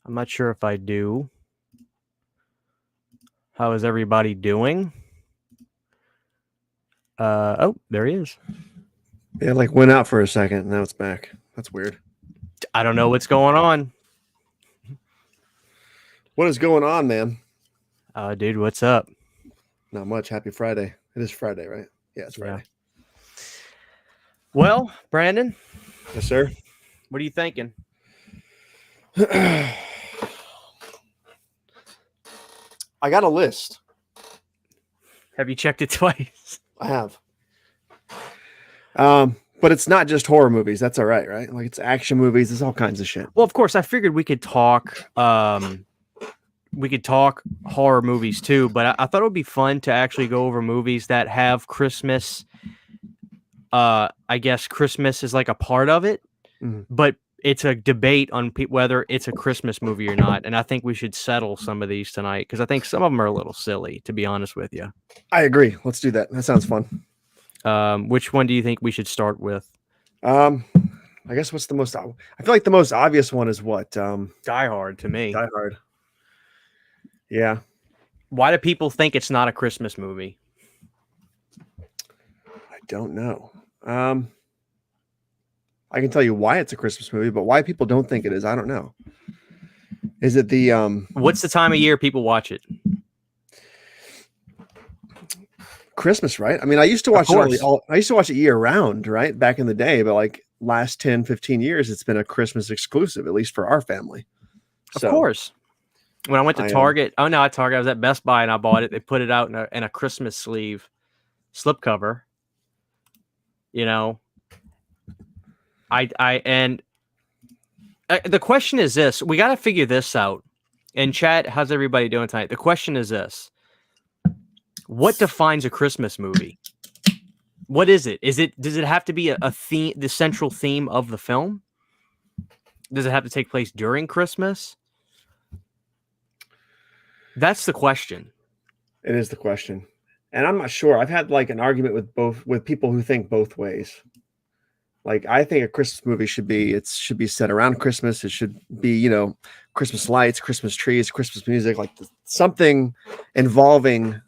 I'm not sure if I do. How is everybody doing? Oh, there he is. Yeah, like went out for a second, and now it's back. That's weird. I don't know what's going on. What is going on, man? Dude, what's up? Not much. Happy Friday. It is Friday, right? Yeah, it's Friday. Well, Brandon, Yes, sir. what are you thinking? I got a list. Have you checked it twice? I have. But it's not just horror movies. That's all right, right? Like it's action movies. It's all kinds of shit. Well, of course, I figured we could talk. We could talk horror movies too, but I thought it would be fun to actually go over movies that have Christmas. I guess Christmas is like a part of it, but it's a debate on whether it's a Christmas movie or not. And I think we should settle some of these tonight because I think some of them are a little silly, to be honest with you. I agree. Let's do that. That sounds fun. Which one do you think we should start with? I guess what's the most? I feel like the most obvious one is what? Die Hard to me. Die Hard. Yeah. Why do people think it's not a Christmas movie? I don't know. I can tell you why it's a Christmas movie, but why people don't think it is, I don't know. Is it the What's the time of year people watch it? Christmas, right? I mean, I used to watch it I used to watch it year round, right? Back in the day, but like last 10, 15 years, it's been a Christmas exclusive, at least for our family. Of course. When I went to Target, at Target, I was at Best Buy and I bought it. They put it out in a Christmas sleeve slipcover. You know, the question is this: we got to figure this out. And chat, how's everybody doing tonight? The question is this: what defines a Christmas movie? What is it? Does it have to be a theme, the central theme of the film? Does it have to take place during Christmas? That's the question. It is the question. And I'm not sure. I've had like an argument with people who think both ways. Like I think a Christmas movie should be set around Christmas. It should be, Christmas lights, Christmas trees, Christmas music, like something involving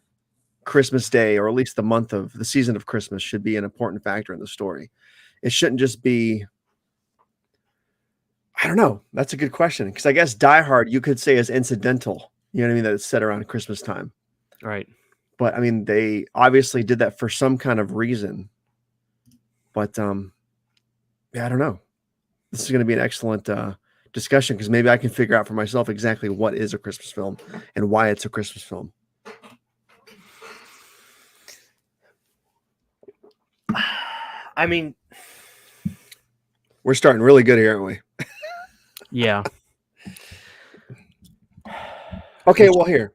Christmas Day, or at least the season of Christmas should be an important factor in the story. It shouldn't just be, I don't know. That's a good question. Because I guess Die Hard, you could say, is incidental. You know what I mean? That it's set around Christmas time. Right. But I mean, they obviously did that for some kind of reason. But yeah, I don't know. This is going to be an excellent discussion because maybe I can figure out for myself exactly what is a Christmas film and why it's a Christmas film. I mean, we're starting really good here, aren't we? Yeah. Okay, well, here.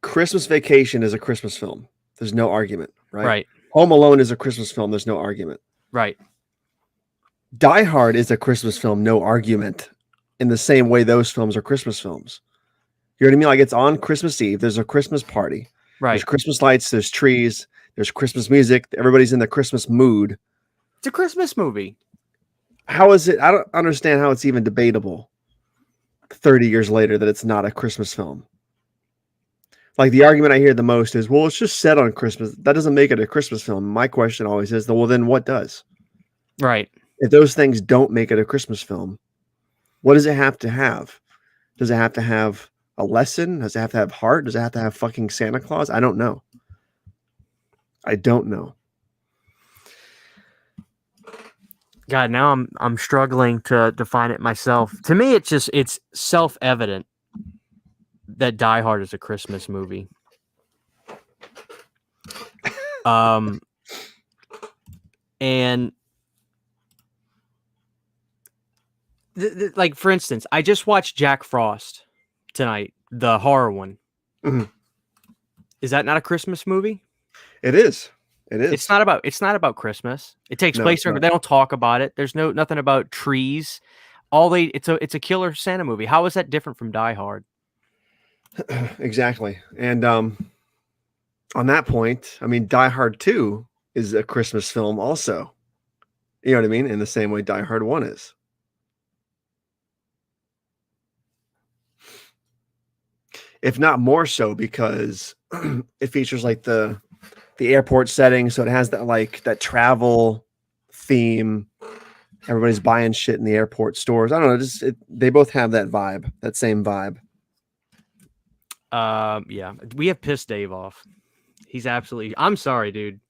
Christmas Vacation is a Christmas film. There's no argument, right? Right. Home Alone is a Christmas film. There's no argument. Right. Die Hard is a Christmas film, no argument, in the same way those films are Christmas films. You know what I mean? Like it's on Christmas Eve. There's a Christmas party. Right. There's Christmas lights. There's trees. There's Christmas music. Everybody's in the Christmas mood. It's a Christmas movie. How is it? I don't understand how it's even debatable 30 years later that it's not a Christmas film. Like the argument I hear the most is, well, it's just set on Christmas. That doesn't make it a Christmas film. My question always is, well, then what does? Right. If those things don't make it a Christmas film, what does it have to have? Does it have to have a lesson? Does it have to have heart? Does it have to have fucking Santa Claus? I don't know. I don't know. God, now I'm struggling to define it myself. To me, it's self-evident that Die Hard is a Christmas movie. And like for instance, I just watched Jack Frost tonight, the horror one. Mm-hmm. Is that not a Christmas movie? It is. It is. It's not about Christmas. It takes place during, but they don't talk about it. There's nothing about trees. It's a killer Santa movie. How is that different from Die Hard? Exactly. And on that point, I mean, Die Hard 2 is a Christmas film also. You know what I mean? In the same way Die Hard 1 is. if not more so, because it features like the airport setting, so it has that like that travel theme. Everybody's buying shit in the airport stores. I don't know. They both have that vibe, that same vibe. Yeah, we have pissed Dave off. He's absolutely. I'm sorry, dude.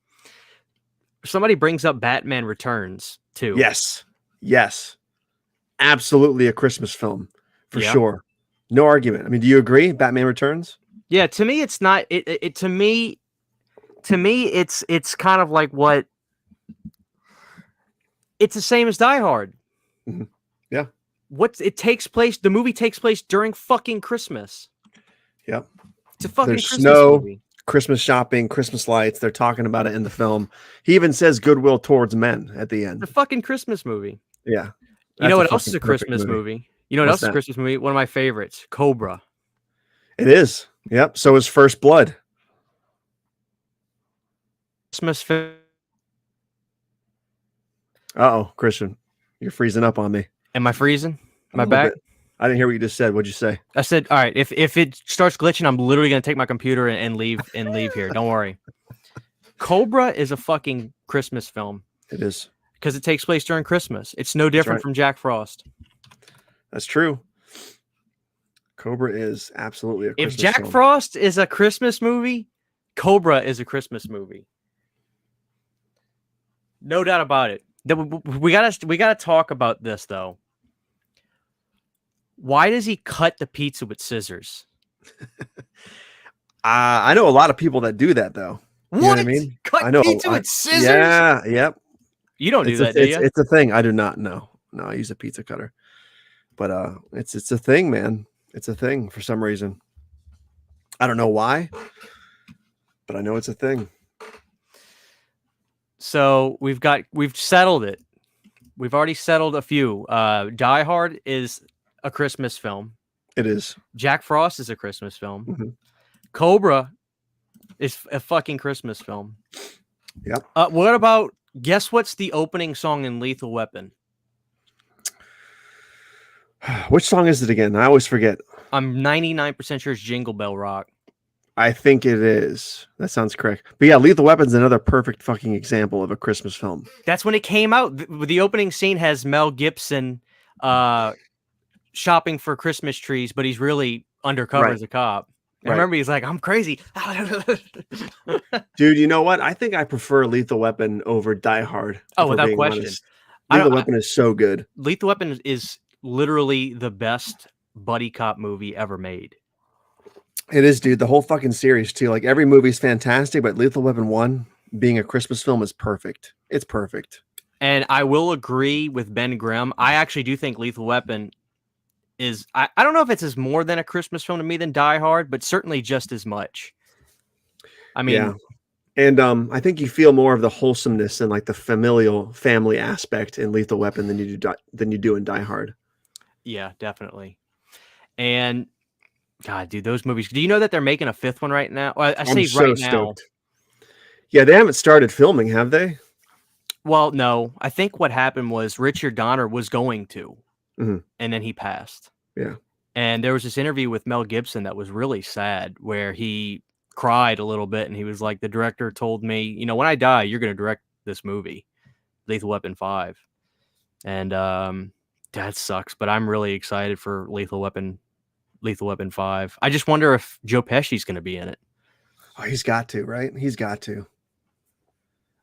Somebody brings up Batman Returns too. Yes, absolutely a Christmas film for Yeah. sure. No argument. I mean, do you agree? Batman Returns? Yeah, to me, it's not. To me, it's kind of like what. It's the same as Die Hard. Mm-hmm. Yeah. The movie takes place during fucking Christmas. Yep. It's a fucking There's Christmas snow, movie. Christmas shopping, Christmas lights. They're talking about it in the film. He even says goodwill towards men at the end. It's a fucking Christmas movie. Yeah. You know what else is a Christmas movie? You know what else is a Christmas movie? One of my favorites, Cobra. It is. Yep. So is First Blood. Christmas film. Uh-oh, Christian. You're freezing up on me. Am I freezing? Am I back? Bit. I didn't hear what you just said. What'd you say? I said, all right, if it starts glitching, I'm literally gonna take my computer and leave here. Don't worry. Cobra is a fucking Christmas film. It is. Because it takes place during Christmas. It's no different from Jack Frost. That's true. Cobra is absolutely a Christmas film. If Jack Frost is a Christmas movie, Cobra is a Christmas movie. No doubt about it. We gotta talk about this though. Why does he cut the pizza with scissors? I know a lot of people that do that though. You know what I mean? Cut pizza with scissors? Yeah, yep. You don't do that, do you? It's a thing. I do not know. No, I use a pizza cutter. But it's a thing, man. It's a thing for some reason. I don't know why, but I know it's a thing. So we've settled it. We've already settled a few. Die Hard is a Christmas film. It is. Jack Frost is a Christmas film. Mm-hmm. Cobra is a fucking Christmas film. Yep. What about, guess what's the opening song in Lethal Weapon? Which song is it again? I always forget. I'm 99% sure it's Jingle Bell Rock. I think it is. That sounds correct. But yeah, Lethal Weapon's another perfect fucking example of a Christmas film. That's when it came out. The opening scene has Mel Gibson shopping for Christmas trees, but he's really undercover as a cop. I remember he's like, I'm crazy. Dude, you know what? I think I prefer Lethal Weapon over Die Hard. Oh, without question. Honest. Lethal Weapon is so good. Lethal Weapon is literally the best buddy cop movie ever made. It is, dude. The whole fucking series, too. Like, every movie's fantastic, but Lethal Weapon 1, being a Christmas film, is perfect. It's perfect. And I will agree with Ben Grimm. I actually do think Lethal Weapon is... I don't know if it's as more than a Christmas film to me than Die Hard, but certainly just as much. I mean... Yeah. And I think you feel more of the wholesomeness and, like, the family aspect in Lethal Weapon than you do in Die Hard. Yeah, definitely. And... God, dude, those movies. Do you know that they're making a fifth one right now? Well, I say right now. Yeah, they haven't started filming, have they? Well, no. I think what happened was Richard Donner was going to, and then he passed. Yeah. And there was this interview with Mel Gibson that was really sad, where he cried a little bit, and he was like, the director told me, you know, when I die, you're going to direct this movie, Lethal Weapon 5. And that sucks, but I'm really excited for Lethal Weapon 5. I just wonder if Joe Pesci's going to be in it. Oh, he's got to, right? He's got to.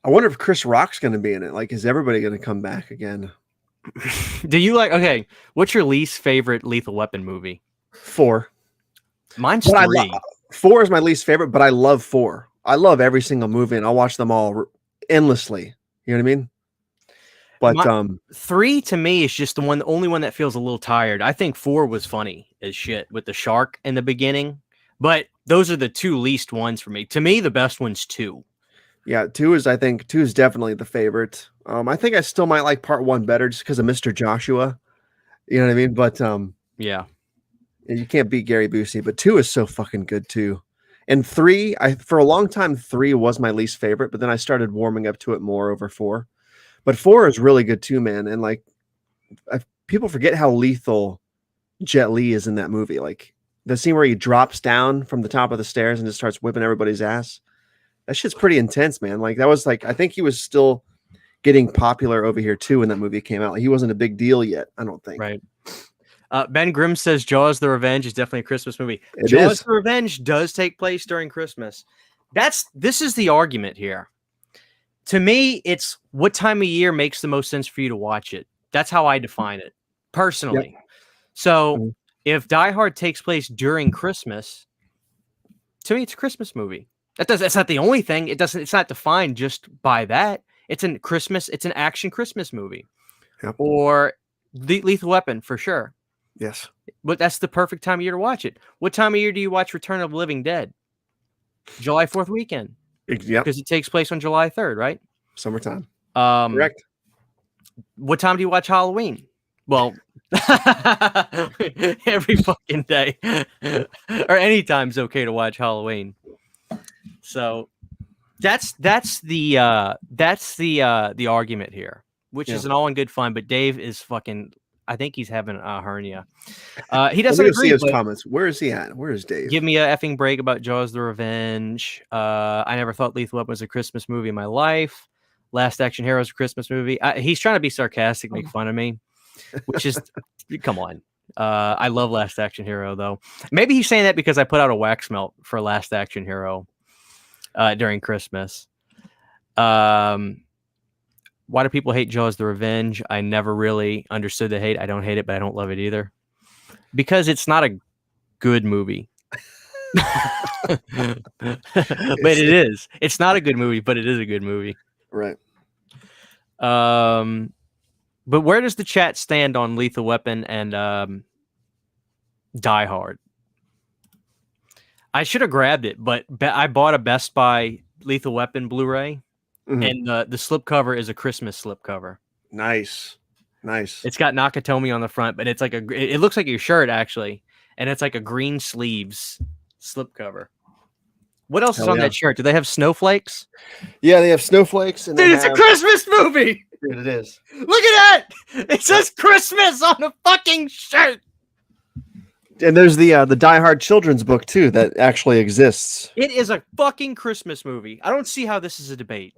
I wonder if Chris Rock's going to be in it. Like, is everybody going to come back again? Do you like, okay, what's your least favorite Lethal Weapon movie? 4. Mine's 3. 4 is my least favorite, but I love 4. I love every single movie, and I'll watch them all endlessly. You know what I mean? But 3 to me is just the only one that feels a little tired. I think 4 was funny as shit with the shark in the beginning, but those are the 2 least ones for me. To me, the best one's 2. Yeah, 2 is definitely the favorite. I think I still might like part 1 better just because of Mr. Joshua. You know what I mean? But yeah, you can't beat Gary Busey. But 2 is so fucking good too. And 3, for a long time 3 was my least favorite, but then I started warming up to it more over 4. But 4 is really good too, man. And like, people forget how lethal Jet Li is in that movie. Like, The scene where he drops down from the top of the stairs and just starts whipping everybody's ass. That shit's pretty intense, man. Like that was like I think he was still getting popular over here too when that movie came out. Like, he wasn't a big deal yet, I don't think. Right. Ben Grimm says Jaws: The Revenge is definitely a Christmas movie. It Jaws: is. The Revenge does take place during Christmas. This is the argument here. To me, it's what time of year makes the most sense for you to watch it. That's how I define it personally. Yep. So if Die Hard takes place during Christmas, to me, it's a Christmas movie. That's not the only thing. It's not defined just by that. It's an action Christmas movie. Yep. Or Lethal Weapon for sure. Yes. But that's the perfect time of year to watch it. What time of year do you watch Return of the Living Dead? July 4th weekend. Yep. Because it takes place on July 3rd, right? Summertime. Correct. What time do you watch Halloween? Well, every fucking day. Or any time's okay to watch Halloween. So that's the argument here, which is an all in good fun, but Dave is fucking I think he's having a hernia. He doesn't agree. See his comments. Where is he at? Where is Dave? Give me a effing break about Jaws: The Revenge. I never thought Lethal Weapon was a Christmas movie in my life. Last Action Hero is a Christmas movie. He's trying to be sarcastic, make fun of me, which is come on. I love Last Action Hero though. Maybe he's saying that because I put out a wax melt for Last Action Hero during Christmas. Why do people hate Jaws: The Revenge? I never really understood the hate. I don't hate it, but I don't love it either. Because it's not a good movie. But it is. It's not a good movie, but it is a good movie. Right. But where does the chat stand on Lethal Weapon and Die Hard? I should have grabbed it, but I bought a Best Buy Lethal Weapon Blu-ray. And the slipcover is a Christmas slipcover. Nice. It's got Nakatomi on the front, but it's like it looks like your shirt actually, and it's like a green sleeves slipcover. What else is on that shirt? Do they have snowflakes? Yeah, they have snowflakes. And dude, it's a Christmas movie. Dude, it is. Look at that! It says Christmas on the fucking shirt. And there's the Die Hard children's book too that actually exists. It is a fucking Christmas movie. I don't see how this is a debate.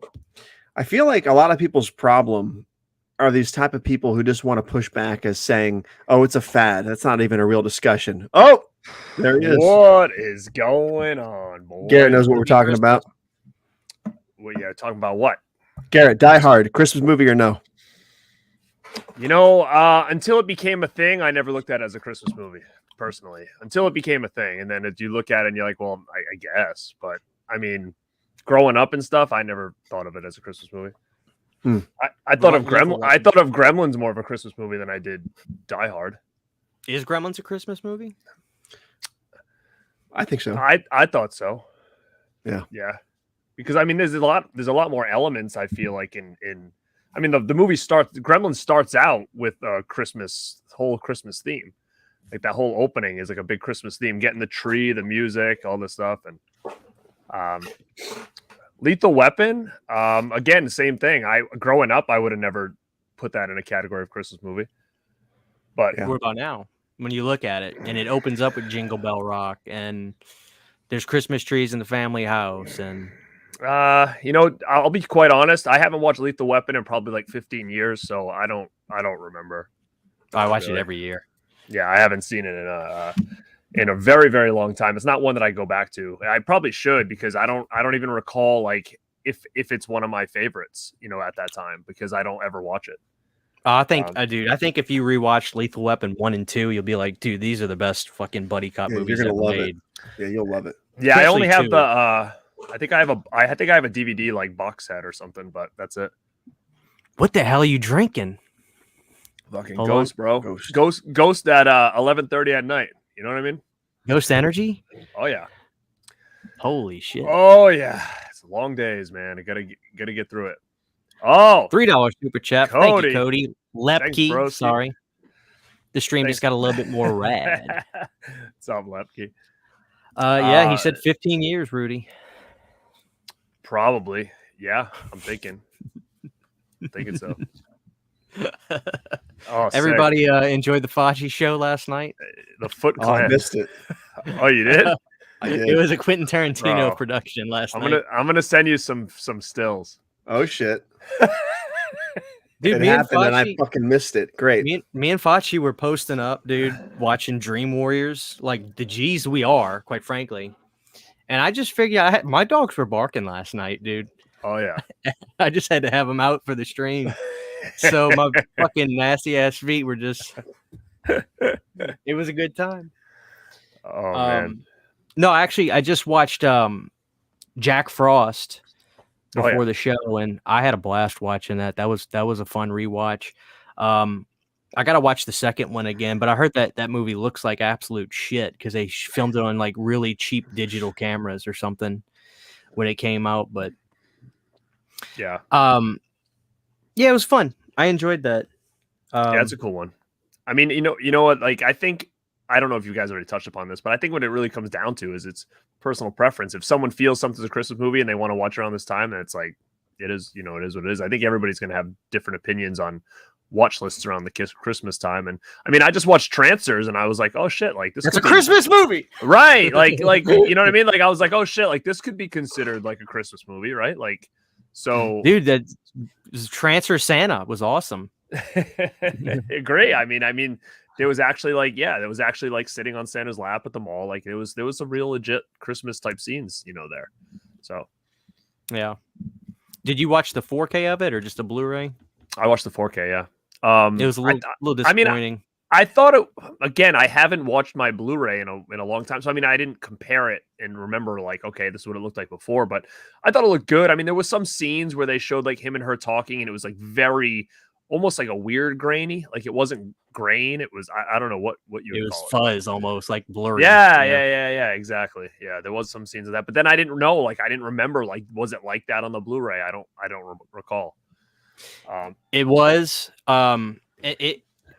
I feel like a lot of people's problem are these type of people who just want to push back as saying, "Oh, it's a fad. That's not even a real discussion." Oh, there he is. What is going on, boy? Garrett knows what we're talking about. Well, yeah, talking about what? Garrett, Die Hard, Christmas movie or no? You know, until it became a thing, I never looked at it as a Christmas movie. Personally, until it became a thing, and then if you look at it and you're like, well, I guess, but I mean, growing up and stuff, I never thought of it as a Christmas movie. I thought of Gremlins more of a Christmas movie than I did Die Hard. Is Gremlins a Christmas movie? I think so. I thought so. Yeah, because I mean, there's a lot more elements. I feel like in I mean, the movie Gremlins starts out with a whole Christmas theme. Like that whole opening is like a big Christmas theme, getting the tree, the music, all this stuff. And Lethal Weapon, again, the same thing. Growing up, I would have never put that in a category of Christmas movie. But what about now? When you look at it and it opens up with Jingle Bell Rock and there's Christmas trees in the family house and you know, I'll be quite honest, I haven't watched Lethal Weapon in probably like 15 years, so I don't remember. I watch it every year. Yeah, I haven't seen it in a very, very long time. It's not one that I go back to. I probably should because I don't even recall like if it's one of my favorites, you know, at that time because I don't ever watch it. I think, dude, I think if you rewatch Lethal Weapon 1 and 2, you'll be like, dude, these are the best fucking buddy cop movies ever made. Yeah, you'll love it. Yeah, especially I only have the I think I have a DVD like box set or something, but that's it. What the hell are you drinking? Fucking Ghost, bro. Ghost at 11:30 at night. You know what I mean? Ghost Energy? Oh yeah. Holy shit. Oh yeah. It's long days, man. I gotta get through it. Oh, $3 super chat. Cody. Thank you, Cody. Lepke. Thanks, sorry. The stream just got a little bit more rad. What's up, Lepke? Yeah, he said 15 years, Rudy. Probably. Yeah, I'm thinking so. Oh, everybody enjoyed the Fachi show last night. The Foot Clan. I missed it. Oh, you did? I did. It was a Quentin Tarantino Bro, production last I'm night. gonna send you some stills. Oh shit! Dude, It me and happened, and I Fachi, fucking missed it. Great. me and Fachi were posting up, dude, watching Dream Warriors, like the G's we are, quite frankly. And I just figured my dogs were barking last night, dude. Oh yeah. I just had to have them out for the stream. So my fucking nasty ass feet were just. It was a good time. Oh man. No, actually, I just watched Jack Frost before Oh, yeah. the show, and I had a blast watching that. That was a fun rewatch. I gotta watch the second one again, but I heard that movie looks like absolute shit because they filmed it on like really cheap digital cameras or something when it came out. But Yeah. yeah, it was fun. I enjoyed that. Yeah, it's a cool one. I mean, you know what? Like, I don't know if you guys already touched upon this, but I think what it really comes down to is it's personal preference. If someone feels something's a Christmas movie and they want to watch around this time, then it's like, it is what it is. I think everybody's going to have different opinions on watch lists around the Christmas time. And I mean, I just watched Trancers and I was like, oh shit, like this It's a could be- Christmas movie, right? Like, you know what I mean? Like, I was like, oh shit, like this could be considered like a Christmas movie, right? Like, so dude. That Transfer Santa was awesome. great. I mean, there was actually like sitting on Santa's lap at the mall. Like there was some real legit Christmas type scenes, there. So yeah. Did you watch the 4K of it or just a Blu-ray? I watched the 4K. Yeah. It was a little disappointing. I thought it again. I haven't watched my Blu-ray in a long time, so I mean, I didn't compare it and remember like, okay, this is what it looked like before. But I thought it looked good. I mean, there was some scenes where they showed like him and her talking, and it was like very almost like a weird grainy. Like it wasn't grain. It was I don't know what you. It would was call fuzz, almost like blurry. Yeah, exactly. Yeah, there was some scenes of that, but then I didn't know. Like I didn't remember. Like was it like that on the Blu-ray? I don't recall. It was.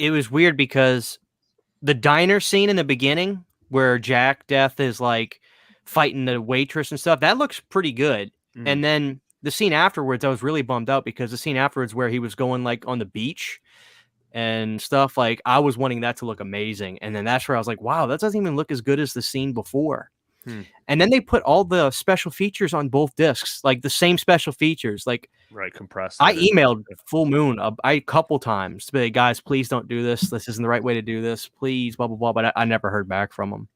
It was weird because the diner scene in the beginning where Jack Death is like fighting the waitress and stuff, that looks pretty good. Mm. And then the scene afterwards, I was really bummed out because the scene afterwards where he was going like on the beach and stuff, like I was wanting that to look amazing. And then that's where I was like, wow, that doesn't even look as good as the scene before. And then they put all the special features on both discs, like the same special features, like right, compressed. I emailed Full Moon a couple times to be, guys, please don't do this. This isn't the right way to do this. Please, blah, blah, blah. But I never heard back from them.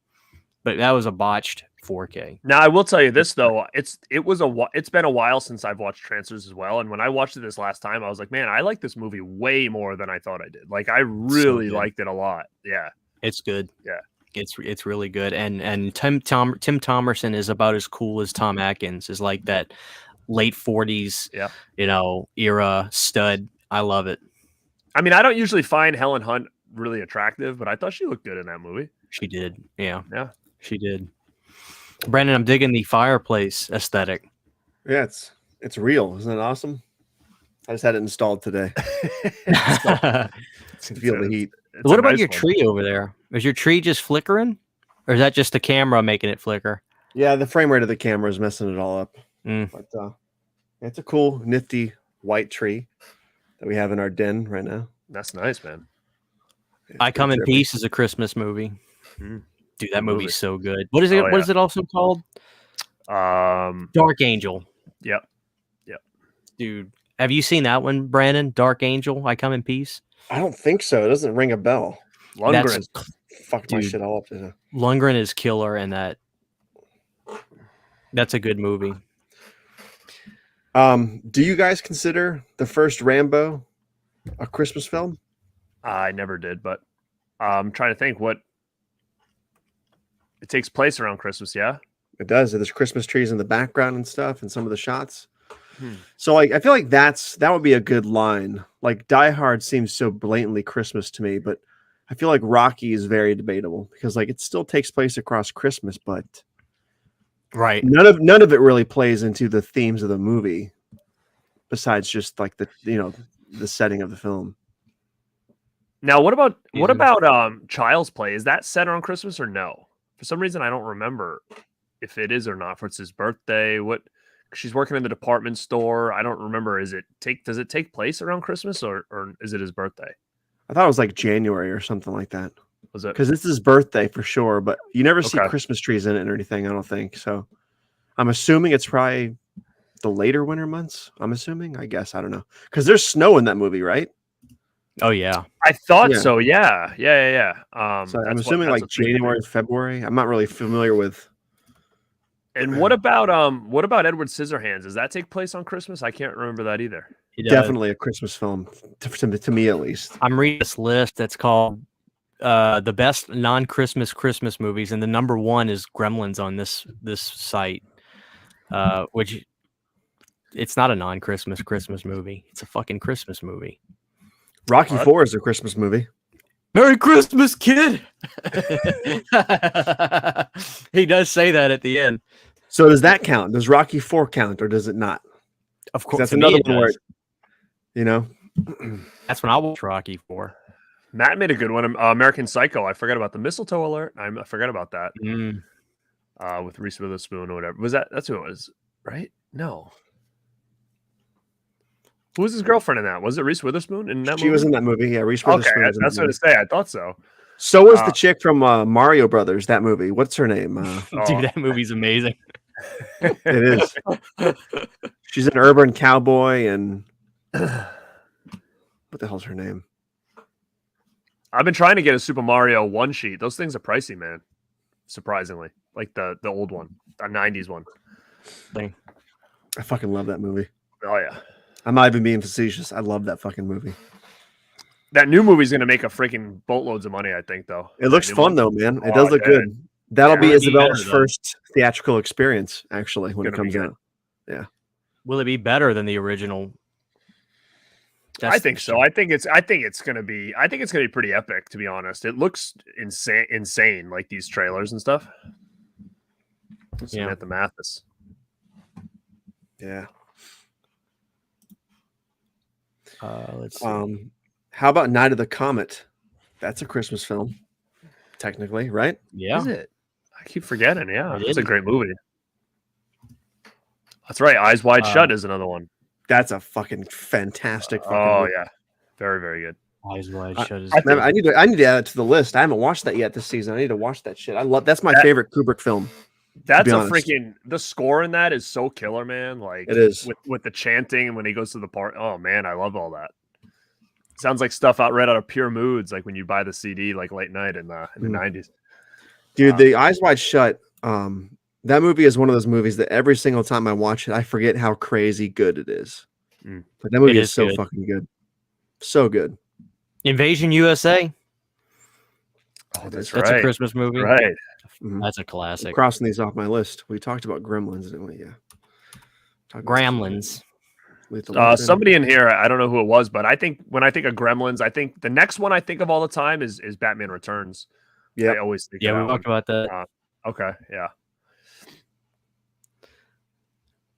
But that was a botched 4K. Now, I will tell you this, though. It's been a while since I've watched Trancers as well. And when I watched it this last time, I was like, man, I like this movie way more than I thought I did. Like, I really liked it a lot. Yeah. It's good. Yeah. It's really good. And Tim Thomerson is about as cool as Tom Atkins, is like that late 40s, era stud. I love it. I mean, I don't usually find Helen Hunt really attractive, but I thought she looked good in that movie. She did. Yeah. She did. Brandon, I'm digging the fireplace aesthetic. Yeah, it's real. Isn't it awesome? I just had it installed today. Feel the heat. What about your tree over there? Is your tree just flickering? Or is that just the camera making it flicker? Yeah, the frame rate of the camera is messing it all up. But it's a cool, nifty white tree that we have in our den right now. That's nice, man. I Come in Peace is a Christmas movie. Dude, that movie's so good. What is it? Oh, What is it also called? Dark Angel. Yep. Dude, have you seen that one, Brandon? Dark Angel, I Come in Peace? I don't think so. It doesn't ring a bell. Lundgren fucked my shit all up. Lundgren is killer in that. That's a good movie. Do you guys consider the first Rambo a Christmas film? I never did, but I'm trying to think what it takes place around Christmas. Yeah, it does. There's Christmas trees in the background and stuff, and some of the shots. So, like, I feel like that would be a good line. Like, Die Hard seems so blatantly Christmas to me, but I feel like Rocky is very debatable because, like, it still takes place across Christmas, but right, none of it really plays into the themes of the movie, besides just like the setting of the film. Now, what about Child's Play? Is that set around Christmas or no? For some reason, I don't remember if it is or not. For it's his birthday. What? She's working in the department store. I don't remember. Does it take place around Christmas or is it his birthday? I thought it was like January or something like that. Was it? Because it's his birthday for sure, but you never see Okay. Christmas trees in it or anything. I don't think so. I'm assuming it's probably the later winter months. I'm assuming. I guess I don't know because there's snow in that movie, right? Oh yeah. I thought Yeah. so. Yeah. So I'm that's assuming that's like what's making January, it. February. I'm not really familiar with. And what about Edward Scissorhands? Does that take place on Christmas? I can't remember that either. He does. Definitely a Christmas film to me at least. I'm reading this list that's called the best non-Christmas Christmas movies, and the number one is Gremlins on this site, which it's not a non-Christmas Christmas movie. It's a fucking Christmas movie. Rocky What? 4 is a Christmas movie. Merry Christmas, kid. He does say that at the end. So does that count? Does Rocky 4 count or does it not? Of 'Cause course, that's to me another it one where, does. you know, That's when I watched Rocky 4. Matt made a good one. American Psycho. I forgot about the mistletoe alert. I forgot about that. With Reese Witherspoon or whatever. Was that? That's who it was, right? No. Who was his girlfriend in that? Was it Reese Witherspoon in that she movie? was in that movie. Yeah, Reese Okay, Witherspoon. was in that's that what movie. to say. I thought so. So was the chick from Mario Brothers. That movie. What's her name? Dude, that movie's amazing. It is. She's an urban cowboy, and what the hell's her name? I've been trying to get a Super Mario one sheet. Those things are pricey, man. Surprisingly, like the old one, the '90s one. Thing. I fucking love that movie. Oh yeah, I'm not even being facetious. I love that fucking movie. that new movie's gonna make a freaking boatloads of money. I think though. It looks That new fun one. though, man. It Oh, does look dude. good. That'll be Yeah, it'll be Isabella's better, though. first theatrical experience, actually, when it Gonna be comes good. out. Will it be better than the original? I think so. I think it's gonna be pretty epic, to be honest. It looks insane, like these trailers and stuff. Yeah. Samantha Mathis. Yeah. Let's see. How about Night of the Comet? That's a Christmas film, technically, right? Yeah. Is it? I keep forgetting. Yeah, It it's a is. great movie. That's right. Eyes Wide Shut is another one. That's a fucking fantastic. Fucking Oh movie. yeah, very very good. Eyes Wide I- Shut is Man, I need to add it to the list. I haven't watched that yet this season. I need to watch that shit. That's my That- favorite Kubrick film. That's be a honest. freaking the score in that is so killer, man. Like It is. with the chanting and when he goes to the part. Oh man, I love all that. Sounds like stuff right out of Pure Moods, like when you buy the CD like late night in the '90s. Dude, the Eyes Wide Shut. That movie is one of those movies that every single time I watch it, I forget how crazy good it is. Mm. But that movie It is is so good. fucking good. So good. Invasion USA. Oh, That's a Christmas movie. Right. Mhm. That's a I'm classic. crossing these off my list. We talked about Gremlins, didn't we? Yeah. Talked about Gremlins. Lethal Weapon. Somebody in here, I don't know who it was, but I think when I think of Gremlins, I think the next one I think of all the time is Batman Returns. Yeah. I always think. Yeah, of we that one. talked about that. Okay, yeah.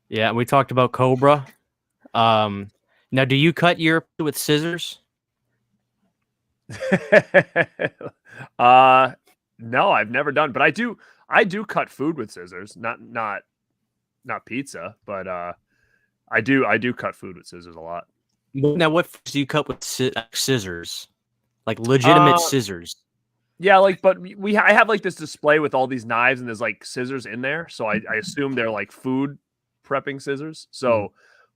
Yeah, we talked about Cobra. Now, do you cut your with scissors? No, I've never done, but I do cut food with scissors, not pizza, but I do cut food with scissors a lot. Now, what foods do you cut with scissors? Like legitimate scissors? Yeah, like, but I have like this display with all these knives and there's like scissors in there, so I assume they're like food prepping scissors. So,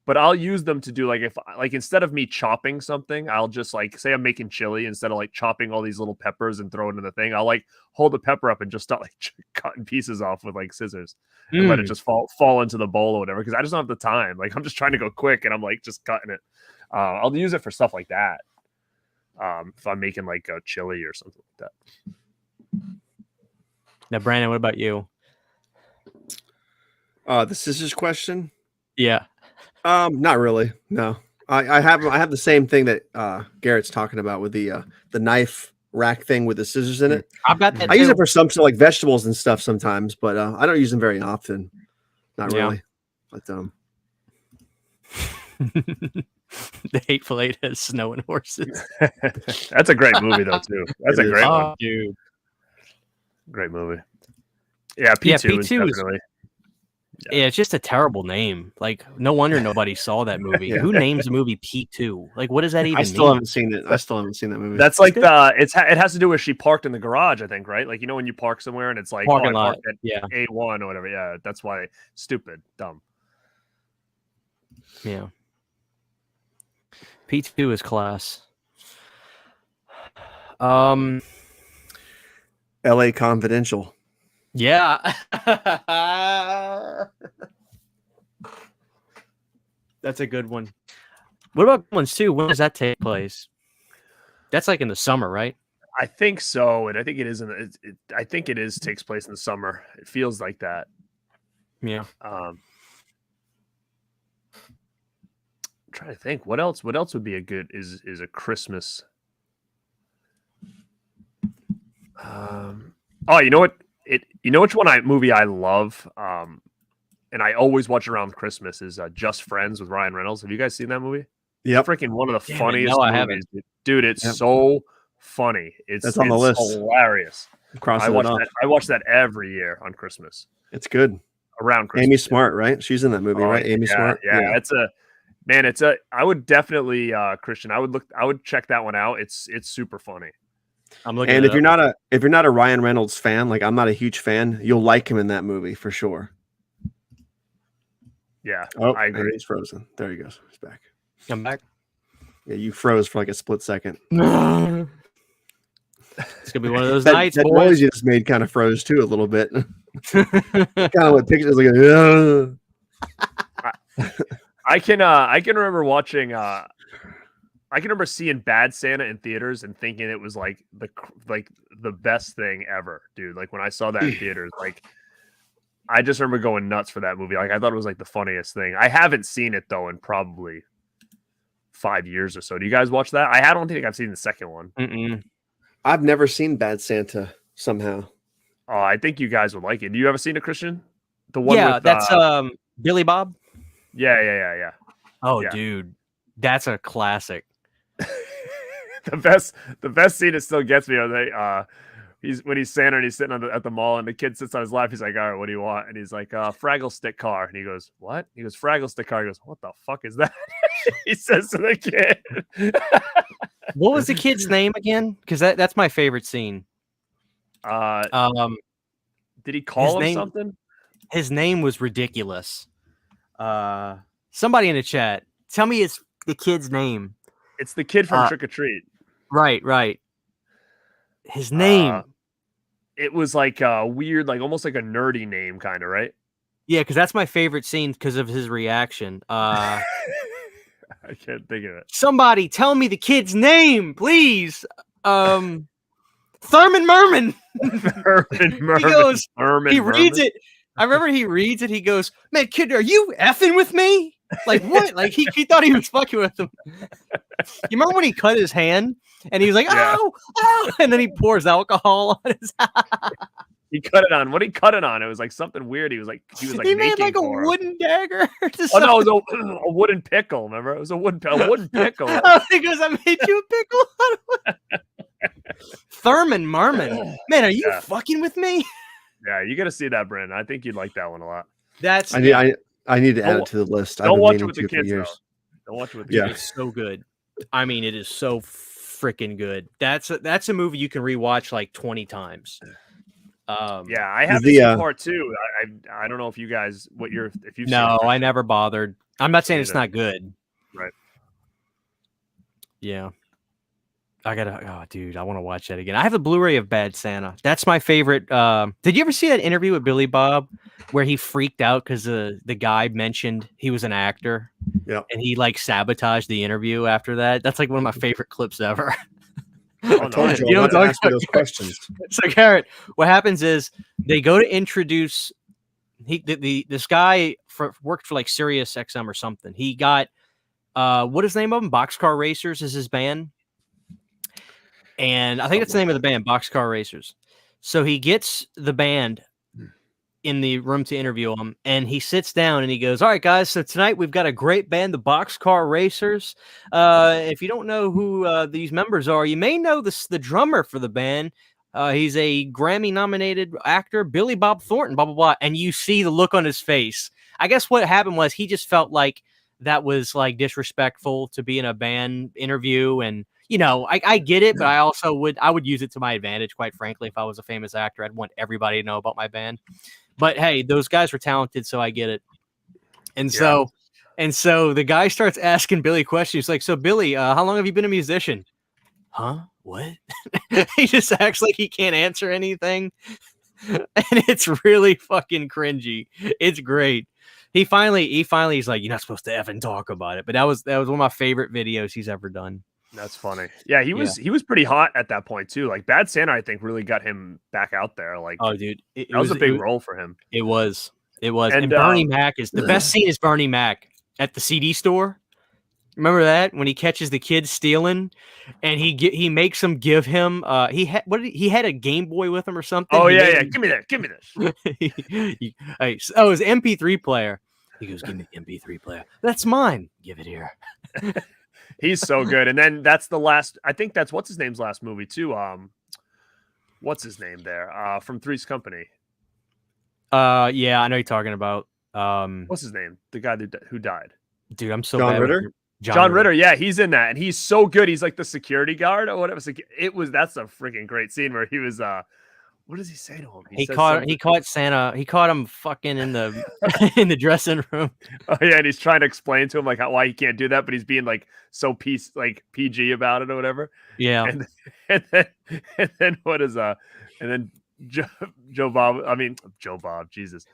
but I'll use them to do like instead of me chopping something, I'll just like say I'm making chili, instead of like chopping all these little peppers and throw it in the thing, I'll like hold the pepper up and just start like cutting pieces off with like scissors and let it just fall into the bowl or whatever, because I just don't have the time. Like I'm just trying to go quick and I'm like just cutting it. I'll use it for stuff like that. If I'm making like a chili or something like that. Now, Brandon, what about you? The scissors question? Yeah. Not really. No. I have the same thing that Garrett's talking about with the knife rack thing with the scissors in it. I've got that. I use too. it for some like vegetables and stuff sometimes, but I don't use them very often. Not Yeah. really. But The Hateful Eight has snow and horses. That's a great movie though too. That's It a is. great one. Oh, dude. Great movie. Yeah, P2 Yeah, is P2 is- definitely. Yeah, it's just a terrible name. Like, no wonder nobody saw that movie. Yeah. Who names a movie P2? Like, what does that even I still mean? haven't seen it. I still haven't seen that movie. That's like it has to do with she parked in the garage, I think, right? Like, you know, when you park somewhere and it's like, Parking I lot. parked at Yeah. A1 or whatever. Yeah, that's why. Stupid, dumb. Yeah. P2 is class. L.A. Confidential. Yeah. That's a good one. What about ones too? When does that take place? That's like in the summer, right? I think so, and I think it is. I think it is takes place in the summer. It feels like that. Yeah. I'm trying to think what else. What else would be a good is a Christmas. Oh, you know what? You know which movie I love. And I always watch around Christmas is Just Friends with Ryan Reynolds. Have you guys seen that movie? Yep. Freaking one of the Damn it, funniest no, I movies, haven't. dude. It's so funny. That's on the list. Hilarious. Crossing it off. I watch that every year on Christmas. It's good. Around Christmas. Amy Smart, right? She's in that movie, right? Amy Smart. Yeah, I would definitely Christian. I would check that one out. It's super funny. I'm looking. And if you're not a Ryan Reynolds fan, like I'm not a huge fan, you'll like him in that movie for sure. Yeah, oh, I agree. He's frozen. There he goes. He's back. I'm back. Yeah, you froze for like a split second. It's gonna be one of those that nights. That boys. noise you just made kind of froze too a little bit. Kind of what pictures like. I can remember watching. I can remember seeing Bad Santa in theaters and thinking it was like the best thing ever, dude. Like when I saw that in theaters, like I just remember going nuts for that movie. Like I thought it was like the funniest thing. I haven't seen it though in probably 5 years or so. Do you guys watch that? I don't think I've seen the second one. Mm-mm. I've never seen Bad Santa somehow. Oh, I think you guys would like it. Do you ever seen it, Christian? The one Yeah, with, that's Billy Bob. Yeah. Oh, Yeah. dude, that's a classic. the best scene that still gets me are when he's Santa and he's sitting at the mall and the kid sits on his lap. He's like, all right, what do you want? And he's like, Fraggle Stick car. And he goes, what? He goes, Fraggle Stick car. He goes, what the fuck is that? He says to the kid. What was the kid's name again? Because that's my favorite scene. Did he call him something? His name was ridiculous. Somebody in the chat, tell me it's the kid's name. It's the kid from Trick or Treat. Right. His name. It was like a weird, like almost like a nerdy name, kind of, right? Yeah, because that's my favorite scene because of his reaction. I can't think of it. Somebody tell me the kid's name, please. Thurman Merman. Thurman Merman. He goes, Thurman he Merman. reads it. I remember he reads it. He goes, man, kid, are you effing with me? Like, what? Like, he thought he was fucking with him. You remember when he cut his hand and he was like, oh, and then he pours alcohol on his He cut it on. What did he cut it on? It was like something weird. He was like he made like a wooden dagger. Oh no, it was a wooden pickle. Remember, it was a wooden pickle. Oh, he goes, I made you a pickle. Thurman Merman, man, are you fucking with me? Yeah, you got to see that, Brandon. I think you'd like that one a lot. That's I need to add it to the list. Don't watch it with the kids, though. Don't watch it with the kids. It's so good. I mean, it is so freaking good. That's a movie you can rewatch like 20 times. Yeah, I haven't seen part 2. I don't know if you guys if you've No, seen it. I never bothered. I'm not saying it's not good. Right. Yeah. Dude, I want to watch that again. I have a Blu-ray of Bad Santa. That's my favorite. Did you ever see that interview with Billy Bob where he freaked out because the guy mentioned he was an actor? Yeah. And he like sabotaged the interview after that. That's like one of my favorite clips ever. I told you, You know what what I'm ask me those questions. So Garrett, what happens is they go to introduce this guy worked for like Sirius XM or something. He got what is the name of him? Boxcar Racers is his band. And I think that's the name of the band, Boxcar Racers. So he gets the band in the room to interview him, and he sits down and he goes, all right, guys, so tonight we've got a great band, the Boxcar Racers. If you don't know who these members are, you may know the drummer for the band. He's a Grammy-nominated actor, Billy Bob Thornton, blah, blah, blah. And you see the look on his face. I guess what happened was he just felt like that was like disrespectful to be in a band interview. And, you know, I get it, but I also would use it to my advantage, quite frankly. If I was a famous actor, I'd want everybody to know about my band. But hey, those guys were talented, so I get it. And so the guy starts asking Billy questions. He's like, so Billy, how long have you been a musician? Huh? What? He just acts like he can't answer anything. And it's really fucking cringy. It's great. He finally he's like, you're not supposed to effing talk about it. But that was one of my favorite videos he's ever done. That's funny. Yeah, he was pretty hot at that point too. Like Bad Santa, I think, really got him back out there. Like, oh, dude, that was a big role for him. It was. And Bernie Mac is the best scene. Is Bernie Mac at the CD store. Remember that when he catches the kids stealing, and he makes them give him he had a Game Boy with him or something. Oh yeah, give me this. Oh, his MP3 player. He goes, give me the MP3 player. That's mine. Give it here. He's so good. And then that's the last. I think that's what's his name's last movie too. What's his name there? From Three's Company. Yeah, I know you're talking about. What's his name? The guy who died. Dude, I'm so John bad Ritter. with John Ritter, yeah, he's in that, and he's so good. He's like the security guard or whatever. That's a freaking great scene where he was. What does he say to him? He caught Santa. He caught him fucking in the in the dressing room. Oh yeah, and he's trying to explain to him like why he can't do that, but he's being like so PG about it or whatever. Yeah, and then what is and then Joe Bob, Jesus.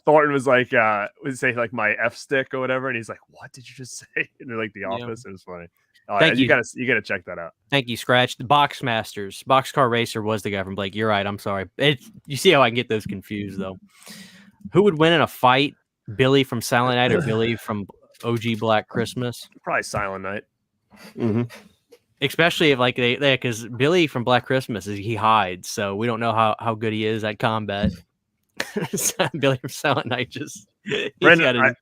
Thornton was like, would say like my F stick or whatever, and he's like, "What did you just say?" And they're like, "The Office." It was funny. Thank you. You gotta check that out. Thank you, Scratch. The Boxcar Racer was the guy from Blake. You're right. I'm sorry. You see how I can get those confused though. Who would win in a fight, Billy from Silent Night or Billy from OG Black Christmas? Probably Silent Night. Mm-hmm. Especially if like they because Billy from Black Christmas he hides, so we don't know how good he is at combat. Billy from Silent Night Brandon,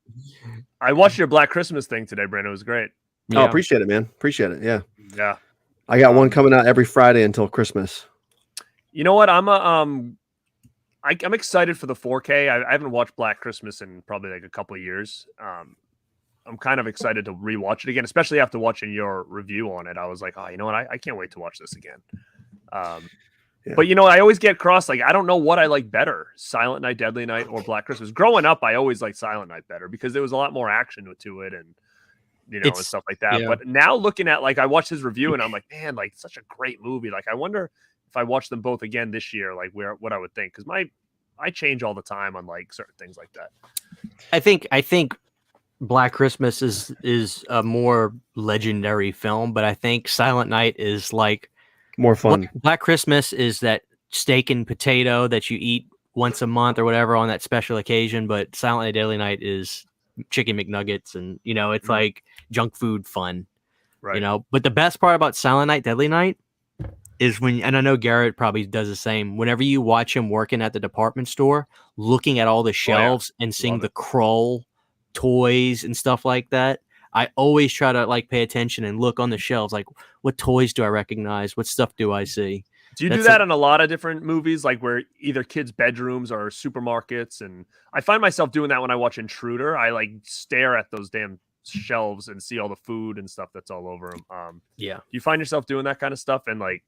I watched your Black Christmas thing today, Brandon. It was great. Yeah. Oh, appreciate it, man. Appreciate it. Yeah. I got one coming out every Friday until Christmas. You know what? I'm excited for the 4K. I haven't watched Black Christmas in probably like a couple of years. I'm kind of excited to rewatch it again, especially after watching your review on it. I was like, oh, you know what? I can't wait to watch this again. Yeah. But, you know, I always get crossed. Like, I don't know what I like better, Silent Night, Deadly Night, or Black Christmas. Growing up, I always liked Silent Night better because there was a lot more action to it and, you know, and stuff like that. Yeah. But now looking at, like, I watched his review and I'm like, man, like, such a great movie. Like, I wonder if I watch them both again this year, like, what I would think. Because I change all the time on, like, certain things like that. I think Black Christmas is a more legendary film, but I think Silent Night is like more fun. Black Christmas is that steak and potato that you eat once a month or whatever on that special occasion, but Silent Night Deadly Night is chicken McNuggets and, you know, it's like junk food fun, right? You know, but the best part about Silent Night Deadly Night is and I know Garrett probably does the same, whenever you watch him working at the department store, looking at all the shelves and seeing the Krull toys and stuff like that, I always try to like pay attention and look on the shelves, like what toys do I recognize? What stuff do I see? Do you do that in a lot of different movies, like where either kids' bedrooms or supermarkets? And I find myself doing that when I watch Intruder. I like stare at those damn shelves and see all the food and stuff that's all over them. Yeah. Do you find yourself doing that kind of stuff? And like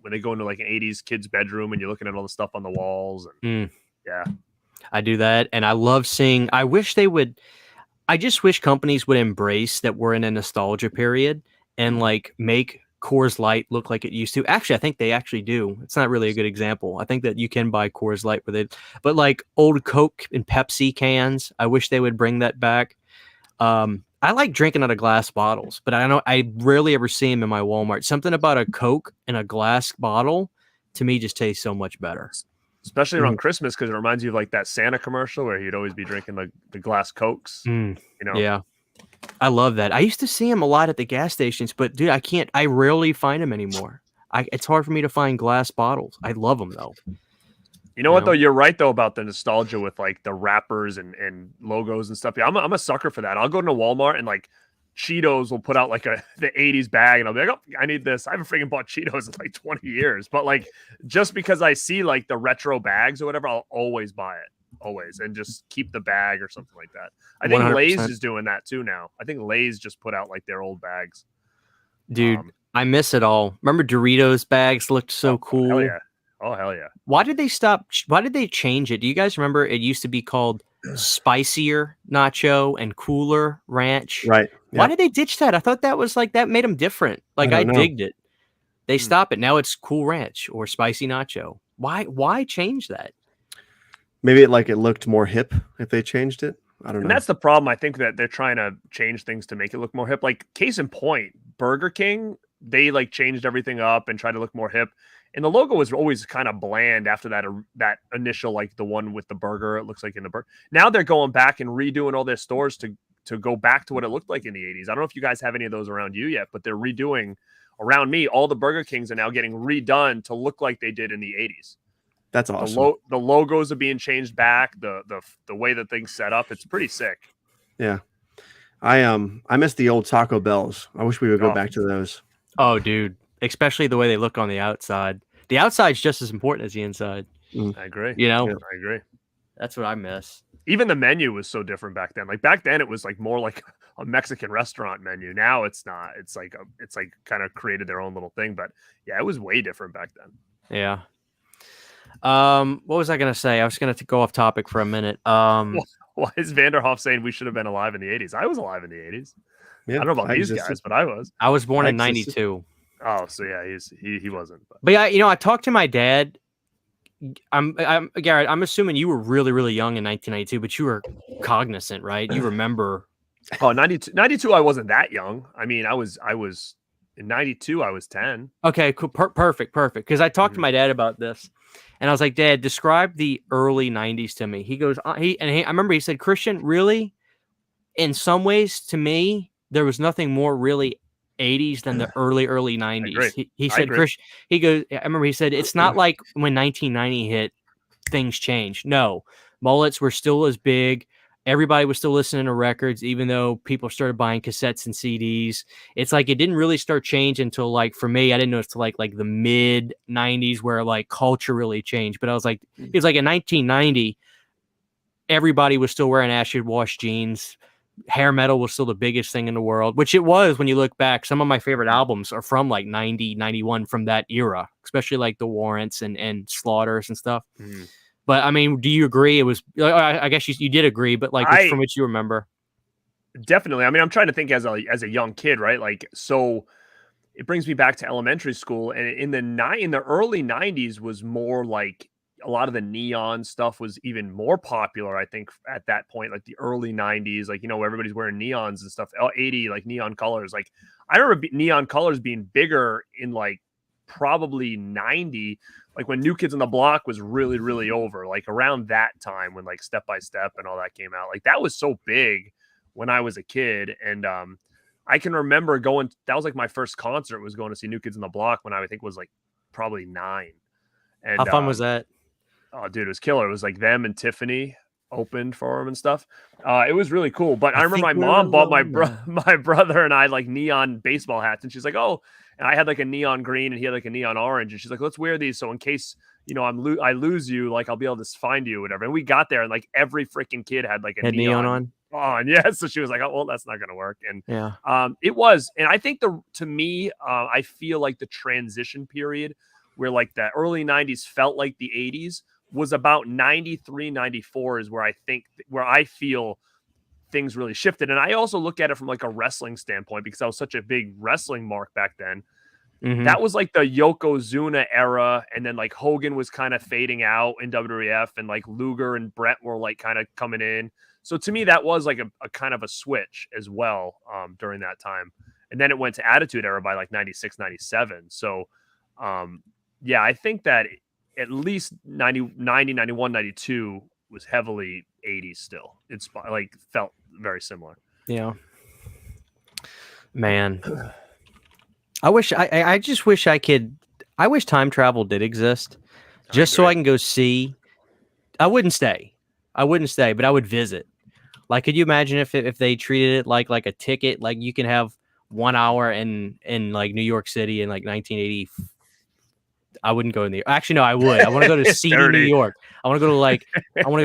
when they go into like an 80s kid's bedroom and you're looking at all the stuff on the walls and yeah. I do that, and I love seeing. I just wish companies would embrace that we're in a nostalgia period and like make Coors Light look like it used to. Actually, I think they actually do. It's not really a good example. I think that you can buy Coors Light but like old Coke and Pepsi cans. I wish they would bring that back. I like drinking out of glass bottles, but I rarely ever see them in my Walmart. Something about a Coke in a glass bottle to me just tastes so much better. Especially around Christmas, because it reminds you of like that Santa commercial where he'd always be drinking like the glass Cokes. You know? Yeah. I love that. I used to see him a lot at the gas stations, but dude, I rarely find him anymore. It's hard for me to find glass bottles. I love them though. You know what though? You're right though about the nostalgia with like the wrappers and logos and stuff. Yeah, I'm a sucker for that. I'll go to Walmart and like Cheetos will put out like the 80s bag, and I'll be like, oh, I need this. I haven't freaking bought Cheetos in like 20 years. But like, just because I see like the retro bags or whatever, I'll always buy it. Always. And just keep the bag or something like that. I think 100%. Lay's is doing that too now. I think Lay's just put out like their old bags. Dude, I miss it all. Remember Doritos bags looked so cool. Hell yeah. Oh, hell yeah. Why did they stop? Why did they change it? Do you guys remember it used to be called Spicier Nacho and Cooler Ranch? Right. Why did they ditch that? I thought that was like, that made them different. Like I digged it. They stop it. Now it's Cool Ranch or Spicy Nacho. Why change that? Maybe it looked more hip if they changed it. I don't know. And that's the problem. I think that they're trying to change things to make it look more hip. Like case in point, Burger King, they like changed everything up and tried to look more hip. And the logo was always kind of bland after that initial, like the one with the burger. It looks like in the burger. Now they're going back and redoing all their stores to go back to what it looked like in the 80s. I don't know if you guys have any of those around you yet, but they're redoing around me. All the Burger Kings are now getting redone to look like they did in the 80s. That's awesome. The logos are being changed back. The way that things set up, it's pretty sick. Yeah. I miss the old Taco Bells. I wish we would go back to those. Oh, dude. Especially the way they look on the outside. The outside's just as important as the inside. I agree. You know? Yeah, I agree. That's what I miss. Even the menu was so different back then. Like back then it was like more like a Mexican restaurant menu. Now it's not. It's like kind of created their own little thing. But yeah, it was way different back then. Yeah. What was I gonna say? I was gonna go off topic for a minute. Why is Vanderhoff saying we should have been alive in the 80s? I was alive in the 80s. Yeah, I don't know about these guys, but I was. I was born in 92. Oh, so yeah, he wasn't. But yeah, I talked to my dad. I'm Garrett. I'm assuming you were really, really young in 1992, but you were cognizant, right? You remember? Oh, 92. I wasn't that young. I mean, I was in 92. I was 10. Okay, cool, perfect. Because I talked to my dad about this, and I was like, Dad, describe the early 90s to me. He goes, I remember he said, Christian, really, in some ways, to me, there was nothing more really 80s than the early 90s. He said, Chris, he goes, I remember he said, it's not like when 1990 hit, things changed. No, mullets were still as big. Everybody was still listening to records, even though people started buying cassettes and CDs. It's like it didn't really start change until, like, for me, I didn't know it's till like the mid 90s where like culture really changed. But I was like, it was like in 1990, everybody was still wearing acid wash jeans. Hair metal was still the biggest thing in the world, which it was when you look back. Some of my favorite albums are from like 90, 91 from that era, especially like the Warrants and Slaughters and stuff. Mm. But I mean, do you agree? It was, I guess you did agree, but like from what you remember. Definitely. I mean, I'm trying to think as a young kid, right? Like, so it brings me back to elementary school, and in the early 90s was more like, a lot of the neon stuff was even more popular, I think, at that point, like the early 90s, like, everybody's wearing neons and stuff, 80, like neon colors. Like, I remember neon colors being bigger in like probably 90, like when New Kids on the Block was really, really over, like around that time when like Step by Step and all that came out. Like that was so big when I was a kid. And I can remember that was like my first concert was going to see New Kids on the Block when I think was like probably 9. And how fun was that? Oh, dude, it was killer. It was like them and Tiffany opened for him and stuff. It was really cool. But I remember my mom bought my brother and I like neon baseball hats, and she's like, "Oh," and I had like a neon green and he had like a neon orange, and she's like, "Let's wear these so in case I lose you, like I'll be able to find you, whatever." And we got there, and like every freaking kid had like a neon on. Yeah, so she was like, "Oh, well, that's not gonna work." And yeah, it was. And I think to me, I feel like the transition period where like the early 90s felt like the 80s. Was about 93, 94 is where I feel things really shifted. And I also look at it from like a wrestling standpoint because I was such a big wrestling mark back then. Mm-hmm. That was like the Yokozuna era. And then like Hogan was kind of fading out in WWF, and like Luger and Brett were like kind of coming in. So to me, that was like a kind of a switch as well during that time. And then it went to Attitude Era by like 96, 97. So yeah, I think that at least 90, 91, 92 was heavily 80s still. It's like felt very similar. Yeah. Man. I just wish I wish time travel did exist just so I can go see. I wouldn't stay, but I would visit. Like, could you imagine if they treated it like a ticket? Like, you can have 1 hour in like New York City in like 1980. I wouldn't go in the. Actually, no, I would. I want to go to seedy New Dirty. York. I want to go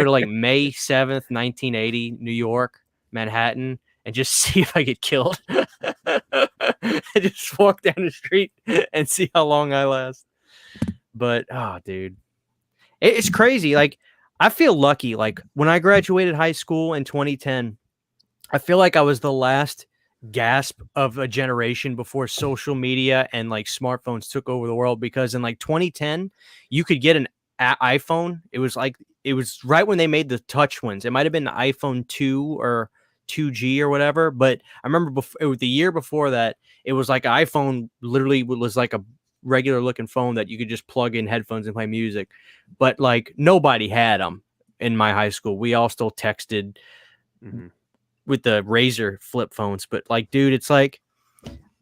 to like May 7th, 1980, New York, Manhattan, and just see if I get killed. Just walk down the street and see how long I last. But oh, dude, it's crazy. Like, I feel lucky. Like, when I graduated high school in 2010, I feel like I was the last gasp of a generation before social media and like smartphones took over the world, because in like 2010 you could get an iPhone. It was right when they made the touch ones. It might have been the iPhone 2 or 2G or whatever, but I remember the year before that, it was like an iPhone literally was like a regular looking phone that you could just plug in headphones and play music. But like, nobody had them in my high school. We all still texted with the Razor flip phones. But like, dude, it's like,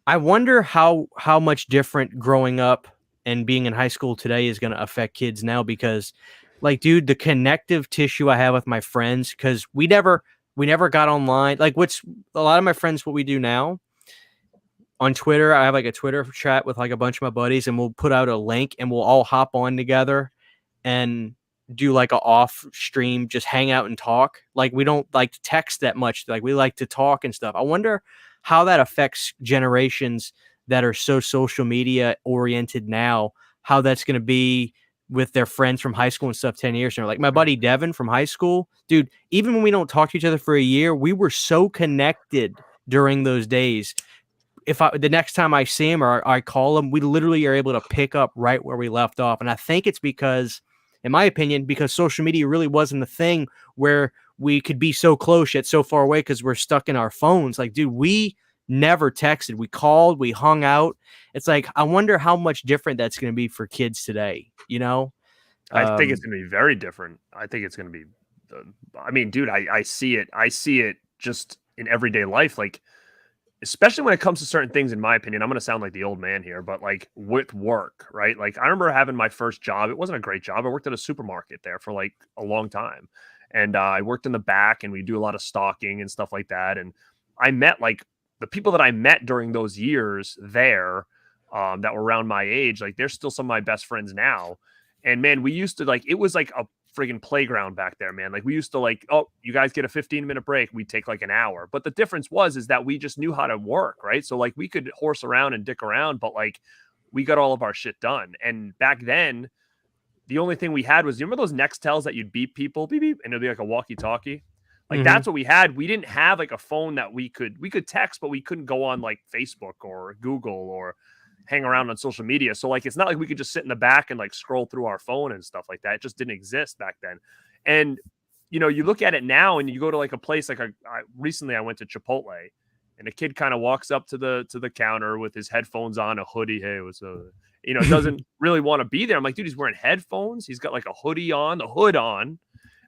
I wonder how much different growing up and being in high school today is going to affect kids now, because like, dude, the connective tissue I have with my friends, because we never got online. Like, what's a lot of my friends, what we do now on Twitter, I have like a Twitter chat with like a bunch of my buddies, and we'll put out a link and we'll all hop on together and do like a off stream, just hang out and talk. Like, we don't like to text that much. Like, we like to talk and stuff. I wonder how that affects generations that are so social media oriented now, how that's going to be with their friends from high school and stuff 10 years from now. Like, my buddy Devin from high school, dude, even when we don't talk to each other for a year, we were so connected during those days. If the next time I see him or I call him, we literally are able to pick up right where we left off. And I think it's because, in my opinion, because social media really wasn't a thing where we could be so close yet so far away because we're stuck in our phones. Like, dude, we never texted. We called. We hung out. It's like, I wonder how much different that's going to be for kids today, you know? I think it's going to be very different. I think it's going to be, I mean, dude, I see it. I see it just in everyday life. Like, especially when it comes to certain things, in my opinion, I'm going to sound like the old man here, but like with work, right? Like, I remember having my first job. It wasn't a great job. I worked at a supermarket there for like a long time. And I worked in the back, and we do a lot of stocking and stuff like that. And I met like the people that I met during those years there that were around my age. Like, they're still some of my best friends now. And man, we used to like, it was like a friggin' playground back there, man. Like, we used to like, oh, you guys get a 15-minute break. We'd take like an hour. But the difference is that we just knew how to work, right? So like, we could horse around and dick around, but like, we got all of our shit done. And back then, the only thing we had was, you remember those Nextels that you'd beep people, beep, beep, and it'd be like a walkie-talkie? Like, that's what we had. We didn't have like a phone that we could text, but we couldn't go on like Facebook or Google or hang around on social media. So like, it's not like we could just sit in the back and like scroll through our phone and stuff like that. It just didn't exist back then. And, you know, you look at it now and you go to like a place like recently I went to Chipotle, and a kid kind of walks up to the counter with his headphones on, a hoodie. Hey, what's up? You know, doesn't really want to be there. I'm like, dude, he's wearing headphones. He's got like a hoodie on, the hood on.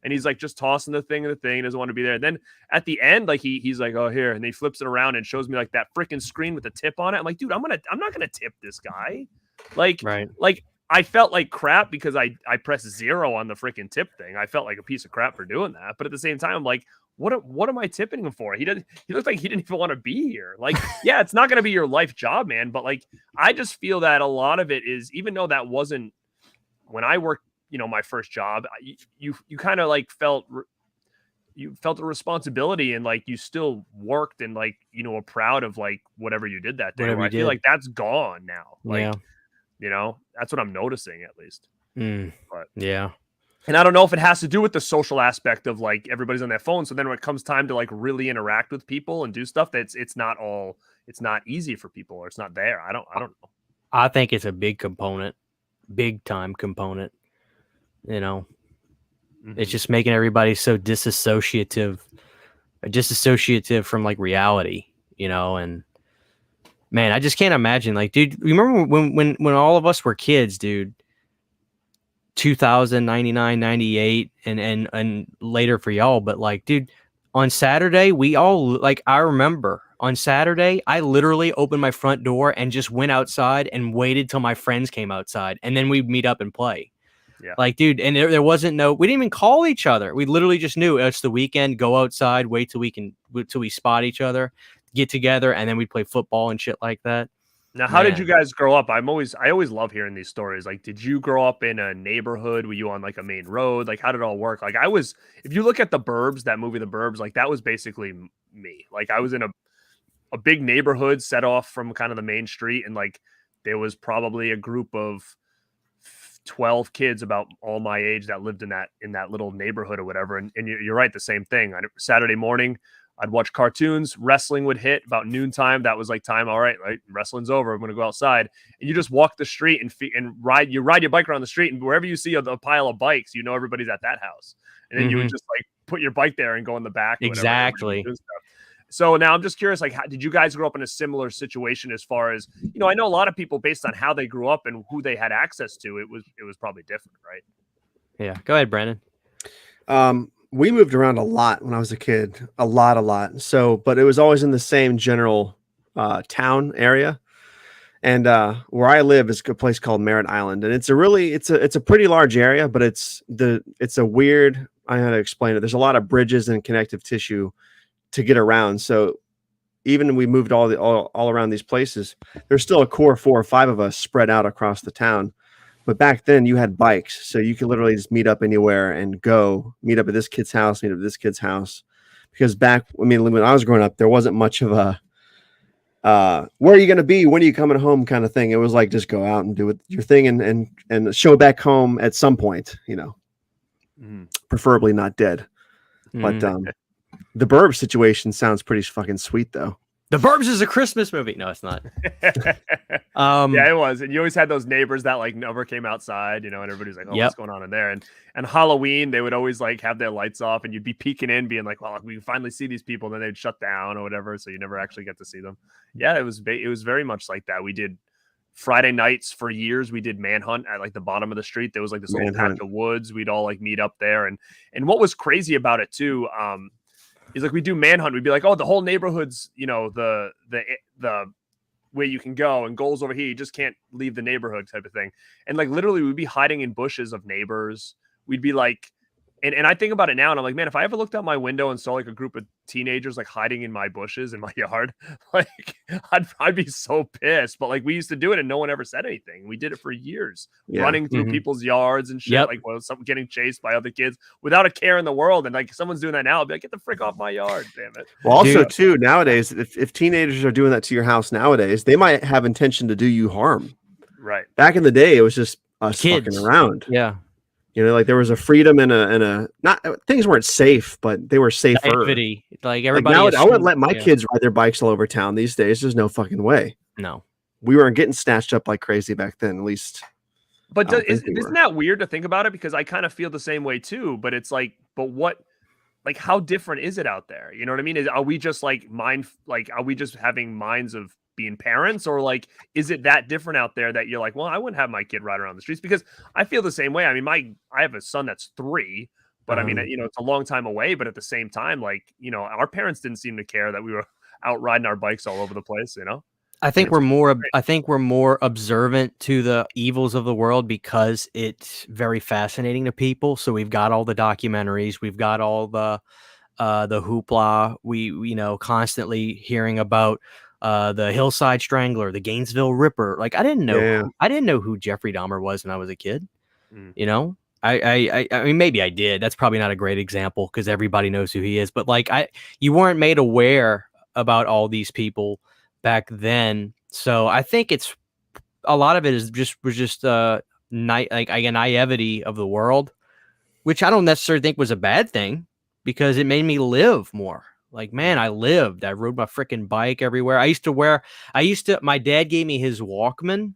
And he's like just tossing the thing, doesn't want to be there. And then at the end, like he's like, oh, here. And he flips it around and shows me like that freaking screen with the tip on it. I'm like, dude, I'm not gonna tip this guy. Like, right. Like, I felt like crap because I pressed 0 on the freaking tip thing. I felt like a piece of crap for doing that. But at the same time, I'm like, what am I tipping him for? He looks like he didn't even want to be here. Like, yeah, it's not gonna be your life job, man. But like, I just feel that a lot of it is, even though that wasn't when I worked, you know, my first job, you kind of like felt a responsibility, and like you still worked and like, you know, were proud of like whatever you did that day. I feel like that's gone now. Like, yeah. You know, that's what I'm noticing at least. But yeah. And I don't know if it has to do with the social aspect of like everybody's on their phone. So then when it comes time to like really interact with people and do stuff, it's not easy for people, or it's not there. I don't know. I think it's a big time component. You know, it's just making everybody so disassociative from like reality, you know. And man, I just can't imagine, like, dude, you remember when all of us were kids, dude, 2000, 99, 98 and later for y'all. But like, dude, on Saturday, we all, like, I remember on Saturday, I literally opened my front door and just went outside and waited till my friends came outside, and then we'd meet up and play. Yeah. Like, dude, and there wasn't we didn't even call each other. We literally just knew it's the weekend, go outside, wait till we spot each other, get together, and then we'd play football and shit like that. Now, how did you Man. guys grow up? I always love hearing these stories. Like, did you grow up in a neighborhood? Were you on like a main road? Like, how did it all work? Like, if you look at The Burbs, that movie, The Burbs, like that was basically me. Like, I was in a big neighborhood set off from kind of the main street, and like there was probably a group of 12 kids about all my age that lived in that little neighborhood or whatever. And you're right, the same thing. Saturday morning, I'd watch cartoons. Wrestling would hit about noontime. That was like time. All right, wrestling's over. I'm going to go outside. And you just walk the street and ride your bike around the street. And wherever you see a pile of bikes, you know everybody's at that house. And then you would just like put your bike there and go in the back. Exactly. So now I'm just curious, like, did you guys grow up in a similar situation as far as, I know a lot of people based on how they grew up and who they had access to, it was probably different, right? Yeah. Go ahead, Brandon. We moved around a lot when I was a kid, a lot. So, but it was always in the same general town area. And where I live is a place called Merritt Island, and it's a pretty large area, but it's a weird. I had to explain it. There's a lot of bridges and connective tissue to get around. So even when we moved all around these places, there's still a core 4 or 5 of us spread out across the town. But back then you had bikes, so you could literally just meet up anywhere and go meet up at this kid's house, meet up at this kid's house. Because when I was growing up, there wasn't much of a where are you going to be? When are you coming home? Kind of thing. It was like, just go out and do your thing and show back home at some point, preferably not dead. But the Burbs situation sounds pretty fucking sweet though. The Burbs is a Christmas movie. No, it's not. Yeah, it was. And you always had those neighbors that like never came outside, and everybody's like, oh, what's going on in there? And Halloween, they would always like have their lights off, and you'd be peeking in, being like, well, we can finally see these people. And then they'd shut down or whatever. So you never actually get to see them. Yeah, it was very much like that. We did Friday nights for years. We did manhunt at like the bottom of the street. There was like this little patch of woods. We'd all like meet up there. And what was crazy about it too, is like we do manhunt. We'd be like, oh, the whole neighborhood's, the way you can go, and goals over here. You just can't leave the neighborhood type of thing. And like literally we'd be hiding in bushes of neighbors. We'd be like, and I think about it now and I'm like, man, if I ever looked out my window and saw like a group of teenagers like hiding in my bushes in my yard, like I'd be so pissed. But like we used to do it and no one ever said anything. We did it for years, running through people's yards and shit, like getting chased by other kids without a care in the world. And like someone's doing that now, I'll be like, get the frick off my yard, damn it. Well, also too, nowadays, if teenagers are doing that to your house nowadays, they might have intention to do you harm. Right. Back in the day, it was just us kids fucking around. Yeah. Like there was a freedom and a not things weren't safe, but they were safer. Activity. Like everybody. Like now, I wouldn't let my kids ride their bikes all over town these days. There's no fucking way. No, we weren't getting snatched up like crazy back then, at least. But isn't that weird to think about it? Because I kind of feel the same way too. But it's like, how different is it out there? You know what I mean? Are we just are we just having minds of being parents, or like is it that different out there that you're like, well, I wouldn't have my kid ride around the streets? Because I feel the same way. I mean, I have a son that's 3, but I mean, it's a long time away, but at the same time, like, our parents didn't seem to care that we were out riding our bikes all over the place. I think we're more observant to the evils of the world because it's very fascinating to people. So we've got all the documentaries, we've got all the hoopla, we constantly hearing about the Hillside Strangler, the Gainesville Ripper. Like I didn't know who Jeffrey Dahmer was when I was a kid. I mean, maybe I did. That's probably not a great example because everybody knows who he is. But like you weren't made aware about all these people back then. So I think it's a lot of it was just naivety of the world, which I don't necessarily think was a bad thing because it made me live more. Like, man, I rode my freaking bike everywhere. My dad gave me his Walkman,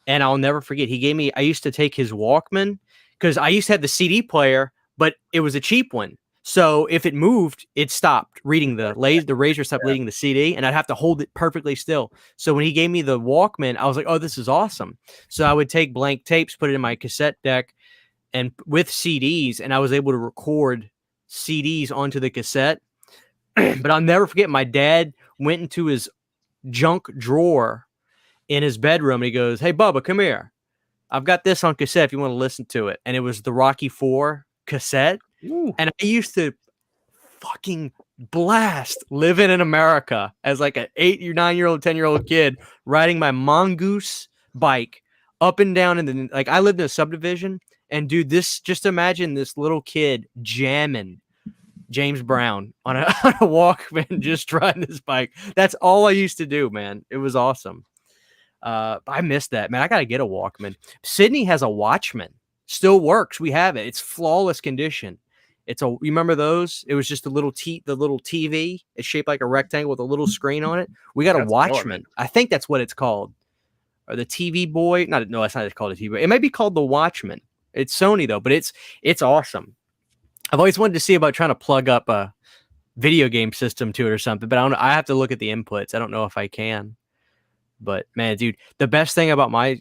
and I'll never forget. I used to take his Walkman because I used to have the CD player, but it was a cheap one. So if it moved, it stopped reading the razor stopped reading the CD, and I'd have to hold it perfectly still. So when he gave me the Walkman, I was like, oh, this is awesome. So I would take blank tapes, put it in my cassette deck, and with CDs, and I was able to record CDs onto the cassette. But I'll never forget, my dad went into his junk drawer in his bedroom and he goes, hey, Bubba, come here. I've got this on cassette if you want to listen to it. And it was the Rocky IV cassette. Ooh. And I used to fucking blast living in America as like an 8 or 9-year-old, 10-year-old kid riding my mongoose bike up and down like I lived in a subdivision. And dude, just imagine this little kid jamming James Brown on a Walkman, just riding his bike. That's all I used to do, man. It was awesome. I missed that, man. I got to get a Walkman. Sydney has a Watchman. Still works. We have it. It's flawless condition. You remember those? It was just the little TV. It's shaped like a rectangle with a little screen on it. We got a Watchman. I think that's what it's called. Or the TV Boy. No, that's not called a TV Boy. It might be called the Watchman. It's Sony though, but it's awesome. I've always wanted to see about trying to plug up a video game system to it or something, but I have to look at the inputs. I don't know if I can. But man, dude, the best thing about by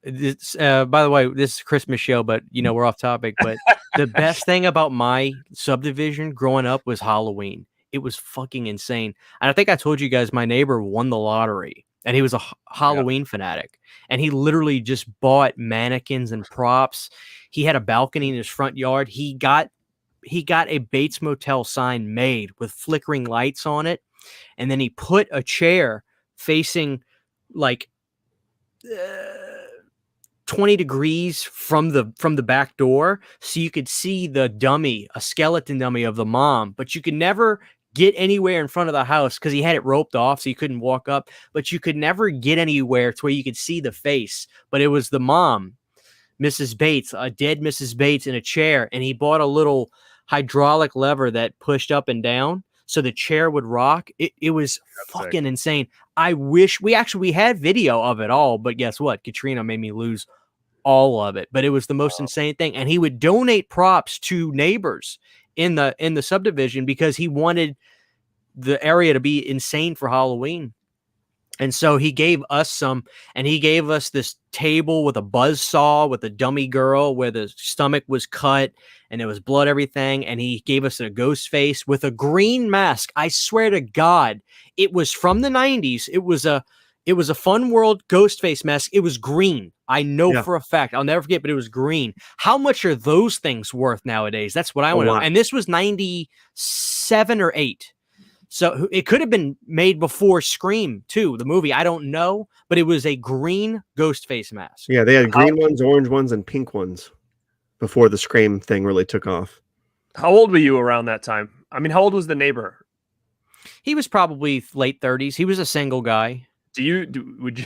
the way, this is a Christmas show, but we're off topic. But the best thing about my subdivision growing up was Halloween. It was fucking insane. And I think I told you guys my neighbor won the lottery. And he was a Halloween fanatic. And he literally just bought mannequins and props. He had a balcony in his front yard. He got a Bates Motel sign made with flickering lights on it. And then he put a chair facing like 20 degrees from the back door. So you could see the dummy, a skeleton dummy of the mom. But you could never get anywhere in front of the house because he had it roped off so you couldn't walk up, but you could never get anywhere to where you could see the face. But it was the mom, Mrs. Bates, a dead Mrs. Bates in a chair, and he bought a little hydraulic lever that pushed up and down so the chair would rock. It was fucking insane. I wish we had video of it all, but guess what? Katrina made me lose all of it. But it was the most insane thing. And he would donate props to neighbors in the subdivision because he wanted the area to be insane for Halloween. And so he gave us some, and he gave us this table with a buzz saw with a dummy girl where the stomach was cut and there was blood, everything. And he gave us a ghost face with a green mask. I swear to God, it was from the 90s. It was a Fun World ghost face mask. It was green. I know for a fact. I'll never forget, but it was green. How much are those things worth nowadays? That's what I want to know. And this was 97 or 8. So it could have been made before Scream 2, the movie. I don't know, but it was a green ghost face mask. Yeah, they had green ones, orange ones, and pink ones before the Scream thing really took off. How old were you around that time? I mean, how old was the neighbor? He was probably late 30s. He was a single guy. Would you?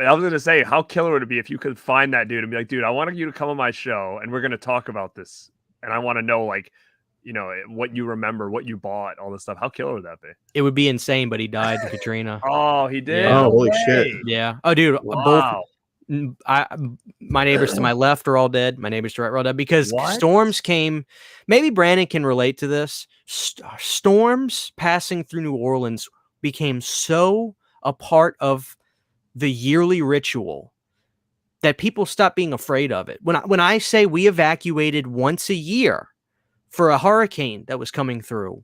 I was going to say, how killer would it be if you could find that dude and be like, dude, I want you to come on my show and we're going to talk about this. And I want to know, like, what you remember, what you bought, all this stuff. How killer would that be? It would be insane, but he died in Katrina. Oh, he did? Yeah. Oh, holy shit. Yeah. Oh, dude. Wow. My neighbors to my left are all dead. My neighbors to right are all dead because storms came. Maybe Brandon can relate to this. Storms passing through New Orleans became so a part of the yearly ritual that people stopped being afraid of it. When I say we evacuated once a year for a hurricane that was coming through,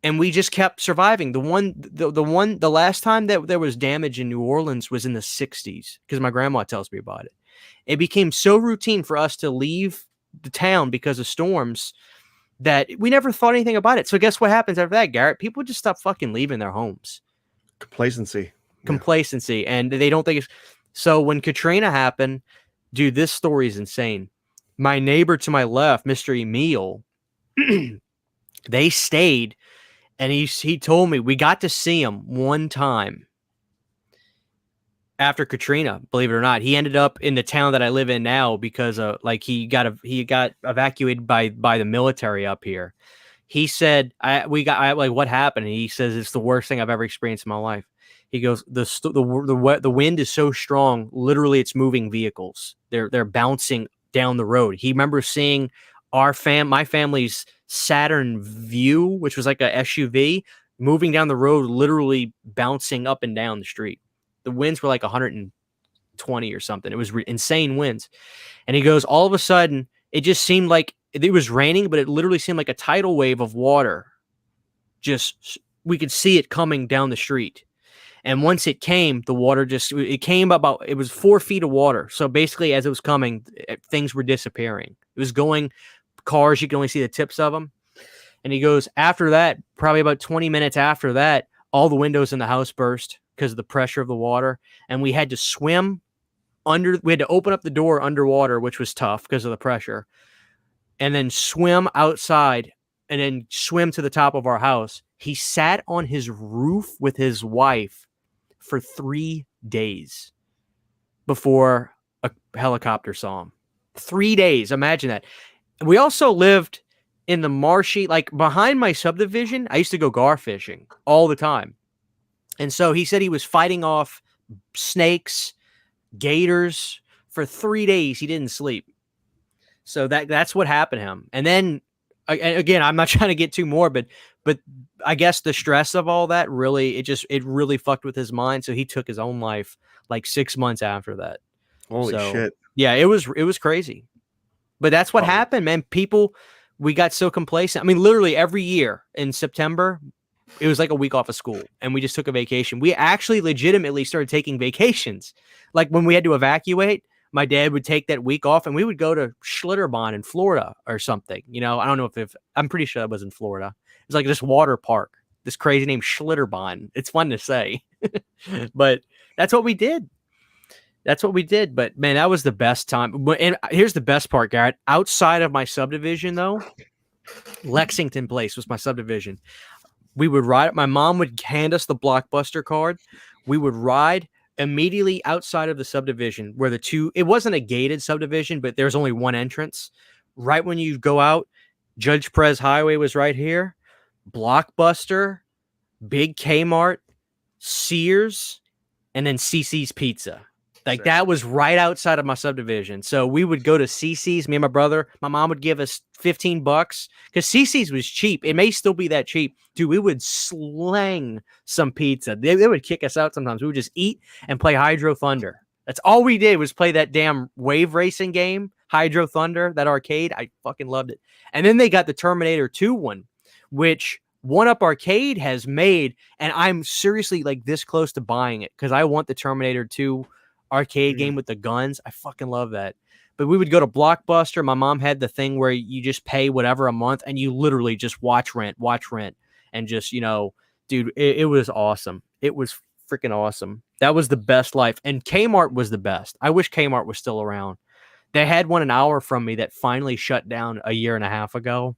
and we just kept surviving. The last time that there was damage in New Orleans was in the 60s because my grandma tells me about it. It became so routine for us to leave the town because of storms that we never thought anything about it. So guess what happens after that, Garrett? People just stop fucking leaving their homes. Complacency. And they don't think it's so. When Katrina happened, dude, this story is insane. My neighbor to my left, Mr. Emil, they stayed, and he told me we got to see him one time after Katrina. Believe it or not, he ended up in the town that I live in now because he got evacuated by the military up here. He said, what happened? And he says it's the worst thing I've ever experienced in my life. He goes, the wind is so strong, literally it's moving vehicles. They're bouncing down the road. He remembers seeing my family's Saturn View, which was like a SUV, moving down the road, literally bouncing up and down the street. The winds were like 120 or something. It was insane winds. And he goes, all of a sudden, it just seemed like it was raining, but it literally seemed like a tidal wave of water. Just, we could see it coming down the street. And once it came, the water it came about, it was 4 feet of water. So basically, as it was coming, things were disappearing. It was going, cars, you can only see the tips of them. And he goes, after that, probably about 20 minutes after that, all the windows in the house burst because of the pressure of the water. And we had to swim we had to open up the door underwater, which was tough because of the pressure, and then swim outside and then swim to the top of our house. He sat on his roof with his wife for 3 days before a helicopter saw him. 3 days. Imagine that. We also lived in the marshy, like behind my subdivision. I used to go gar fishing all the time. And so he said he was fighting off snakes, gators for 3 days. He didn't sleep. So that's what happened to him. And then again, I'm not trying to get too morbid, but I guess the stress of all that really, it really fucked with his mind. So he took his own life like 6 months after that. Holy shit. Yeah, it was crazy. But that's what happened, man. We got so complacent. I mean, literally every year in September, it was like a week off of school and we just took a vacation. We actually legitimately started taking vacations. Like when we had to evacuate, my dad would take that week off and we would go to Schlitterbahn in Florida or something. You know, I don't know if I'm pretty sure that was in Florida. It's like this water park, this crazy name Schlitterbahn. It's fun to say, but that's what we did. But man, that was the best time. And here's the best part, Garrett. Outside of my subdivision, though, Lexington Place was my subdivision. We would ride. My mom would hand us the Blockbuster card. We would ride immediately outside of the subdivision where it wasn't a gated subdivision, but there's only one entrance. Right when you go out, Judge Prez Highway was right here. Blockbuster, Big Kmart, Sears, and then CC's Pizza. Like that was right outside of my subdivision. So we would go to CC's, me and my brother. My mom would give us $15 because CC's was cheap. It may still be that cheap. Dude, we would slang some pizza. They would kick us out sometimes. We would just eat and play Hydro Thunder. That's all we did was play that damn wave racing game, Hydro Thunder, that arcade. I fucking loved it. And then they got the Terminator 2 one, which One Up Arcade has made, and I'm seriously like this close to buying it because I want the Terminator 2 arcade game with the guns. I fucking love that. But we would go to Blockbuster. My mom had the thing where you just pay whatever a month and you literally just watch rent and just, you know, dude, it was awesome. It was freaking awesome. That was the best life. And Kmart was the best. I wish Kmart was still around. They had one an hour from me that finally shut down a year and a half ago.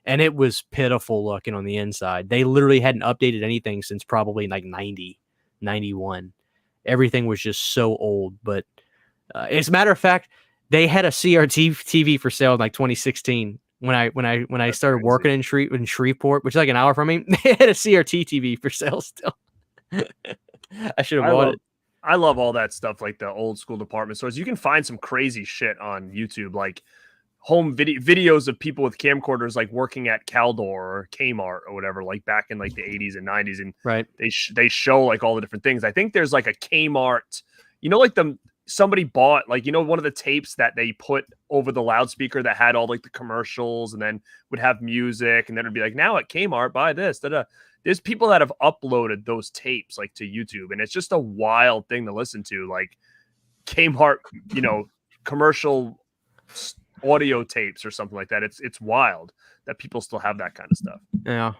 And it was pitiful looking on the inside. They literally hadn't updated anything since probably like 90, 91. Everything was just so old. But as a matter of fact, they had a CRT TV for sale in like 2016 when I started working in Shreveport, which is like an hour from me. They had a CRT TV for sale still. I should have bought it. I love all that stuff, like the old school department stores. You can find some crazy shit on YouTube, like home videos of people with camcorders, like working at Caldor or Kmart or whatever, like back in like the 80s and 90s, and right, they show like all the different things. I think there's like a Kmart, you know, like somebody bought, like, you know, one of the tapes that they put over the loudspeaker that had all like the commercials and then would have music, and then it'd be like, now at Kmart, buy this. There's people that have uploaded those tapes like to YouTube, and it's just a wild thing to listen to, like Kmart, you know, commercial audio tapes or something like that. It's wild that people still have that kind of stuff. Yeah.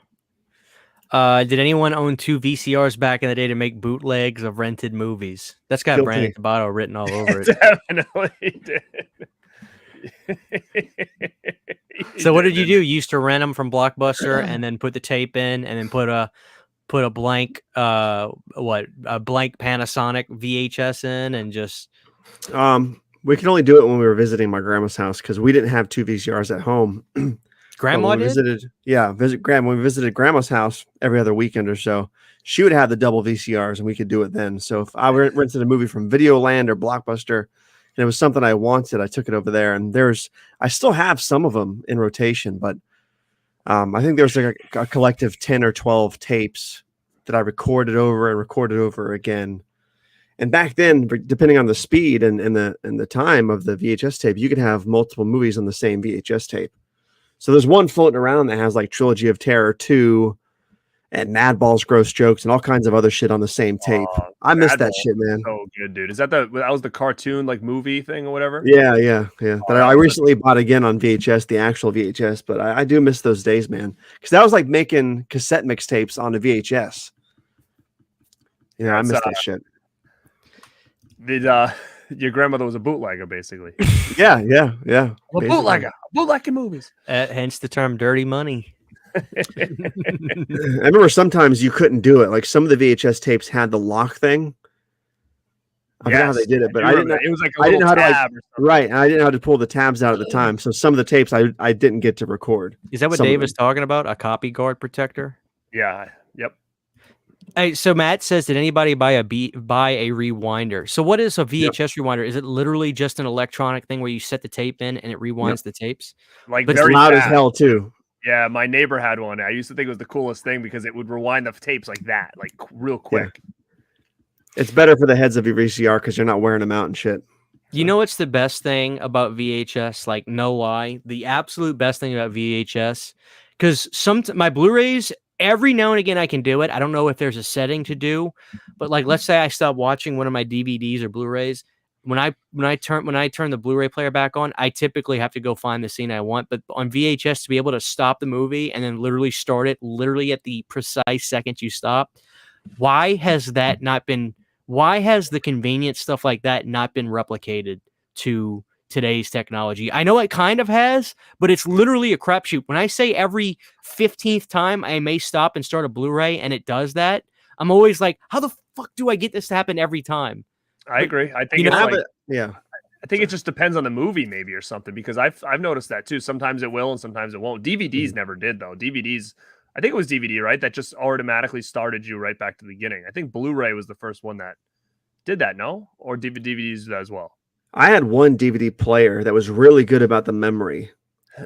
Did anyone own 2 VCRs back in the day to make bootlegs of rented movies? That's got Brandon Tabato written all over it. Definitely did. So what did you do? You used to rent them from Blockbuster and then put the tape in and then put a blank blank Panasonic VHS in and just we could only do it when we were visiting my grandma's house because we didn't have 2 VCRs at home. Grandma did? When we visited grandma's house every other weekend or so, she would have the double VCRs and we could do it then. So if I rented a movie from Videoland or Blockbuster and it was something I wanted, I took it over there. And I still have some of them in rotation, but I think there's like a collective 10 or 12 tapes that I recorded over again. And back then, depending on the speed and the time of the VHS tape, you could have multiple movies on the same VHS tape. So there's one floating around that has like Trilogy of Terror 2, and Madball's gross jokes and all kinds of other shit on the same tape. I miss that shit, man. So good, dude. Is that that was the cartoon like movie thing or whatever? Yeah. That that I was recently bought again on VHS, the actual VHS, but I do miss those days, man. Because that was like making cassette mixtapes on a VHS. Yeah, I miss that shit. Did your grandmother was a bootlegger, basically? Yeah. A bootlegger, bootlegging movies. Hence the term "dirty money." I remember sometimes you couldn't do it. Like some of the VHS tapes had the lock thing. I forgot how they did it, but I didn't know. It was like I didn't know how to tab right, and I didn't know how to pull the tabs out at the time. So some of the tapes I didn't get to record. Is that what Dave is talking about? A copy guard protector? Yeah. Yep. Hey, so Matt says, did anybody buy a rewinder? So what is a VHS rewinder? Is it literally just an electronic thing where you set the tape in and it rewinds the tapes? Like but very it's loud fast. as hell too. Yeah, my neighbor had one. I used to think it was the coolest thing because it would rewind the tapes like that, like real quick. Yeah. It's better for the heads of your VCR because you're not wearing them out and shit. You know what's the best thing about VHS? Like, no lie, the absolute best thing about VHS, because my Blu-rays, every now and again I can do it. I don't know if there's a setting to do, but like, let's say I stop watching one of my DVDs or Blu-rays. When I turn the Blu-ray player back on, I typically have to go find the scene I want. But on VHS, to be able to stop the movie and then literally start it literally at the precise second you stop, why has the convenient stuff like that not been replicated to today's technology? I know it kind of has, but it's literally a crapshoot. When I say every 15th time I may stop and start a Blu-ray and it does that, I'm always like, how the fuck do I get this to happen every time? I agree. I think I think it just depends on the movie, maybe, or something, because I've noticed that too. Sometimes it will and sometimes it won't. DVDs never did, though. DVDs, I think it was DVD, right? That just automatically started you right back to the beginning. I think Blu-ray was the first one that did that, no? Or DVDs as well? I had one DVD player that was really good about the memory.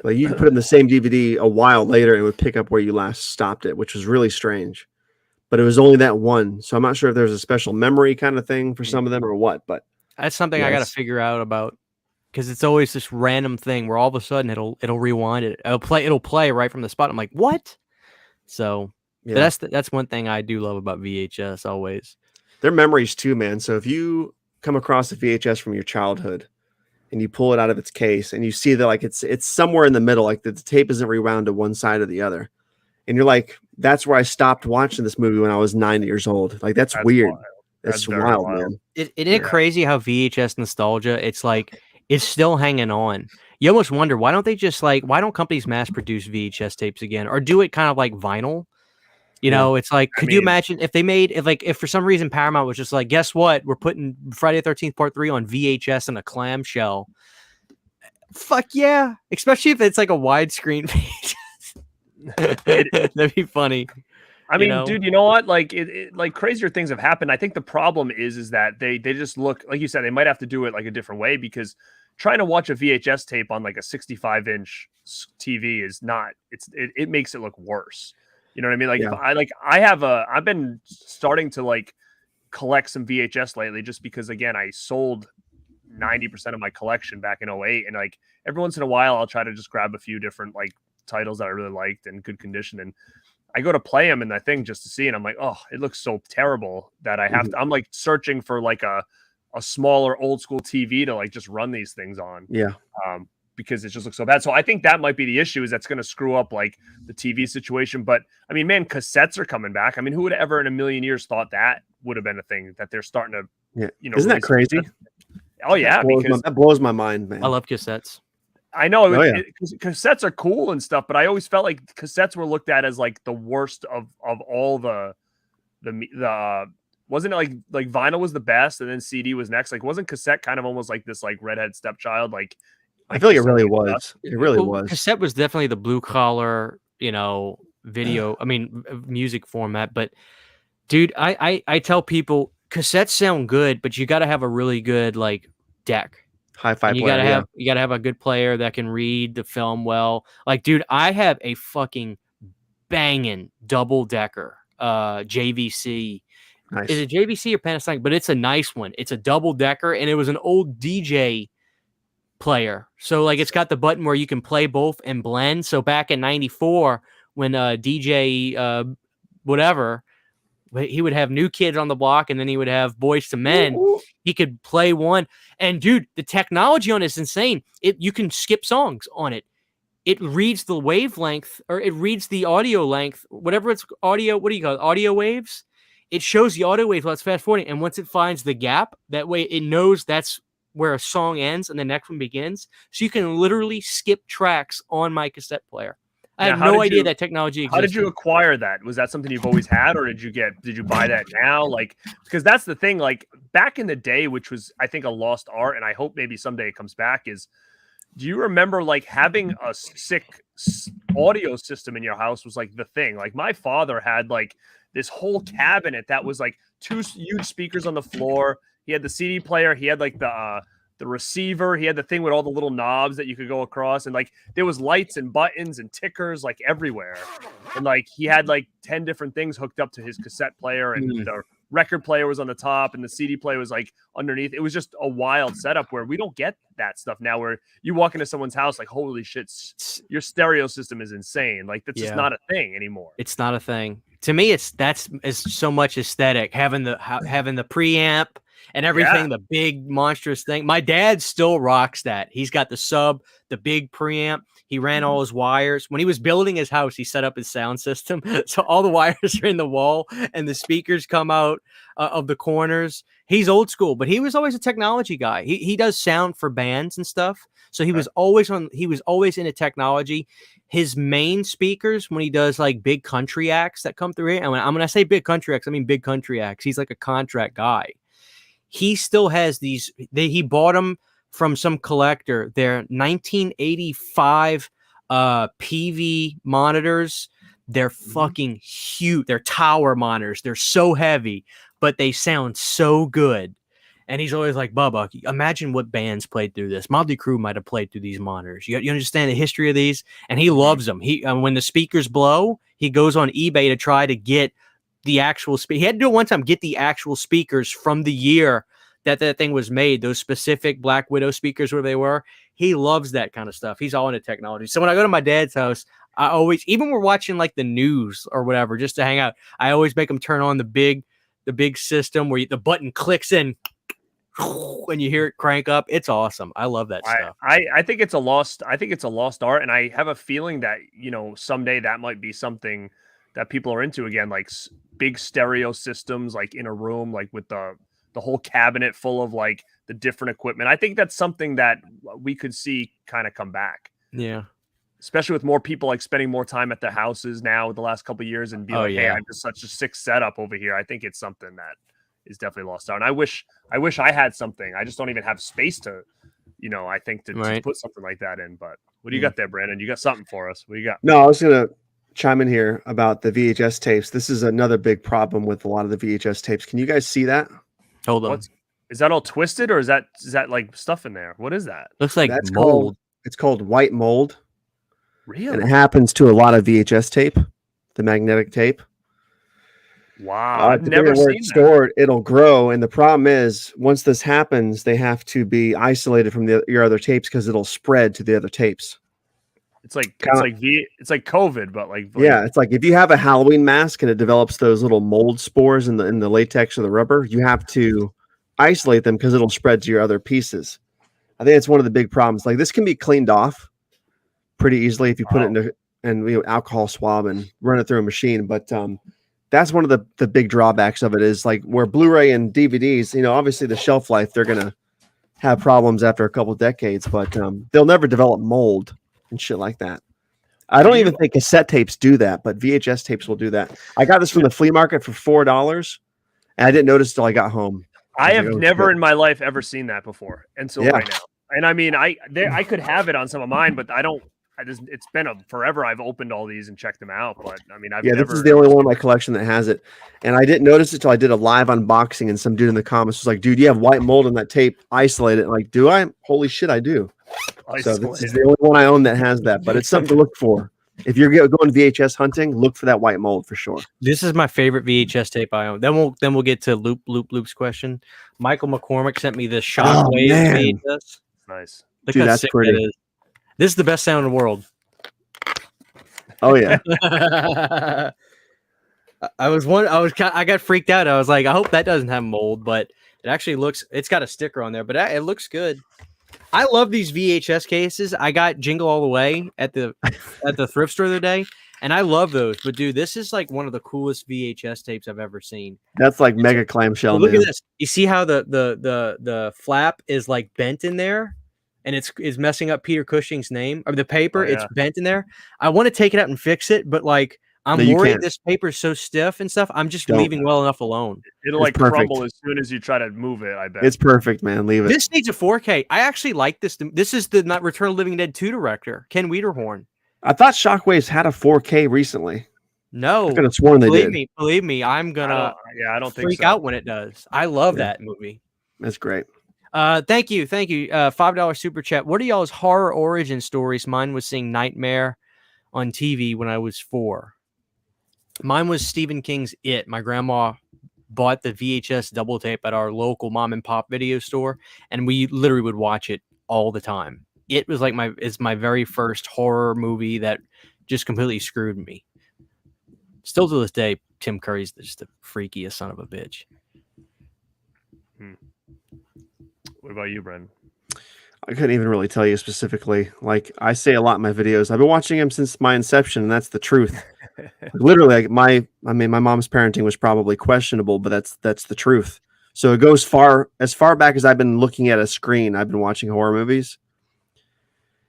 Like you could put in the same DVD a while later and it would pick up where you last stopped it, which was really strange. But it was only that one. So I'm not sure if there's a special memory kind of thing for some of them or what, but that's something I got to figure out about, because it's always this random thing where all of a sudden it'll rewind it. It'll play right from the spot. I'm like, what? So that's one thing I do love about VHS always. They're memories too, man. So if you come across a VHS from your childhood and you pull it out of its case and you see that like it's somewhere in the middle, like the tape isn't rewound to one side or the other. And you're like, that's where I stopped watching this movie when I was 9 years old. Like that's weird. Wild. That's wild, man. Isn't it crazy how VHS nostalgia, it's like, it's still hanging on. You almost wonder, why don't companies mass produce VHS tapes again or do it kind of like vinyl? You know, it's like, could you imagine if for some reason Paramount was just like, guess what? We're putting Friday the 13th Part 3 on VHS in a clamshell. Fuck yeah. Especially if it's like a widescreen VHS. That'd be funny. I mean, dude, you know what? Like, like crazier things have happened. I think the problem is that they just look, like you said, they might have to do it like a different way, because trying to watch a VHS tape on like a 65-inch TV is not. It makes it look worse. You know what I mean? Like, I've been starting to like collect some VHS lately, just because again, I sold 90% of my collection back in 2008, and like every once in a while, I'll try to just grab a few different like titles that I really liked in good condition, and I go to play them in the thing just to see, and I'm like, oh, it looks so terrible that I have to. I'm like searching for like a smaller old school TV to like just run these things on. Yeah. Because it just looks so bad. So I think that might be the issue, is that's going to screw up like the TV situation. But I mean, man, cassettes are coming back. I mean, who would ever in a million years thought that would have been a thing that they're starting to, isn't that crazy? Oh yeah. That blows my mind, man. I love cassettes. I know cassettes are cool and stuff, but I always felt like cassettes were looked at as like the worst of all the wasn't it like vinyl was the best and then CD was next? Like, wasn't cassette kind of almost like this like redhead stepchild? Like, I feel like it really was. It really was. Cassette was definitely the blue collar, video. I mean, music format. But dude, I tell people cassettes sound good, but you got to have a really good like deck. Hi-fi player. You gotta have a good player that can read the film well. Like, dude, I have a fucking banging double decker JVC. Nice. Is it JVC or Panasonic? But it's a nice one. It's a double decker, and it was an old DJ player. So like, it's got the button where you can play both and blend. So back in '94, when DJ whatever. But he would have New Kids on the Block, and then he would have Boys to Men. Ooh. He could play one, and dude, the technology on it is insane. You can skip songs on it. It reads the wavelength, or it reads the audio length, whatever it's audio. What do you call it? Audio waves. It shows the audio waves while it's fast forwarding, and once it finds the gap, that way it knows that's where a song ends and the next one begins. So you can literally skip tracks on my cassette player. I had no idea that technology existed. How did you acquire that? Was that something you've always had, or did you buy that now? Like, because that's the thing, like back in the day, which was, I think, a lost art, and I hope maybe someday it comes back, is, do you remember like having a sick audio system in your house was like the thing? Like my father had like this whole cabinet that was like 2 huge speakers on the floor. He had the CD player. He had like the receiver. He had the thing with all the little knobs that you could go across, and like there was lights and buttons and tickers like everywhere. And like he had like 10 different things hooked up to his cassette player, and the record player was on the top and the CD player was like underneath. It was just a wild setup where we don't get that stuff now, where you walk into someone's house like, holy shit, your stereo system is insane. Like that's just not a thing anymore. It's not a thing. To me, it's so much aesthetic, having the preamp and everything, the big monstrous thing. My dad still rocks that. He's got the sub, the big preamp. He ran all his wires. When he was building his house, he set up his sound system. So all the wires are in the wall and the speakers come out of the corners. He's old school, but he was always a technology guy. He does sound for bands and stuff. So he was always into technology. His main speakers, when he does like big country acts that come through here, and when I say big country acts, I mean big country acts. He's like a contract guy. He still has these. He bought them from some collector. They're 1985 PV monitors. They're fucking huge. They're tower monitors. They're so heavy, but they sound so good. And he's always like, Bubba, imagine what bands played through this. Motley Crue might have played through these monitors. You understand the history of these? And he loves them. When the speakers blow, he goes on eBay to try to get the actual speaker. He had to do it one time, get the actual speakers from the year that thing was made, those specific Black Widow speakers, where they were. He loves that kind of stuff. He's all into technology. So when I go to my dad's house, I always, even we're watching like the news or whatever, just to hang out, I always make him turn on the big system where the button clicks in when you hear it crank up. It's awesome. I love that stuff. I think it's a lost art, and I have a feeling that someday that might be something that people are into again, like big stereo systems, like in a room, like with the whole cabinet full of like the different equipment. I think that's something that we could see kind of come back. Yeah. Especially with more people like spending more time at their houses now the last couple of years, and be hey, I have just such a sick setup over here. I think it's something that is definitely lost out. And I wish I had something. I just don't even have space to, I think to put something like that in. But what do you got there, Brandon? You got something for us? What do you got? No, I was going to chime in here about the VHS tapes. This is another big problem with a lot of the VHS tapes. Can you guys see that? Hold on. Is that all twisted, or is that like stuff in there? What is that? Looks like mold. It's called white mold. Really? And it happens to a lot of VHS tape, the magnetic tape. Wow. I've never seen that. Stored, it'll grow. And the problem is, once this happens, they have to be isolated from your other tapes because it'll spread to the other tapes. It's like COVID, but like yeah, it's like if you have a Halloween mask and it develops those little mold spores in the latex or the rubber, you have to isolate them because it'll spread to your other pieces. I think it's one of the big problems. Like this can be cleaned off pretty easily if you put it in alcohol swab and run it through a machine. But that's one of the big drawbacks of it, is like where Blu-ray and DVDs, obviously the shelf life, they're gonna have problems after a couple decades, but they'll never develop mold and shit like that. I don't even think cassette tapes do that, but VHS tapes will do that. I got this from the flea market for $4, and I didn't notice till I got home. I have never in my life ever seen that before until right now. And I mean, I could have it on some of mine, but I don't. It's been forever. I've opened all these and checked them out, but I mean, this is the only one in my collection that has it, and I didn't notice it till I did a live unboxing, and some dude in the comments was like, "Dude, you have white mold in that tape. Isolate it." I'm like, do I? Holy shit, I do. So this is the only one I own that has that, but it's something to look for. If you're going VHS hunting, look for that white mold for sure. This is my favorite VHS tape I own. Then we'll get to Loop's question. Michael McCormick sent me this Shockwave VHS. Nice. Look how sick that is. This is the best sound in the world. Oh yeah. I got freaked out. I was like, I hope that doesn't have mold, but it actually looks. It's got a sticker on there, but it looks good. I love these VHS cases. I got Jingle All the Way at the thrift store the other day, and I love those. But dude, this is like one of the coolest VHS tapes I've ever seen. That's like mega clamshell. Look at this. You see how the flap is like bent in there, and it's messing up Peter Cushing's name or the paper. It's bent in there. I want to take it out and fix it, but like I'm worried this paper is so stiff and stuff. I'm just leaving well enough alone. It'll like crumble as soon as you try to move it. I bet it's perfect, man. Leave it. This needs a 4K. I actually like this. This is the Return of the Living Dead 2 director, Ken Wiederhorn. I thought Shockwaves had a 4K recently. No, I could have sworn they did. Believe me, I'm gonna. I don't think freak out when it does. I love that movie. That's great. Thank you. $5 super chat. What are y'all's horror origin stories? Mine was seeing Nightmare on TV when I was 4. Mine was Stephen King's It. My grandma bought the VHS double tape at our local mom and pop video store, and we literally would watch it all the time. It was like my very first horror movie that just completely screwed me. Still to this day, Tim Curry's just the freakiest son of a bitch. What about you, Brendan? I couldn't even really tell you specifically. Like I say a lot in my videos. I've been watching him since my inception, and that's the truth. Literally, like my mom's parenting was probably questionable, but that's the truth. So it goes as far back as I've been looking at a screen. I've been watching horror movies.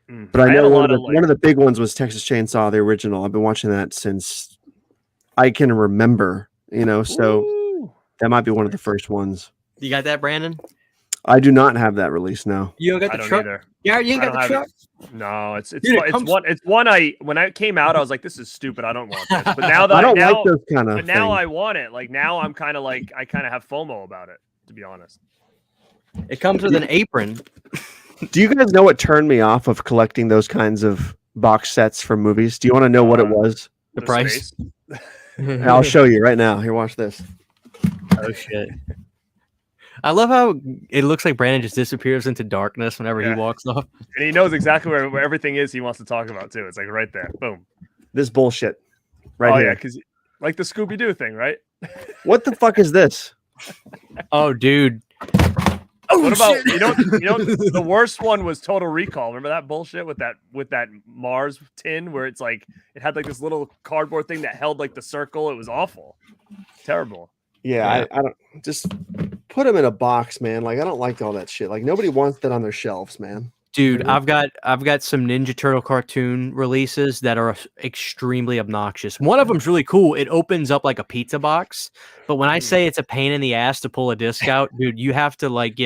But I know one of the big ones was Texas Chainsaw, the original. I've been watching that since I can remember, so that might be one of the first ones. You got that, Brandon? I do not have that release. No. You don't got the truck? Yeah, you ain't got the truck? No, it's one when I came out, I was like, this is stupid. I don't want this. But now that I don't like those kind of. But now I want it. Like now I'm kind of like I kind of have FOMO about it, to be honest. It comes with an apron. Do you guys know what turned me off of collecting those kinds of box sets from movies? Do you want to know what it was? The price? I'll show you right now. Here, watch this. Oh shit. I love how it looks like Brandon just disappears into darkness whenever he walks off. And he knows exactly where everything is he wants to talk about, too. It's like right there. Boom. This bullshit. Right here. Oh, yeah, because like the Scooby-Doo thing, right? What the fuck is this? Oh, dude. What about, the worst one was Total Recall. Remember that bullshit with that Mars tin where it's like, it had like this little cardboard thing that held like the circle. It was awful. Terrible. Yeah. I don't just put them in a box, man. Like I don't like all that shit. Like nobody wants that on their shelves, man. Dude, I've got some Ninja Turtle cartoon releases that are extremely obnoxious. One of them's really cool. It opens up like a pizza box, but when I say it's a pain in the ass to pull a disc out, dude, you have to like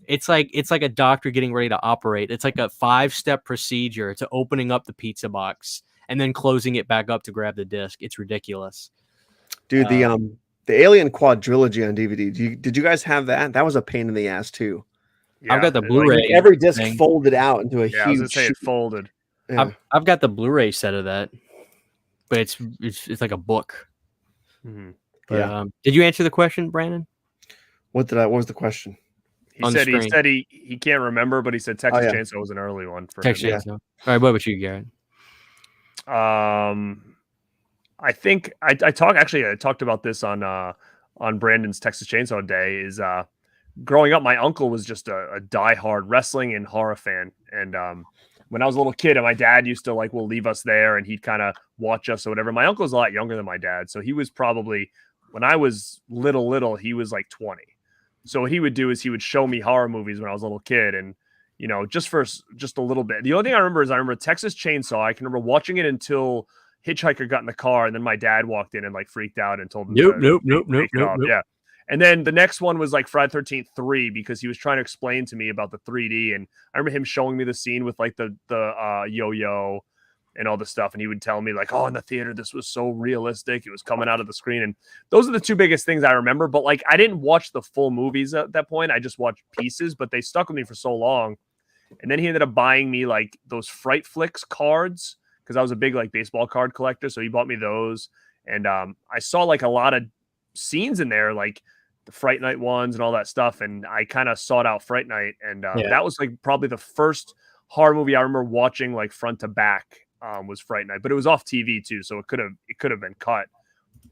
it's like a doctor getting ready to operate. It's like a 5-step procedure to opening up the pizza box and then closing it back up to grab the disc. It's ridiculous. Dude, the Alien Quadrilogy on DVD. Did you guys have that? That was a pain in the ass too. Yeah, I've got the Blu-ray. Like every disc folded out into a huge. I was gonna say it folded. Yeah. I've got the Blu-ray set of that, but it's like a book. Mm-hmm. But, did you answer the question, Brandon? What was the question? He said he can't remember, but he said Texas Chainsaw was an early one for him. Chainsaw. All right, what about you, Garrett? I think I talked about this on Brandon's Texas Chainsaw Day. Is growing up, my uncle was just a diehard wrestling and horror fan, and when I was a little kid, and my dad used to will leave us there, and he'd kind of watch us or whatever. My uncle's a lot younger than my dad, so he was probably when I was little, he was like 20. So what he would do is he would show me horror movies when I was a little kid, and just a little bit. The only thing I remember Texas Chainsaw. I can remember watching it until Hitchhiker got in the car, and then my dad walked in and freaked out and told him nope. Yeah. And then the next one was Friday 13th 3 because he was trying to explain to me about the 3D, and I remember him showing me the scene with the yo-yo and all the stuff, and he would tell me oh, in the theater this was so realistic, it was coming out of the screen, and those are the two biggest things I remember. But I didn't watch the full movies at that point. I just watched pieces, but they stuck with me for so long. And then he ended up buying me those Fright Flicks cards because I was a big baseball card collector, so he bought me those, and I saw a lot of scenes in there, the Fright Night ones and all that stuff, and I kind of sought out Fright Night, and that was probably the first horror movie I remember watching front to back was Fright Night, but it was off TV too, so it could have been cut.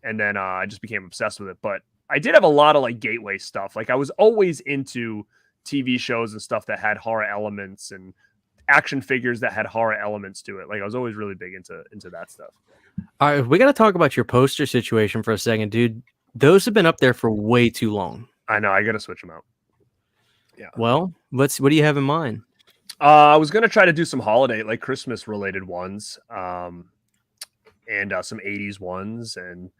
and then I just became obsessed with it. But I did have a lot of like gateway stuff. Like I was always into TV shows and stuff that had horror elements and action figures that had horror elements to it. Like I was always really big into that stuff. All right, we got to talk about your poster situation for a second, dude. Those have been up there for way too long. I know. I got to switch them out. Yeah. Well, what do you have in mind? I was going to try to do some holiday, like Christmas related ones, and some 80s ones. And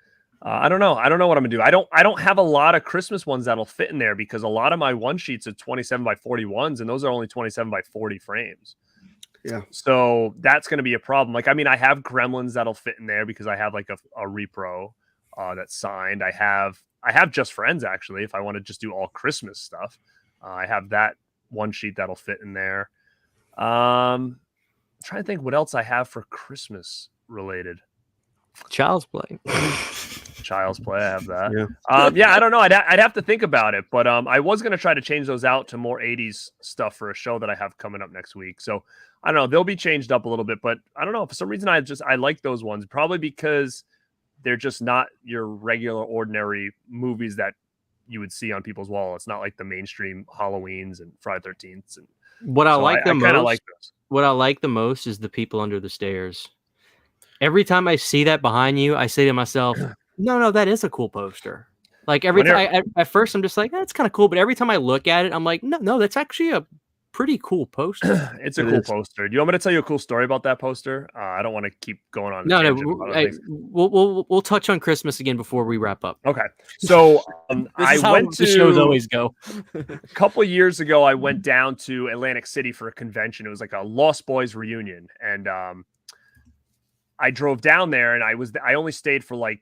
I don't know. I don't know what I'm gonna do. I don't have a lot of Christmas ones that'll fit in there because a lot of my one sheets are 27 by 41s, and those are only 27 by 40 frames. Yeah. So that's going to be a problem. Like, I mean, I have Gremlins that'll fit in there because I have like a repro that's signed. I have Just Friends, actually, if I want to just do all Christmas stuff. I have that one sheet that'll fit in there. I'm trying to think what else I have for Christmas related. Child's Play. Child's Play, I have that. Yeah. Yeah, I don't know. I'd have to think about it, but I was going to try to change those out to more 80s stuff for a show that I have coming up next week. So I don't know. They'll be changed up a little bit, but I don't know. For some reason, I like those ones, probably because they're just not your regular, ordinary movies that you would see on people's wall. It's not like the mainstream Halloweens and Friday 13th. And What I like the most, like those. what I like the most is the people under the stairs. Every time I see that behind you, I say to myself, no, that is a cool poster. Like every time, at first I'm just like, that's kind of cool. But every time I look at it, I'm like, no, that's actually a pretty cool poster. It's a cool poster. Do you want me to tell you a cool story about that poster? I don't want to keep going on. No, we'll touch on Christmas again before we wrap up. Okay. So I went to the shows always go. A couple of years ago. I went down to Atlantic City for a convention. It was like a Lost Boys reunion, and I drove down there, and I only stayed for like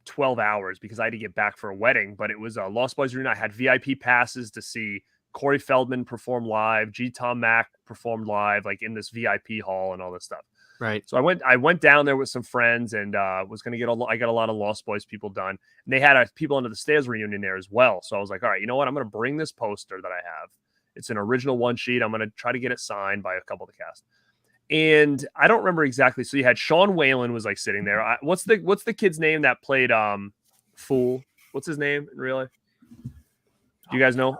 12 hours because I had to get back for a wedding. But it was a Lost Boys reunion. I had VIP passes to see Corey Feldman performed live, Tom Mack performed live, like in this VIP hall and all this stuff. Right. So I went down there with some friends and was going to I got a lot of Lost Boys people done. And they had a People Under the Stairs reunion there as well. So I was like, all right, you know what? I'm going to bring this poster that I have. It's an original one sheet. I'm going to try to get it signed by a couple of the cast. And I don't remember exactly. So you had Sean Whalen was like sitting there. What's the kid's name that played Fool? What's his name in real life? Do you guys know?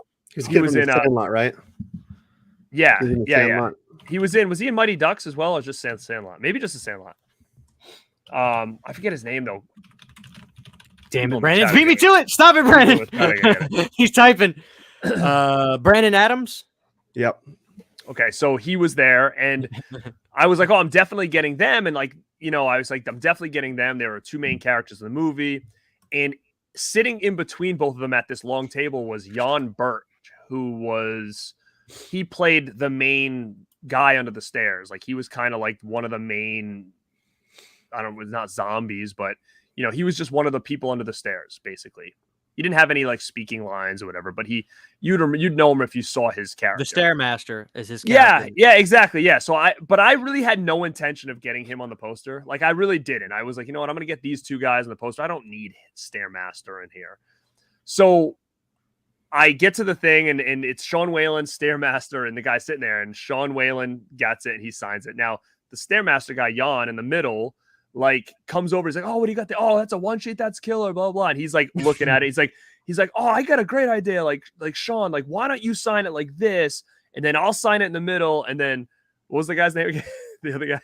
He was in Sandlot, right? Yeah. Was he in Mighty Ducks as well, or just Sandlot? Maybe just a Sandlot. I forget his name though. Damn it, Brandon! Beat me to it. Stop it, Brandon. He's typing. Brandon Adams. Yep. Okay, so he was there, and I was like, "Oh, I'm definitely getting them." And like, I was like, "I'm definitely getting them." There were two main characters in the movie, and sitting in between both of them at this long table was Jan Burt, he played the main guy under the stairs. Like he was kind of like one of the main, I don't know, not zombies, but he was just one of the people under the stairs, basically. He didn't have any like speaking lines or whatever, but you'd know him if you saw his character. The Stairmaster is his character. Yeah, exactly. Yeah. So I really had no intention of getting him on the poster. Like I really didn't. I was like, you know what? I'm going to get these two guys on the poster. I don't need Stairmaster in here. So I get to the thing and it's Sean Whalen, Stairmaster, and the guy sitting there, and Sean Whalen gets it and he signs it. Now the Stairmaster guy, Jan, in the middle, like comes over. He's like, "Oh, what do you got there? Oh, that's a one sheet. That's killer." Blah blah. And he's like looking at it. He's like, "Oh, I got a great idea. Like Sean, like why don't you sign it like this, and then I'll sign it in the middle." And then what was the guy's name again? The other guy,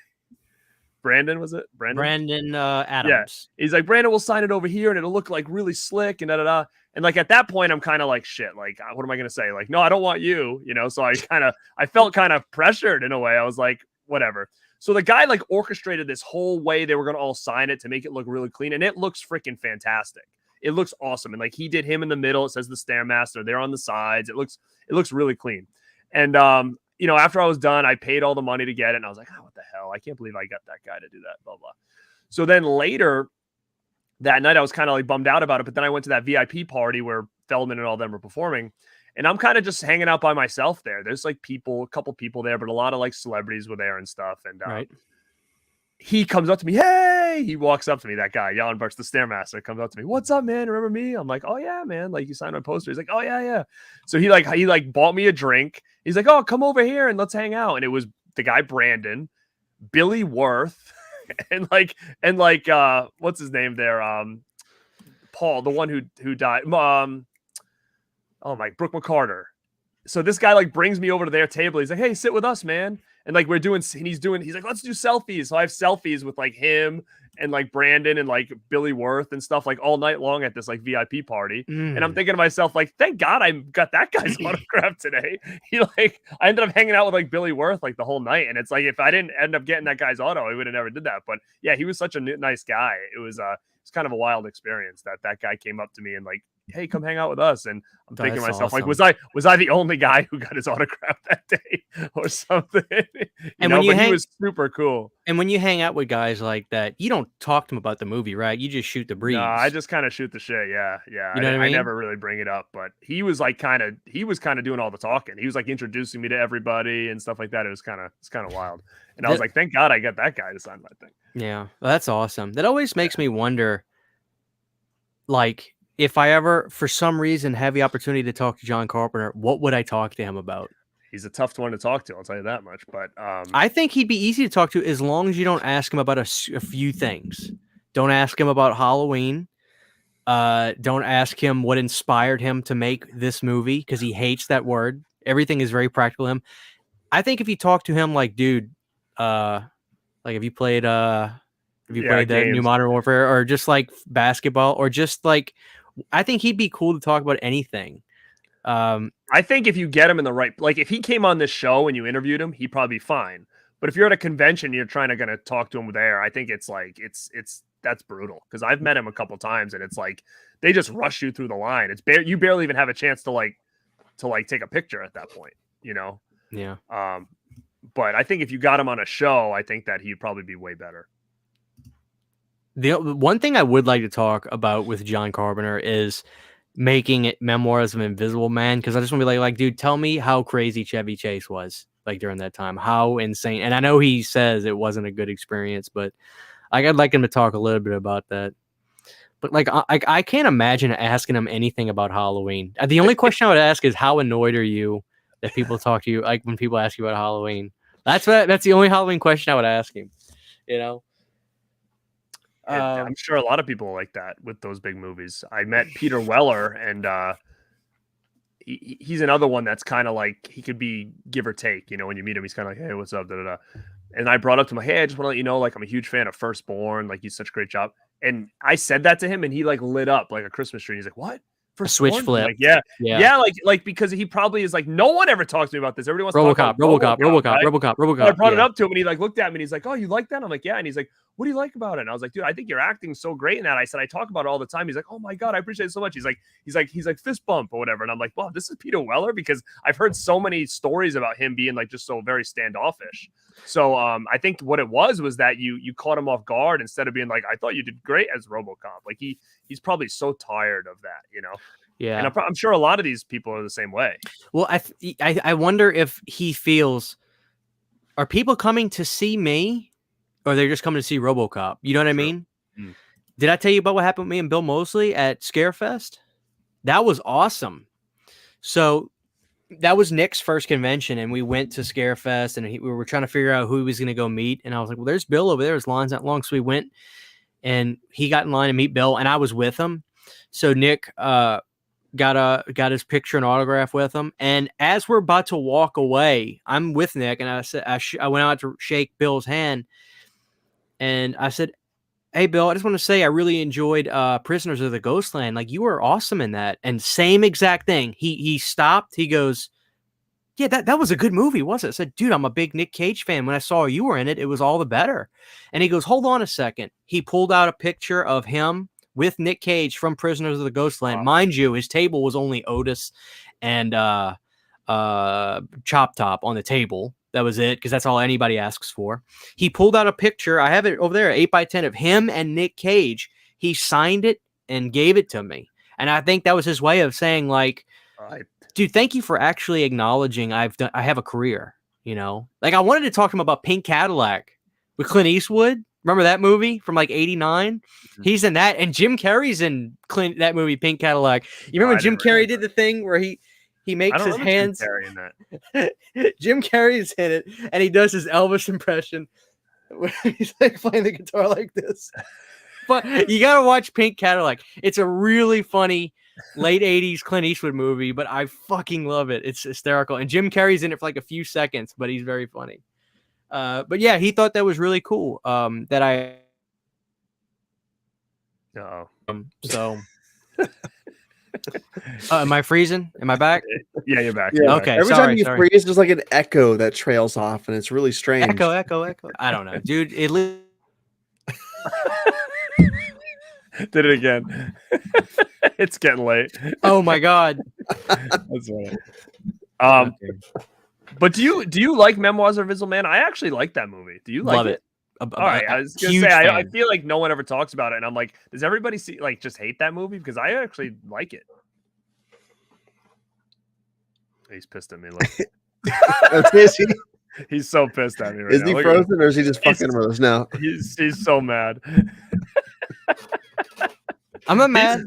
Brandon, was it? Brandon Adams. Yeah. He's like, "Brandon will sign it over here, and it'll look like really slick and da da da." And like at that point, I'm kind of like, "Shit, like what am I gonna say? Like, no, I don't want you." So I felt kind of pressured in a way. I was like, whatever. So the guy like orchestrated this whole way they were going to all sign it to make it look really clean. And it looks freaking fantastic. It looks awesome. And like he did him in the middle. It says the Stairmaster. They're on the sides. It looks really clean. And, after I was done, I paid all the money to get it. And I was like, oh, what the hell? I can't believe I got that guy to do that, blah, blah. So then later that night, I was kind of like bummed out about it. But then I went to that VIP party where Feldman and all them were performing. And I'm kind of just hanging out by myself there. There's like a couple people there, but a lot of like celebrities were there and stuff. And right. He comes up to me. Hey, he walks up to me. That guy, Jan Burks, the Stairmaster, comes up to me. "What's up, man? Remember me?" I'm like, "Oh yeah, man. Like you signed my poster." He's like, "Oh yeah." So he bought me a drink. He's like, "Oh, come over here and let's hang out." And it was the guy Brandon, Billy Worth, and what's his name there? Paul, the one who died. Oh my, Brooke McCarter. So this guy like brings me over to their table. He's like, "Hey, sit with us, man." And like he's like, "Let's do selfies." So I have selfies with like him and like Brandon and like Billy Worth and stuff like all night long at this like VIP party. And I'm thinking to myself, like, thank God I got that guy's autograph today. I ended up hanging out with like Billy Worth like the whole night. And it's like, if I didn't end up getting that guy's auto, I would have never did that. But yeah, he was such a nice guy. It's kind of a wild experience that guy came up to me and like, "Hey, come hang out with us." And I'm thinking to myself, awesome. like, was I the only guy who got his autograph that day or something? He was super cool. And when you hang out with guys like that, you don't talk to them about the movie, right? You just shoot the breeze. No, I just kind of shoot the shit. Yeah. You know what I mean? I never really bring it up, but he was kind of doing all the talking. He was like introducing me to everybody and stuff like that. It's kind of wild. And I was like, thank God I got that guy to sign my thing. Yeah, well, that's awesome. That always makes me wonder, like, if I ever, for some reason, have the opportunity to talk to John Carpenter, what would I talk to him about? He's a tough one to talk to, I'll tell you that much. But I think he'd be easy to talk to as long as you don't ask him about a few things. Don't ask him about Halloween. Don't ask him what inspired him to make this movie, because he hates that word. Everything is very practical to him. I think if you talk to him like, dude, like, have you played that new Modern Warfare, or just like basketball, or just like, I think he'd be cool to talk about anything. I think if you get him in the right, like if he came on this show and you interviewed him, he'd probably be fine. But if you're at a convention, you're trying to gonna talk to him there, I think it's like that's brutal, because I've met him a couple times and it's like they just rush you through the line. You barely even have a chance to take a picture at that point, Yeah. But I think if you got him on a show, I think that he'd probably be way better. The one thing I would like to talk about with John Carpenter is making it Memoirs of an Invisible Man, because I just want to be like, dude, tell me how crazy Chevy Chase was like during that time, how insane. And I know he says it wasn't a good experience, but I'd like him to talk a little bit about that. But like, I can't imagine asking him anything about Halloween. The only question I would ask is, how annoyed are you that people talk to you like when people ask you about Halloween? That's the only Halloween question I would ask him. I'm sure a lot of people like that with those big movies. I met Peter Weller, and he's another one that's kind of like, he could be give or take. When you meet him, he's kind of like, "Hey, what's up?" Da, da, da. And I brought up to him, "Hey, I just want to let you know, like, I'm a huge fan of Firstborn. Like, he's such a great job." And I said that to him, and he like lit up like a Christmas tree. He's like, "What? A switch flip?" Like, yeah, like because he probably is like, no one ever talks to me about this. Everybody wants to talk about RoboCop. I brought it up to him, and he like looked at me, and he's like, "Oh, you like that?" I'm like, "Yeah." And he's like, "What do you like about it?" And I was like, "Dude, I think you're acting so great in that." I said, "I talk about it all the time." He's like, "Oh my God, I appreciate it so much." He's like fist bump or whatever. And I'm like, "Wow, this is Peter Weller," because I've heard so many stories about him being like just so very standoffish. So I think what it was that you caught him off guard, instead of being like, "I thought you did great as RoboCop." Like he's probably so tired of that, Yeah, and I'm sure a lot of these people are the same way. Well, I wonder if he feels, are people coming to see me, or they're just coming to see RoboCop? You know what I mean? Mm. Did I tell you about what happened with me and Bill Moseley at Scarefest? That was awesome. So that was Nick's first convention, and we went to Scarefest, and we were trying to figure out who he was going to go meet. And I was like, "Well, there's Bill over there. His line's not long." So we went, and he got in line to meet Bill, and I was with him. So Nick got his picture and autograph with him. And as we're about to walk away, I'm with Nick, and I said, I went out to shake Bill's hand, and I said, "Hey, Bill, I just want to say I really enjoyed Prisoners of the Ghostland. Like, you were awesome in that." And same exact thing. He stopped. He goes, "Yeah, that was a good movie, wasn't it?" I said, "Dude, I'm a big Nick Cage fan. When I saw you were in it, it was all the better." And he goes, "Hold on a second." He pulled out a picture of him with Nick Cage from Prisoners of the Ghostland. Wow. Mind you, his table was only Otis and Chop Top on the table. That was it, because that's all anybody asks for. He pulled out a picture. I have it over there, 8x10 of him and Nick Cage. He signed it and gave it to me. And I think that was his way of saying, like, dude, thank you for actually acknowledging I have a career, Like, I wanted to talk to him about Pink Cadillac with Clint Eastwood. Remember that movie from like 89? Mm-hmm. He's in that, and Jim Carrey's in that movie, Pink Cadillac. You remember when Jim Carrey did the thing where he makes his hands. Jim Carrey in that. Jim Carrey's in it, and he does his Elvis impression. Where he's like playing the guitar like this. You gotta watch Pink Cadillac. It's a really funny late 80s Clint Eastwood movie, but I fucking love it. It's hysterical. And Jim Carrey's in it for like a few seconds, but he's very funny. But yeah, he thought that was really cool. That I so am I freezing? Am I back? Yeah, you're back. Yeah. Okay. Every sorry, time you sorry. freeze, there's like an echo that trails off, and it's really strange. Echo. I don't know, dude. Did it again. It's getting late. Oh my god. That's funny. But do you like Memoirs of a Invisible Man? I actually like that movie. Do you like Love it? All right, I was gonna say I feel like no one ever talks about it, and I'm like, does everybody just hate that movie? Because I actually like it. He's pissed at me. Look. Is he? He's so pissed at me right Is now. he Look frozen, or is he just fucking rose now? He's so mad. I'm not mad.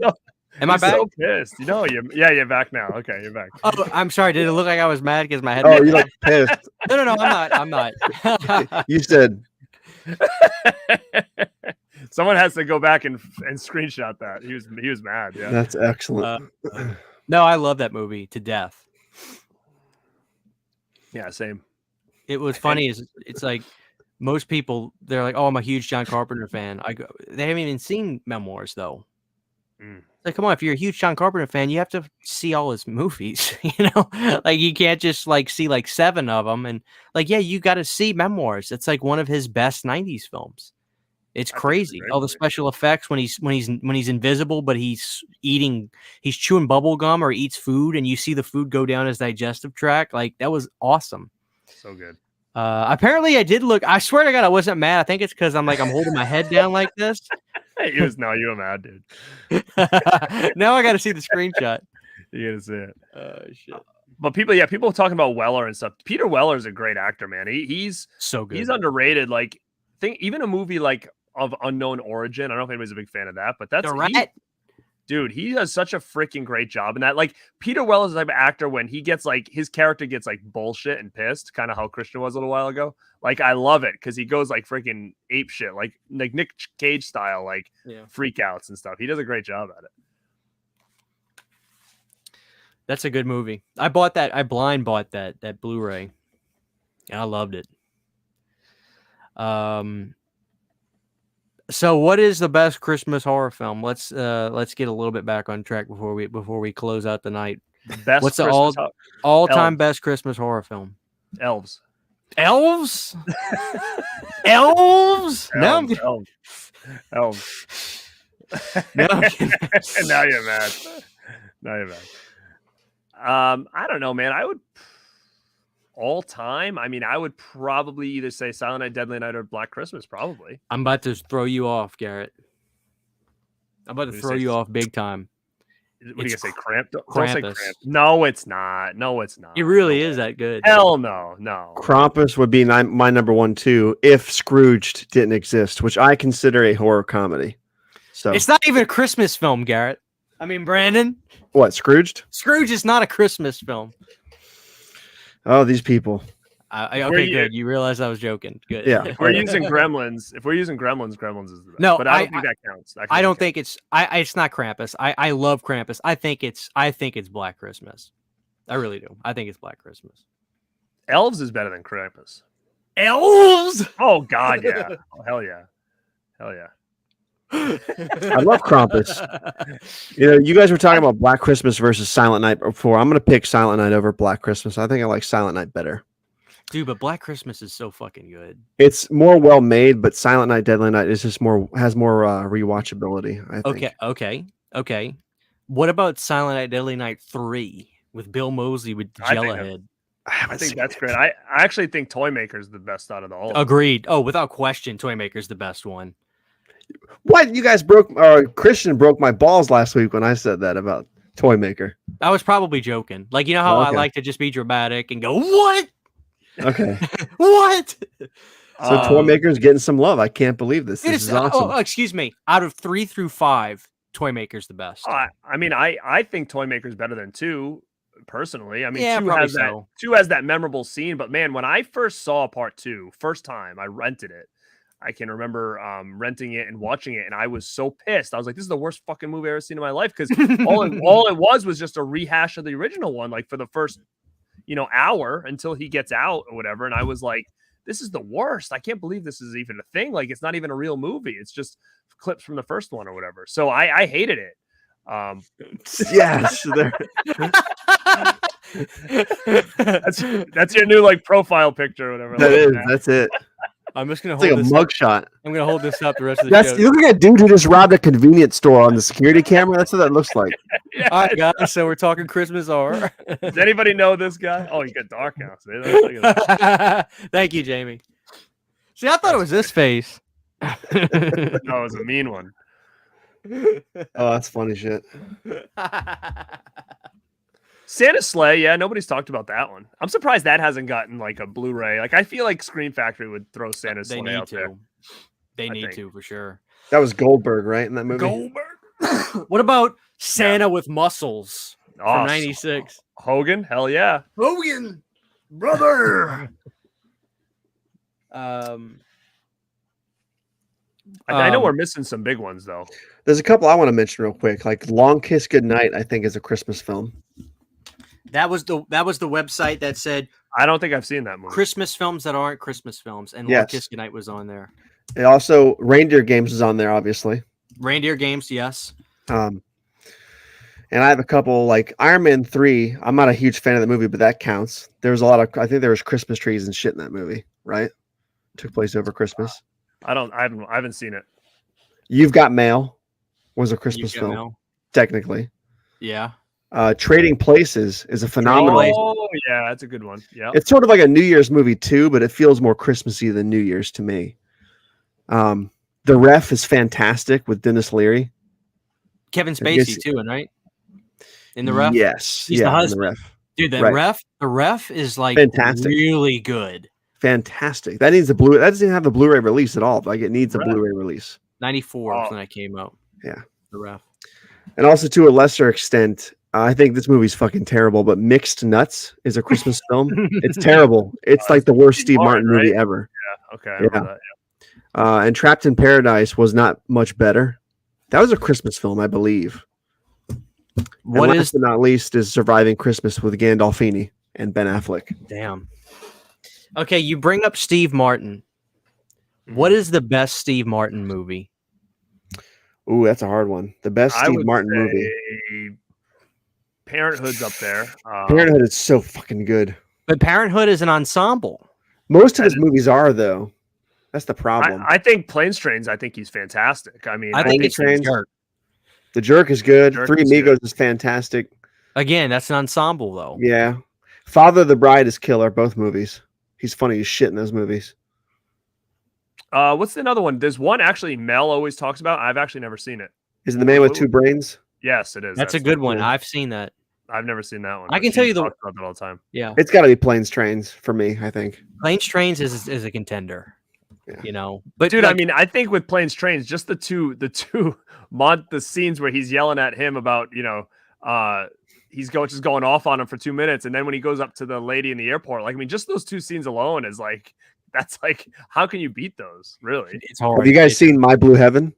Am I back? So pissed. You're back now. Okay, you're back. Oh, I'm sorry. Did it look like I was mad because my head? Oh, you look pissed. No. I'm not. You said. Someone has to go back and screenshot that. He was mad. Yeah, That's excellent. No, I love that movie to death. Yeah, same. It was funny. It's like most people, they're like, "Oh, I'm a huge John Carpenter fan." They haven't even seen Memoirs though. Like, come on, if you're a huge John Carpenter fan, you have to see all his movies. Like you can't just like see like 7 of them, and like you got to see Memoirs. It's like one of his best '90s films. It's crazy. All the special effects when he's invisible, but he's chewing bubble gum or eats food, and you see the food go down his digestive tract. Like that was awesome. So good. Apparently I did look. I swear to God, I wasn't mad. I think it's because I'm holding my head down like this. You were mad, dude. Now I got to see the screenshot. You gotta see it. Shit. But people talking about Weller and stuff. Peter Weller is a great actor, man. He's so good. He's underrated. Like, even a movie like of unknown origin. I don't know if anybody's a big fan of that, but that's dude, he does such a freaking great job in that. Like, Peter Weller's the type of actor when he gets his character gets bullshit and pissed, kind of how Christian was a little while ago. Like, I love it because he goes freaking ape shit, like Nick Cage style, freakouts and stuff. He does a great job at it. That's a good movie. I blind bought that Blu-ray, and I loved it. So what is the best Christmas horror film? Let's get a little bit back on track before we close out the night. What's the all-time best Christmas horror film? Elves. Elves? Elves? No, Elves. No. Now you're mad. I don't know, man. I would all time. I mean, I would probably either say Silent Night, Deadly Night, or Black Christmas. Probably. I'm about to throw you off, Garrett. I'm about to throw you off big time. What are you gonna say? Cramp? Don't say Krampus. Cramp. No, it's not. It really is that good. Hell no. Krampus would be my number one too if Scrooged didn't exist, which I consider a horror comedy. So it's not even a Christmas film, Garrett. I mean, Brandon. What, Scrooged? Scrooge is not a Christmas film. Oh, these people. Okay, good. You realize I was joking. Good. Yeah. If we're using Gremlins, Gremlins is the best. No, but I don't think that counts. I don't think it's. It's not Krampus. I love Krampus. I think it's Black Christmas. I really do. I think it's Black Christmas. Elves is better than Krampus. Elves? Oh God, yeah. Oh, hell yeah. I love Krampus. You guys were talking about Black Christmas versus Silent Night before. I'm going to pick Silent Night over Black Christmas. I think I like Silent Night better. Dude, but Black Christmas is so fucking good. It's more well made, but Silent Night, Deadly Night is just has more rewatchability, I think. Okay. What about Silent Night, Deadly Night 3 with Bill Moseley with the Jellyhead? I think that's great. I actually think Toymaker is the best out of the all. Agreed. Oh, without question, Toymaker's the best one. What? You guys Christian broke my balls last week when I said that about Toymaker. I was probably joking. Like, you know how I like to just be dramatic and go, what? Okay. What? So Toymaker's getting some love. I can't believe this. This is awesome. Oh, excuse me. Out of 3 through 5, Toymaker's the best. I mean, I think Toymaker's better than 2, personally. I mean, yeah, 2 has that memorable scene. But man, when I first saw part 2, first time I rented it, I can remember renting it and watching it, and I was so pissed. I was like, "This is the worst fucking movie I've ever seen in my life." Because all it was just a rehash of the original one, like for the first hour until he gets out or whatever. And I was like, "This is the worst. I can't believe this is even a thing. Like, it's not even a real movie. It's just clips from the first one or whatever." So I hated it. Yes, that's your new like profile picture or whatever. that is. That's it. I'm just gonna It's hold like a this. mugshot. I'm gonna hold this up the rest of the That's show. you look at a dude who just robbed a convenience store on the security camera. That's what that looks like. All right, guys. So we're talking Christmas horror. Does anybody know this guy? Oh, you got dark now. See, look at that. Thank you, Jamie. See, I thought it was this face. No, it was a mean one. Oh, that's funny shit. Santa's Sleigh, yeah, nobody's talked about that one. I'm surprised that hasn't gotten like a Blu-ray. Like, I feel like Scream Factory would throw Santa's They Sleigh need out there. to. They I need think. to for sure. That was Goldberg, right, in that movie? Goldberg. What about Santa with muscles Oh, from '96? Hogan, hell yeah. Hogan, brother. I know we're missing some big ones though. There's a couple I want to mention real quick. Like Long Kiss Goodnight, I think is a Christmas film. That was the website that said I don't think I've seen that movie. Christmas films that aren't Christmas films, and Long Yes. Kiss Goodnight was on there. It also Reindeer Games is on there, obviously. Reindeer Games, yes. And I have a couple like Iron Man 3. I'm not a huge fan of the movie, but that counts. There was a lot of I think there was Christmas trees and shit in that movie, right? Took place over Christmas. I haven't seen it. You've Got Mail was a Christmas You got film, mail? technically. Yeah. Trading Places is a phenomenal. Oh yeah, that's a good one. Yeah. It's sort of like a New Year's movie too, but it feels more Christmassy than New Year's to me. The Ref is fantastic with Dennis Leary. Kevin I guess- Spacey too, right? In the Ref. Yes, He's the in husband. Ref. Dude, the Right. Ref is like Fantastic. really good. Fantastic. That needs a blue. That doesn't have the Blu-ray release at all. Like it needs a Ref. Blu-ray release. 94 Oh. when I came out. Yeah. The Ref. And also to a lesser extent, I think this movie's fucking terrible. But Mixed Nuts is a Christmas film. It's terrible. It's like the worst Steve Martin movie right? ever. Okay. I remember that. And Trapped in Paradise was not much better. That was a Christmas film, I believe. What and is last but not least is Surviving Christmas with Gandolfini and Ben Affleck. damn? Okay, you bring up Steve Martin. What is the best Steve Martin movie? Ooh, that's a hard one. The best I Steve would Martin say movie. Parenthood's up there. Parenthood is so fucking good. But Parenthood is an ensemble. Most of his movies are though. That's the problem. I think Planes Trains. I think he's fantastic. I mean, I think Planes, it's the Trains. Jerk. The Jerk is good. Jerk Three is Amigos is fantastic. Again, that's an ensemble though. Yeah. Father of the Bride is killer. Both movies. He's funny as shit in those movies. what's another one? There's one actually Mel always talks about. I've actually never seen it. Is it The Man with Two Brains? Yes, it is. That's a good one. cool. I've seen that. I've never seen that one. I but can tell she you the- talks about that all the time. Yeah. It's got to be Planes, Trains for me, I think. Planes Trains is a contender. Yeah. You know. But Dude, like, I mean, I think with Planes Trains, just the scenes where he's yelling at him about, he's just going off on him for 2 minutes, and then when he goes up to the lady in the airport, like, I mean, just those two scenes alone is like, that's like, how can you beat those? Really? it's hard. Have you guys seen My Blue Heaven?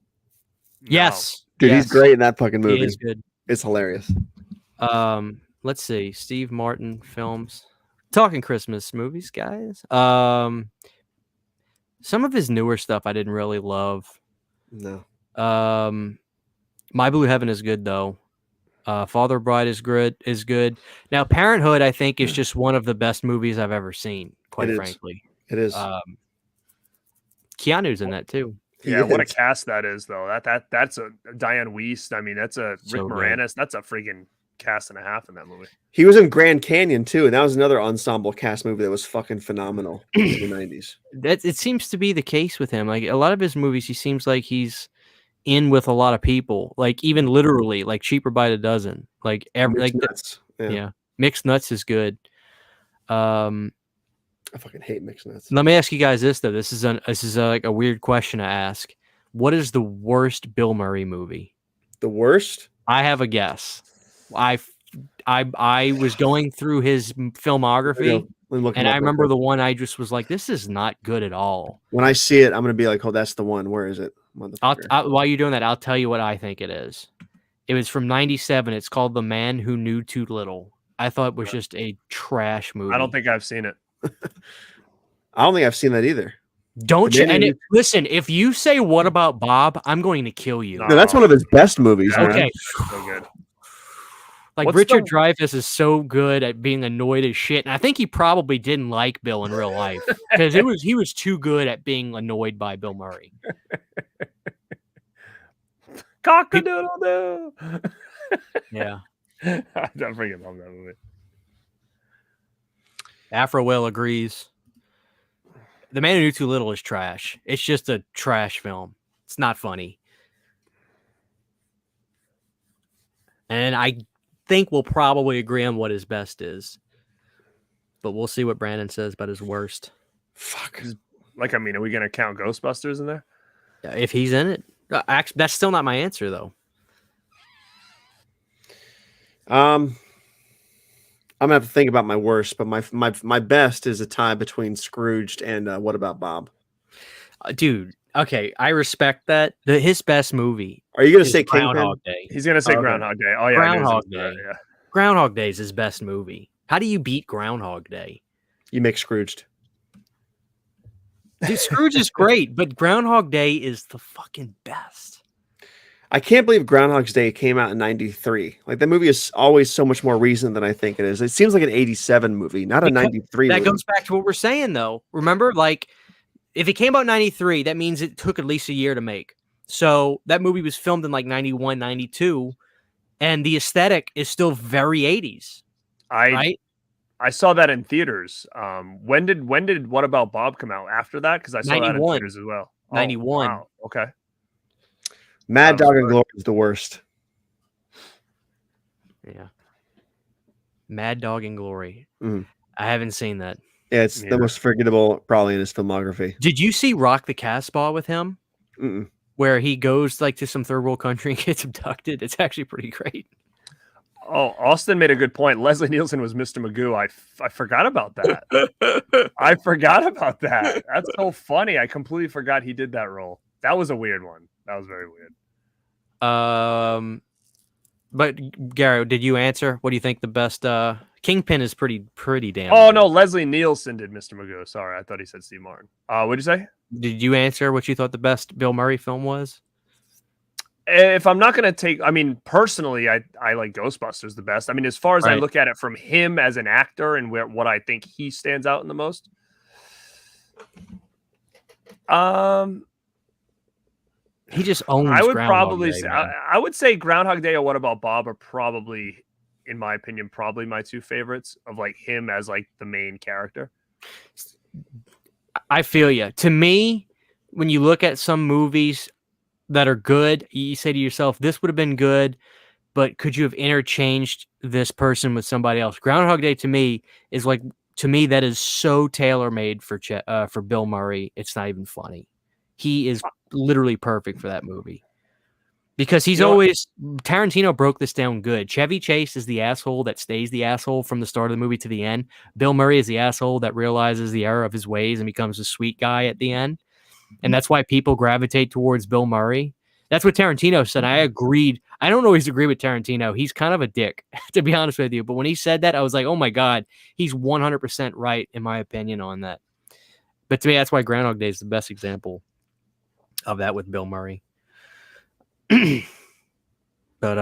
Yes. Dude, yes. he's great in that fucking He movie. is good. It's hilarious. Let's see. Steve Martin films. Talking Christmas movies, guys. Some of his newer stuff I didn't really love. No. My Blue Heaven is good though. Father Bride is good. Now Parenthood, I think, is just one of the best movies I've ever seen, quite It is. frankly. It is. Keanu's in that too. Yeah, what a Yes. cast that is, though. That's a Diane Wiest. I mean, that's a Rick So good. Moranis. That's a freaking cast and a half in that movie. He was in Grand Canyon too, and that was another ensemble cast movie that was fucking phenomenal in the 90s. It seems to be the case with him. Like a lot of his movies, he seems like he's in with a lot of people. Like even literally, like Cheaper by the Dozen. Like Mixed Nuts. yeah. Mixed Nuts is good. I fucking hate Mixed Nuts. Let me ask you guys this though. This is like a weird question to ask. What is the worst Bill Murray movie? The worst? I have a guess. I was going through his filmography. And I remember the one I just was like, this is not good at all. When I see it, I'm gonna be like, oh, that's the one. Where is it? While you're doing that, I'll tell you what I think it is. It was from '97. It's called The Man Who Knew Too Little. I thought it was just a trash movie. I don't think I've seen it. I don't think I've seen that either. Don't you? And listen, if you say "What About Bob," I'm going to kill you. No, that's one of his best movies. Yeah, okay, so good. Like Richard Dreyfuss is so good at being annoyed as shit, and I think he probably didn't like Bill in real life because he was too good at being annoyed by Bill Murray. Cock-a-doodle-doo. Yeah, I don't freaking love that movie. Afro Will agrees. The Man Who Knew Too Little is trash. It's just a trash film. It's not funny. And I think we'll probably agree on what his best is. But we'll see what Brandon says about his worst. Fuck. Like, I mean, are we going to count Ghostbusters in there? If he's in it. Actually, that's still not my answer, though. I'm gonna have to think about my worst, but my best is a tie between Scrooged and What About Bob? Dude, okay, I respect that. His best movie. Are you gonna say Groundhog Day? He's gonna say Groundhog Day. Oh yeah, Groundhog Day. Yeah. Groundhog Day is his best movie. How do you beat Groundhog Day? You make Scrooged. Dude, Scrooge is great, but Groundhog Day is the fucking best. I can't believe Groundhog's Day came out in '93. Like, that movie is always so much more recent than I think it is. It seems like an '87 movie, not a '93 That movie. goes back to what we're saying, though. Remember, like, if it came out in '93, that means it took at least a year to make. So that movie was filmed in like '91, '92, and the aesthetic is still very '80s. Right? I saw that in theaters. When did What About Bob come out? After that? Because I saw 91. That in theaters as well. 91. Wow. Okay. Mad Dog and Glory is the worst. Yeah. Mad Dog and Glory. Mm. I haven't seen that. Yeah, it's the most forgettable probably in his filmography. Did you see Rock the Casbah with him? Mm-mm. Where he goes like to some third world country and gets abducted? It's actually pretty great. Oh, Austin made a good point. Leslie Nielsen was Mr. Magoo. I forgot about that. I forgot about that. That's so funny. I completely forgot he did that role. That was a weird one. That was very weird. But Garrett, did you answer? What do you think the best? Kingpin is pretty damn. Oh good. No, Leslie Nielsen did Mr. Magoo. Sorry, I thought he said Steve Martin. What'd you say? Did you answer what you thought the best Bill Murray film was? If I'm not going to take, I mean, personally, I like Ghostbusters the best. I mean, as far as I look at it from him as an actor and what I think he stands out in the most. He just owns. I would Groundhog probably Day, say, I would say Groundhog Day or What About Bob are probably, in my opinion, probably my two favorites of like him as like the main character. I feel you. To me, when you look at some movies that are good, you say to yourself, this would have been good, but could you have interchanged this person with somebody else? Groundhog Day to me is like, that is so tailor-made for Bill Murray. It's not even funny. He is literally perfect for that movie because he's always Tarantino broke this down good. Chevy Chase is the asshole that stays the asshole from the start of the movie to the end. Bill Murray is the asshole that realizes the error of his ways and becomes a sweet guy at the end. And that's why people gravitate towards Bill Murray. That's what Tarantino said. I agreed. I don't always agree with Tarantino. He's kind of a dick, to be honest with you. But when he said that, I was like, oh my God, he's 100% right, in my opinion, on that. But to me, that's why Groundhog Day is the best example of that with Bill Murray. But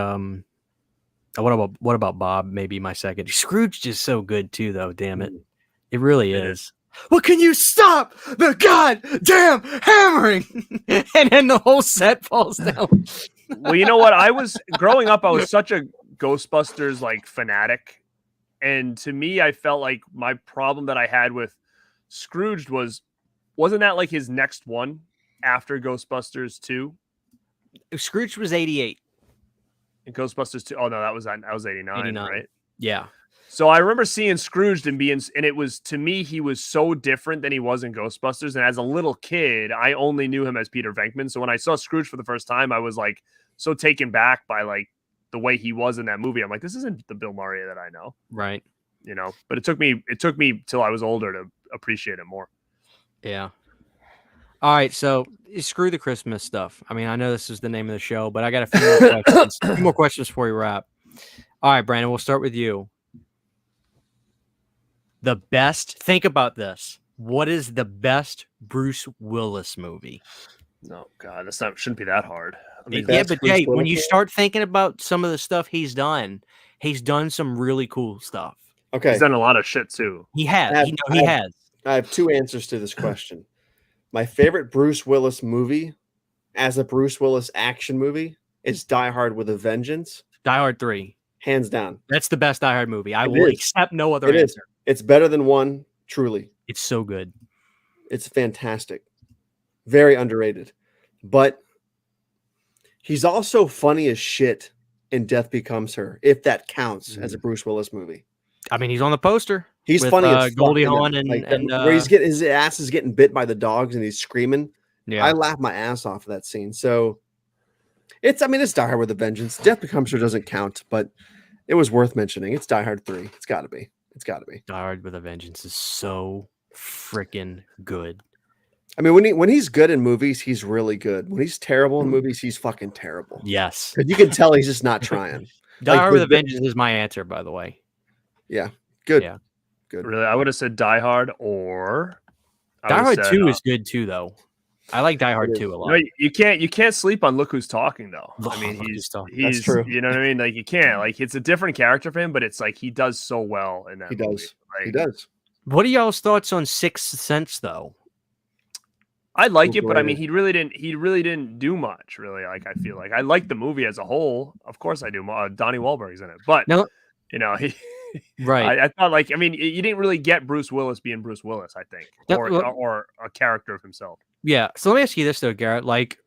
what about Bob? Maybe my second. Scrooge is so good too, though. Damn it, it really is. Well, can you stop the goddamn hammering? And then the whole set falls down. Well, you know what? I was growing up. I was such a Ghostbusters like fanatic, and to me, I felt like my problem that I had with Scrooged wasn't that like his next one after Ghostbusters 2? Scrooge was 88. And Ghostbusters 2. Oh no, that was 89, right? Yeah. So I remember seeing Scrooged and it was, to me, he was so different than he was in Ghostbusters. And as a little kid, I only knew him as Peter Venkman. So when I saw Scrooge for the first time, I was like so taken back by like the way he was in that movie. I'm like, this isn't the Bill Murray that I know. Right. you know. But it took me till I was older to appreciate it more. Yeah. All right, so screw the Christmas stuff. I mean, I know this is the name of the show, but I got a few more questions. A few more questions before we wrap. All right, Brandon, we'll start with you. The best. Think about this. What is the best Bruce Willis movie? No, God, shouldn't be that hard. I mean, Yeah, best but Bruce Jay, when Willis you movie? start thinking about some of the stuff he's done some really cool stuff. Okay, he's done a lot of shit too. He has. I He have- has. I have two answers to this question. My favorite Bruce Willis movie, as a Bruce Willis action movie, is Die Hard with a Vengeance, Die Hard 3. hands down. That's the best Die Hard movie. I It will is. accept no other It is. answer. It's better than one, truly. It's so good. It's fantastic. Very underrated. But he's also funny as shit in Death Becomes Her, if that counts as a Bruce Willis movie. I mean, he's on the poster. He's With, funny as fuck Goldie in that. Hawn and where he's getting his ass is getting bit by the dogs and he's screaming. Yeah. I laughed my ass off of that scene. So it's Die Hard with a Vengeance. Death Becomes Her doesn't count, but it was worth mentioning. It's Die Hard 3. It's got to be. Die Hard with a Vengeance is so freaking good. I mean, when he's good in movies, he's really good. When he's terrible in movies, he's fucking terrible. Yes. Because you can tell he's just not trying. Die Hard with a Vengeance is my answer, by the way. Yeah. Good. Yeah. Good. Really, I would have said Die Hard or Die Hard 2 is good too, though. I like Die Hard 2 a lot. No, you can't sleep on Look Who's Talking though. Oh, I mean, Look Who's Talking. he's That's true. You know what I mean? Like you can't. Like it's a different character for him, but it's like he does so well in that. He movie. does. Like, He does. What are y'all's thoughts on Sixth Sense, though? I like it, but I Overrated. mean, he really didn't do much. Really, like I feel like I like the movie as a whole. Of course, I do. Donnie Wahlberg's in it, but Now- you know he. Right. I thought like I mean you didn't really get Bruce Willis being Bruce Willis, I think, Now, or a character of himself. Yeah. So let me ask you this, though, Garrett. Like,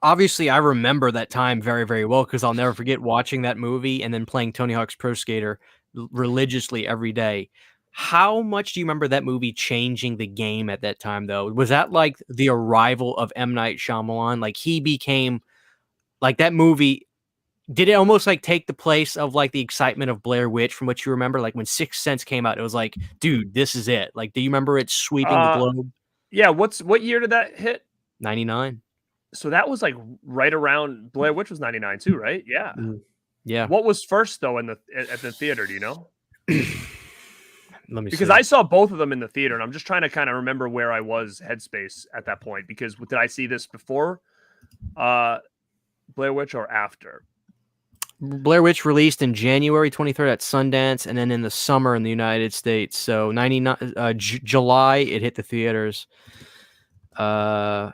obviously, I remember that time very, very well because I'll never forget watching that movie and then playing Tony Hawk's Pro Skater religiously every day. How much do you remember that movie changing the game at that time, though? Was that like the arrival of M. Night Shyamalan? Like, he became like that movie. Did it almost like take the place of like the excitement of Blair Witch from what you remember? Like when Sixth Sense came out, it was like, dude, this is it. Like, do you remember it sweeping the globe? Yeah, what year did that hit? 99. So that was like right around Blair Witch was 99 too, right? Yeah. Yeah. What was first though at the theater? Do you know? Let me Because see. I saw both of them in the theater, and I'm just trying to kind of remember where I was headspace at that point. Because did I see this before Blair Witch or after? Blair Witch released in January 23rd at Sundance, and then in the summer in the United States. So 99 July it hit the theaters. Now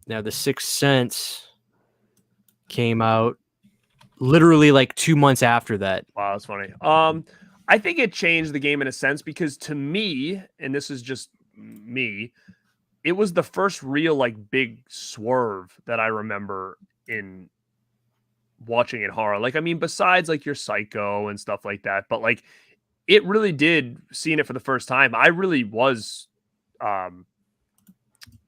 The Sixth Sense came out literally like 2 months after that. Wow, that's funny. I think it changed the game in a sense because to me, and this is just me, it was the first real like big swerve that I remember in watching in horror. Like, I mean, besides like your Psycho and stuff like that, but like it really did, seeing it for the first time, I really was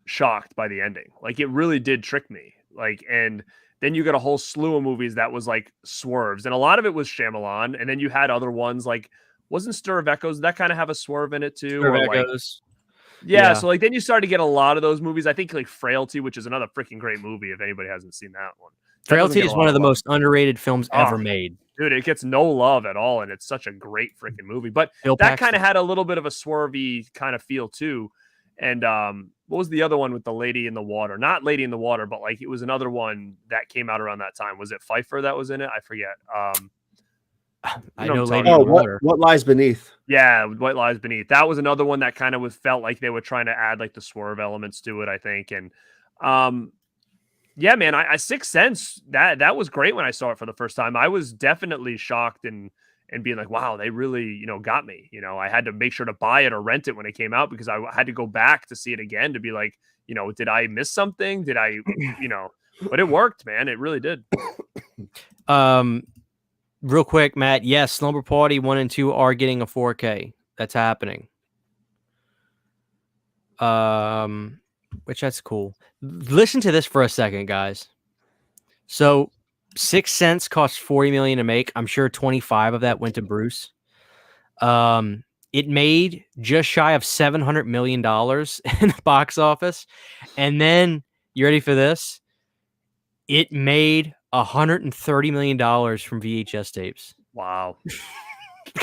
shocked by the ending. Like it really did trick me. Like, and then you got a whole slew of movies that was like swerves, and a lot of it was Shyamalan, and then you had other ones like, wasn't Stir of Echoes, that kind of have a swerve in it too? Stir of Or, like, Echoes. yeah, Yeah. so like then you start to get a lot of those movies. I think like Frailty, which is another freaking great movie if anybody hasn't seen that one. That doesn't Frailty get is a one lot of the love. most underrated films ever Oh, made. Dude, it gets no love at all, and it's such a great freaking movie. But Bill that Paxton. kind of had a little bit of a swervy kind of feel too. And what was the other one with the lady in the water? Not Lady in the Water, but like it was another one that came out around that time. Was it Pfeiffer that was in it? I forget. I know know I'm Lady talking in Oh, the Water. what lies beneath? Yeah, White Lies Beneath. That was another one that kind of felt like they were trying to add like the swerve elements to it, I think. And yeah, man, I Sixth Sense, that was great when I saw it for the first time. I was definitely shocked and being like, wow, they really, got me. I had to make sure to buy it or rent it when it came out because I had to go back to see it again to be like, did I miss something? Did I, but it worked, man. It really did. Real quick, Matt. Yes, Slumber Party 1 and 2 are getting a 4K. That's happening. Which that's cool. Listen to this for a second, guys. So, Sixth Sense cost $40 million to make. I'm sure 25 of that went to Bruce. It made just shy of $700 million in the box office. And then, you ready for this? It made $130 million from VHS tapes. Wow.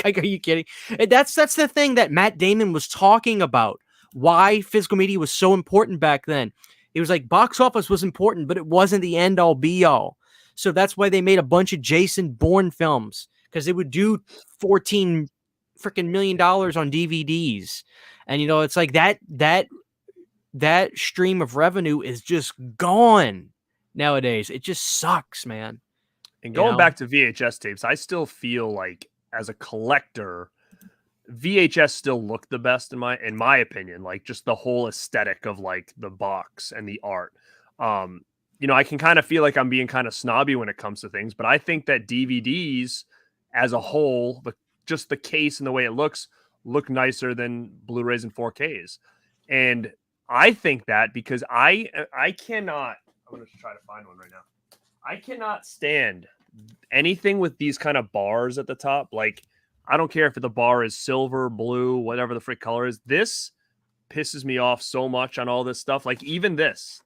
Like, are you kidding? And that's the thing that Matt Damon was talking about. Why physical media was so important back then. It was like box office was important, but it wasn't the end all be all. So that's why they made a bunch of Jason Bourne films, because they would do $14 freaking million on DVDs. And it's like that stream of revenue is just gone nowadays. It just sucks, man. And going back to VHS tapes, I still feel like as a collector, VHS still looked the best in my opinion, like just the whole aesthetic of like the box and the art. I can kind of feel like I'm being kind of snobby when it comes to things, but I think that DVDs as a whole, just the case and the way it look nicer than Blu-rays and 4Ks. And I think that because I cannot, I'm going to try to find one right now. I cannot stand anything with these kind of bars at the top. Like, I don't care if the bar is silver, blue, whatever the frick color is. This pisses me off so much on all this stuff. Like, even this,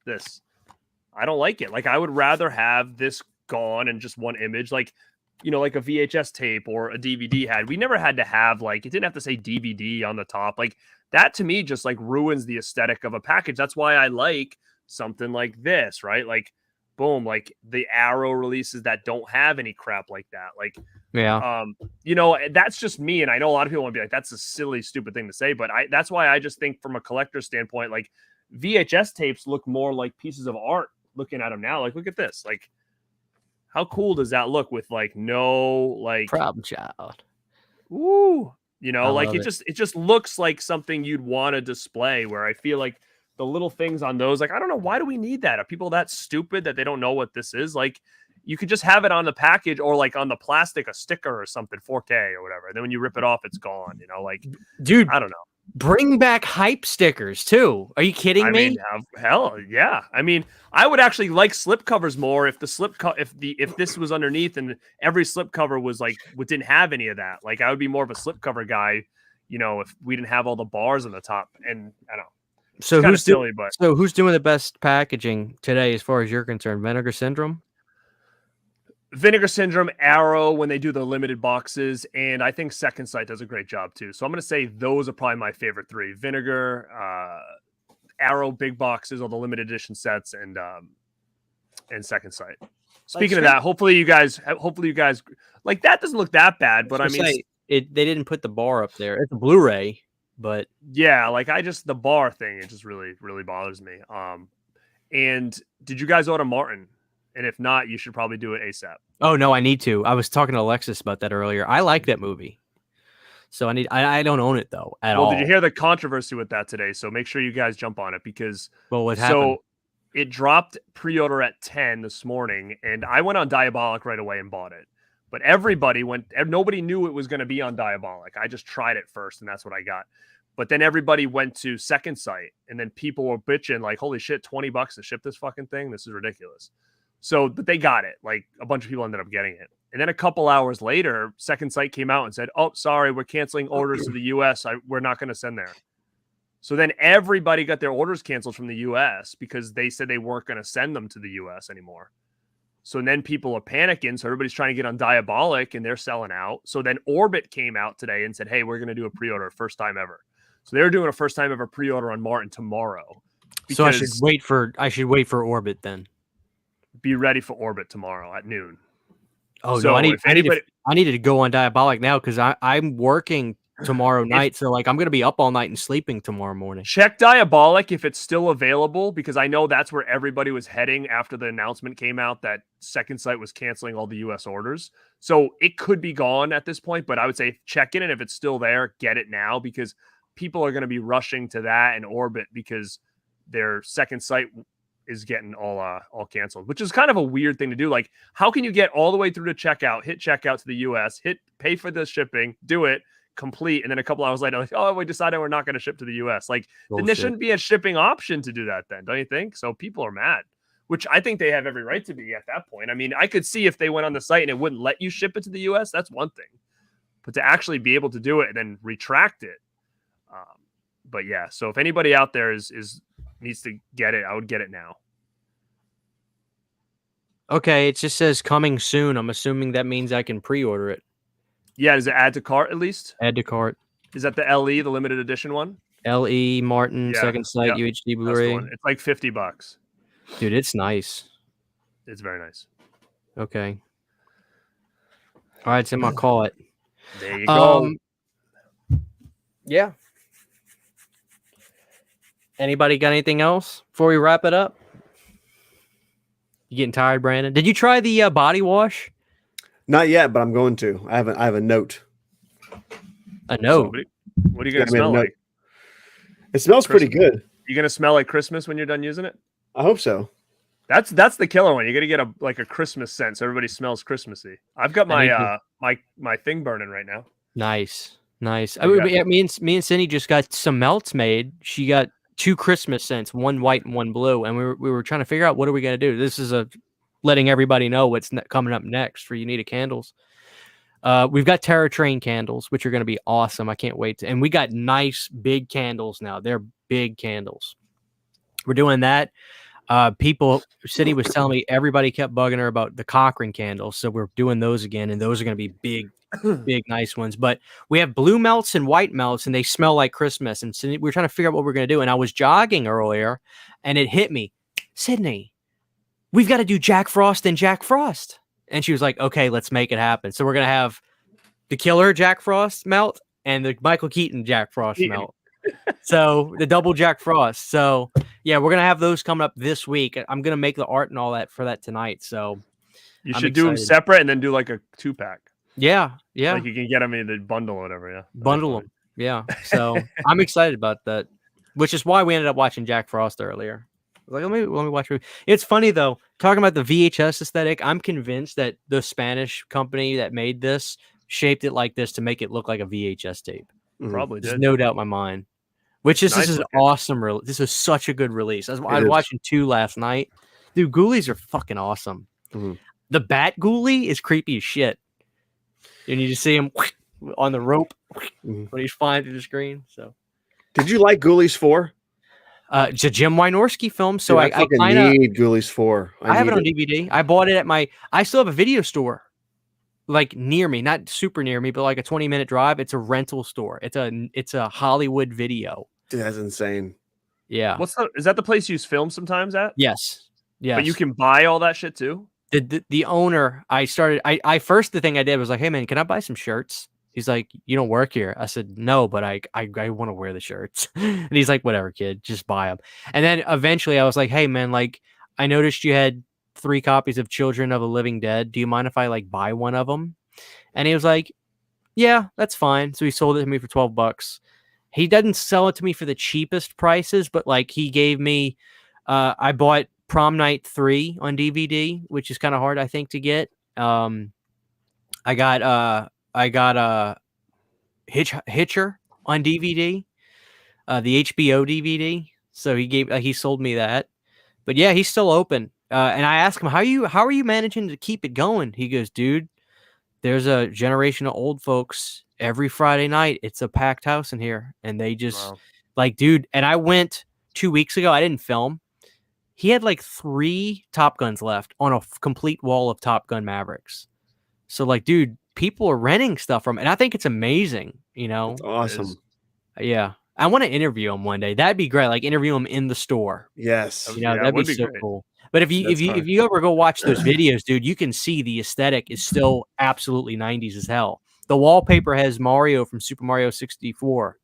I don't like it. Like, I would rather have this gone and just one image. Like, like a VHS tape or a DVD had. We never had to have, like, it didn't have to say DVD on the top. Like, that to me just, like, ruins the aesthetic of a package. That's why I like something like this, right? Like, boom, like the Arrow releases that don't have any crap like that. Like, yeah, that's just me. And I know a lot of people want to be like, that's a silly, stupid thing to say, but that's why I just think from a collector standpoint, like VHS tapes look more like pieces of art looking at them now. Like, look at this. Like, how cool does that look with like no like problem child? Ooh, like it just looks like something you'd want to display, where I feel like the little things on those, like, I don't know, why do we need that? Are people that stupid that they don't know what this is? Like, you could just have it on the package or like on the plastic, a sticker or something, 4K or whatever. And then when you rip it off, it's gone, like, dude, I don't know. Bring back hype stickers too. Are you kidding me? Mean, hell yeah. I mean, I would actually like slip covers more if the if this was underneath and every slip cover was like didn't have any of that. Like, I would be more of a slip cover guy, if we didn't have all the bars on the top. And I don't know. So who's silly, but who's doing the best packaging today, as far as you're concerned? Vinegar Syndrome, Arrow when they do the limited boxes, and I think Second Sight does a great job too. So I'm going to say those are probably my favorite three: Vinegar, Arrow, big boxes, all the limited edition sets, and Second Sight. Speaking of that, hopefully you guys like that. Doesn't look that bad, but I mean, they didn't put the bar up there. It's a Blu-ray. But yeah, like the bar thing, it just really, really bothers me. And did you guys order Martin? And if not, you should probably do it ASAP. Oh no, I need to. I was talking to Alexis about that earlier. I like that movie. So I don't own it though at all. Well, did you hear the controversy with that today? So make sure you guys jump on it because what happened? So it dropped pre-order at 10 this morning, and I went on Diabolic right away and bought it. But nobody knew it was going to be on Diabolic. I just tried it first, and that's what I got. But then everybody went to Second Sight, and then people were bitching like, holy shit, $20 to ship this fucking thing? This is ridiculous. So, but they got it. Like, a bunch of people ended up getting it. And then a couple hours later, Second Sight came out and said, oh, sorry, we're canceling orders to the U.S. We're not going to send there. So then everybody got their orders canceled from the U.S. because they said they weren't going to send them to the U.S. anymore. So then people are panicking. So everybody's trying to get on Diabolic, and they're selling out. So then Orbit came out today and said, hey, we're going to do a pre-order, first time ever. So they're doing a first time ever pre-order on Martin tomorrow. So I should wait for Orbit then. Be ready for Orbit tomorrow at noon. Oh, so no, I need to go on Diabolic now because I'm working tomorrow night. So like I'm gonna be up all night and sleeping tomorrow morning. Check Diabolic if it's still available, because I know that's where everybody was heading after the announcement came out that Second Sight was canceling all the US orders. So it could be gone at this point, but I would say check it, and if it's still there, get it now, because people are going to be rushing to that and Orbit because their Second Sight is getting all canceled, which is kind of a weird thing to do. Like, how can you get all the way through to checkout, hit checkout to the US, pay for the shipping, do it, complete, and then a couple hours later, like, oh, we decided we're not going to ship to the US. Like, then there shouldn't be a shipping option to do that then, don't you think? So people are mad, which I think they have every right to be at that point. I mean, I could see if they went on the site and it wouldn't let you ship it to the US, that's one thing. but to actually be able to do it and then retract it. But yeah, so if anybody out there needs to get it, I would get it now. Okay, it just says coming soon. I'm assuming that means I can pre-order it. Yeah, does it add to cart at least? Add to cart. Is that the LE, the limited edition one? LE Martin Yeah, second sight UHD That's the Blu-ray. one. It's like $50. Dude, it's nice. It's very nice. Okay. All right, Tim, I'll call it. There you go. Yeah. Anybody got anything else before we wrap it up? You getting tired, Brandon? Did you try the body wash? Not yet, but I'm going to. I have a note. A note. What are you gonna smell like? It smells pretty good. You gonna smell like Christmas when you're done using it? I hope so. That's the killer one. You got to get a Christmas scent so everybody smells Christmassy. I've got my my thing burning right now. Nice. Me and Cindy just got some melts made. She got 2 Christmas scents, one white and one blue, and we were trying to figure out what are we gonna do. This is letting everybody know what's coming up next for Unita Candles. We've got Terror Train candles, which are going to be awesome. I can't wait and we got nice big candles now. They're big candles. We're doing that. Cindy was telling me everybody kept bugging her about the Cochrane candles, so we're doing those again, and those are going to be big, nice ones. But we have blue melts and white melts, and they smell like Christmas. And Cindy, we were trying to figure out what we're going to do. And I was jogging earlier, and it hit me, Sydney, we've got to do Jack Frost and Jack Frost. And she was like, okay, let's make it happen. So we're going to have the killer Jack Frost melt and the Michael Keaton Jack Frost melt. So the double Jack Frost. So yeah, we're going to have those coming up this week. I'm going to make the art and all that for that tonight. So you should do them separate and then do like a 2-pack. Yeah. Like you can get them in the bundle or whatever. Yeah. Bundle them. Yeah. So I'm excited about that, which is why we ended up watching Jack Frost earlier. Like, let me watch. It's funny though, talking about the VHS aesthetic. I'm convinced that the Spanish company that made this shaped it like this to make it look like a VHS tape. Probably There's did. no doubt in my mind. Which is Nice this is looking. awesome. This is such a good release. I was watching 2 last night. Dude, ghoulies are fucking awesome. Mm-hmm. The bat ghoulie is creepy as shit. And you just see him on the rope when he's flying through the screen. So, did you like Ghoulies 4? It's a Jim Wynorski film, so Dude, I kinda need Ghoulies 4. I have it on DVD. I bought it at I still have a video store, like near me, not super near me, but like a 20-minute drive. It's a rental store. It's a Hollywood Video. Dude, that's insane. Yeah. Is that the place you film sometimes at? Yes. But you can buy all that shit too. The owner, I first the thing I did was like, hey man, can I buy some shirts? He's like, you don't work here. I said, no, but I want to wear the shirts. And he's like, whatever, kid, just buy them. And then eventually I was like, hey, man, like, I noticed you had 3 copies of Children of the Living Dead. Do you mind if I like buy one of them? And he was like, yeah, that's fine. So he sold it to me for $12. He doesn't sell it to me for the cheapest prices, but like he gave me, I bought Prom Night 3 on DVD, which is kind of hard, I think, to get. I got Hitcher on DVD, the HBO DVD. So he sold me that. But yeah, he's still open. And I asked him, how are you managing to keep it going? He goes, dude, there's a generation of old folks every Friday night. It's a packed house in here. And they just like, dude. And I went 2 weeks ago. I didn't film. He had like 3 Top Guns left on a complete wall of Top Gun Mavericks. So like, dude, people are renting stuff from, and I think it's amazing. You know, it's awesome. Yeah, I want to interview him one day. That'd be great. Like interview him in the store. Yes, you know, that'd be so cool. But if you ever go watch those videos, dude, you can see the aesthetic is still absolutely 90s as hell. The wallpaper has Mario from Super Mario 64,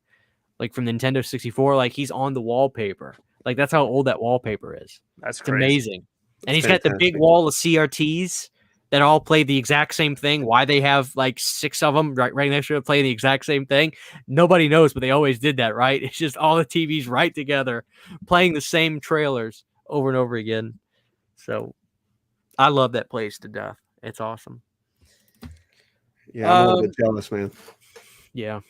like from Nintendo 64. Like he's on the wallpaper. Like that's how old that wallpaper is. That's amazing. And he's got the big wall of CRTs that all play the exact same thing. Why they have like 6 of them right next to it playing the exact same thing, nobody knows, but they always did that, right? It's just all the TVs right together, playing the same trailers over and over again. So I love that place to death. It's awesome. Yeah, I'm a little bit jealous, man. Yeah.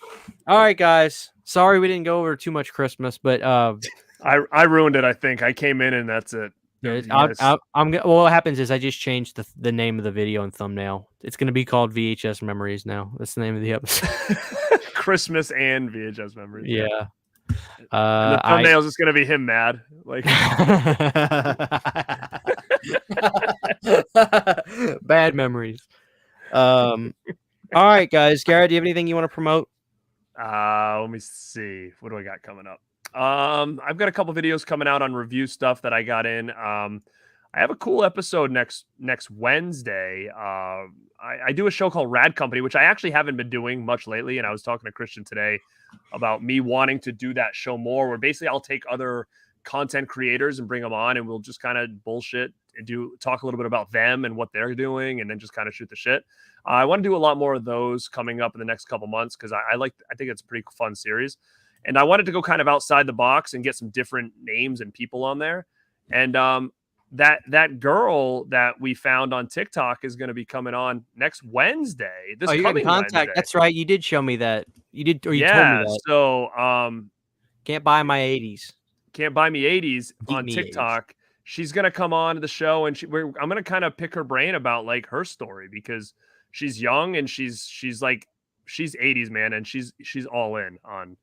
All right, guys. Sorry we didn't go over too much Christmas, but I ruined it. I think I came in and that's it. Well, what happens is I just changed the name of the video and thumbnail. It's going to be called VHS Memories now. That's the name of the episode. Christmas and VHS Memories. Yeah. And the thumbnail is just going to be him mad. Like bad memories. All right, guys. Garrett, do you have anything you want to promote? Let me see. What do I got coming up? I've got a couple videos coming out on review stuff that I got in. I have a cool episode next Wednesday. I do a show called Rad Company, which I actually haven't been doing much lately. And I was talking to Christian today about me wanting to do that show more, where basically I'll take other content creators and bring them on, and we'll just kind of bullshit and talk a little bit about them and what they're doing, and then just kind of shoot the shit. I want to do a lot more of those coming up in the next couple months, because I think it's a pretty fun series. And I wanted to go kind of outside the box and get some different names and people on there. And that girl that we found on TikTok is going to be coming on next Wednesday. This coming Wednesday. That's right. You did show me that. You did, or you told me that. So can't buy my 80s. Can't buy me 80s on TikTok. 80s. She's going to come on to the show, and I'm going to kind of pick her brain about like her story, because she's young and she's 80s, man, and she's all in on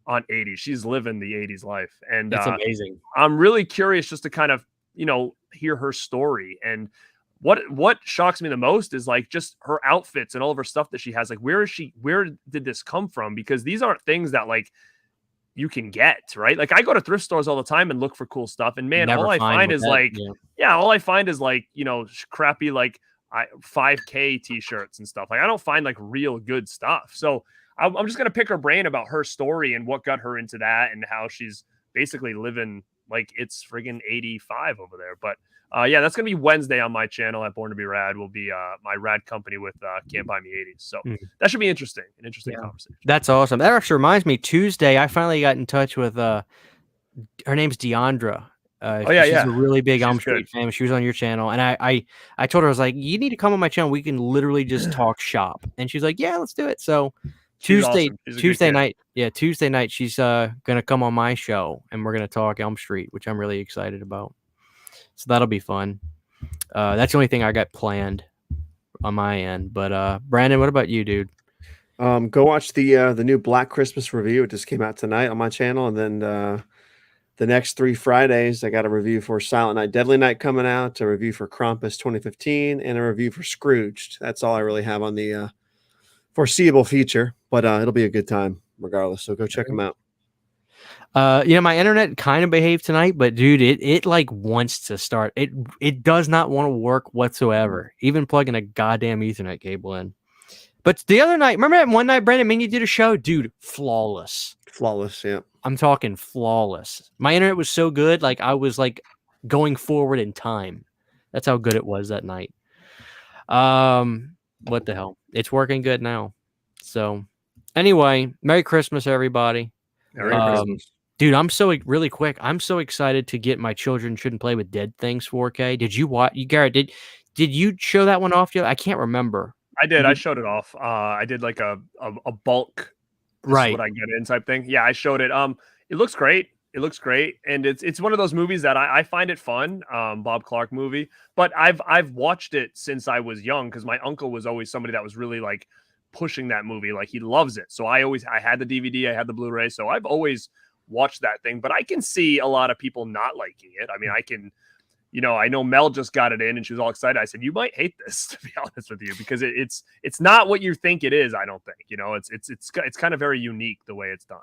80s. She's living the 80s life, and it's amazing. I'm really curious just to kind of hear her story. And what shocks me the most is like just her outfits and all of her stuff that she has. Like, where did this come from? Because these aren't things that like you can get, right? Like, I go to thrift stores all the time and look for cool stuff, and man, all I find is crappy like 5K t-shirts and stuff. Like, I don't find like real good stuff. So I'm just gonna pick her brain about her story and what got her into that, and how she's basically living like it's friggin' 85 over there. But that's gonna be Wednesday on my channel at Born to Be Rad. Will be my Rad Company with Can't Buy Me 80s. So that should be interesting. An interesting conversation. That's awesome. That actually reminds me, Tuesday I finally got in touch with her name's Deandra. She's a really big Elm Street fan. She was on your channel, and I told her, I was like, you need to come on my channel. We can literally just talk shop. And she's like, yeah, let's do it. So Tuesday night, she's gonna come on my show, and we're gonna talk Elm Street, which I'm really excited about. So that'll be fun. That's the only thing I got planned on my end. But Brandon, what about you, dude? Go watch the new Black Christmas review. It just came out tonight on my channel, and then the next 3 Fridays, I got a review for Silent Night, Deadly Night coming out, a review for Krampus 2015, and a review for Scrooged. That's all I really have on the foreseeable future, but it'll be a good time regardless. So go check them out. My internet kind of behaved tonight, but dude, it like wants to start. It does not want to work whatsoever, even plugging a goddamn Ethernet cable in. But the other night, remember that one night, Brandon, you did a show, dude, flawless. Yeah. I'm talking flawless. My internet was so good, like I was like going forward in time. That's how good it was that night. What the hell? It's working good now. So anyway, Merry Christmas, everybody. Merry Christmas. Dude, I'm so excited to get My Children Shouldn't Play with Dead Things 4K. Did you watch? Garrett, did you show that one off yet? I can't remember. I did. I showed it off. I did like a bulk. Right. What I get in type thing. Yeah, I showed it. It looks great. And it's one of those movies that I find it fun. Bob Clark movie, but I've watched it since I was young, because my uncle was always somebody that was really like pushing that movie. Like, he loves it. So I had the DVD, I had the Blu-ray. So I've always watched that thing, but I can see a lot of people not liking it. I mean, I know Mel just got it in and she was all excited. I said, you might hate this, to be honest with you, because it's not what you think it is. I don't think, it's kind of very unique the way it's done.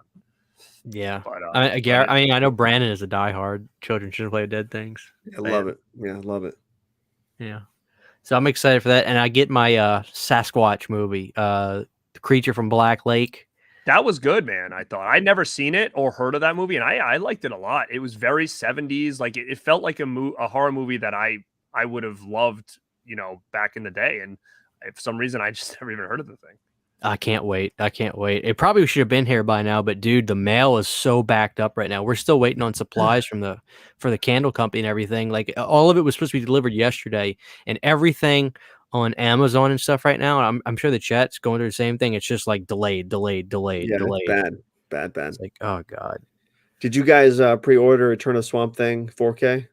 Yeah. But, I know Brandon is a diehard Children Shouldn't Play with Dead Things. I love it. Yeah, I love it. Yeah. So I'm excited for that. And I get my Sasquatch movie, The Creature from Black Lake. That was good, man. I thought I'd never seen it or heard of that movie, and I liked it a lot. It was very 70s. Like, it felt like a horror movie that I would have loved, back in the day. And for some reason, I just never even heard of the thing. I can't wait. It probably should have been here by now, but dude, the mail is so backed up right now. We're still waiting on supplies for the candle company and everything. Like, all of it was supposed to be delivered yesterday, and everything on Amazon and stuff right now. I'm sure the chat's going through the same thing. It's just like delayed. Yeah, delayed. Bad. It's like, oh God. Did you guys pre-order Return of Swamp Thing 4K?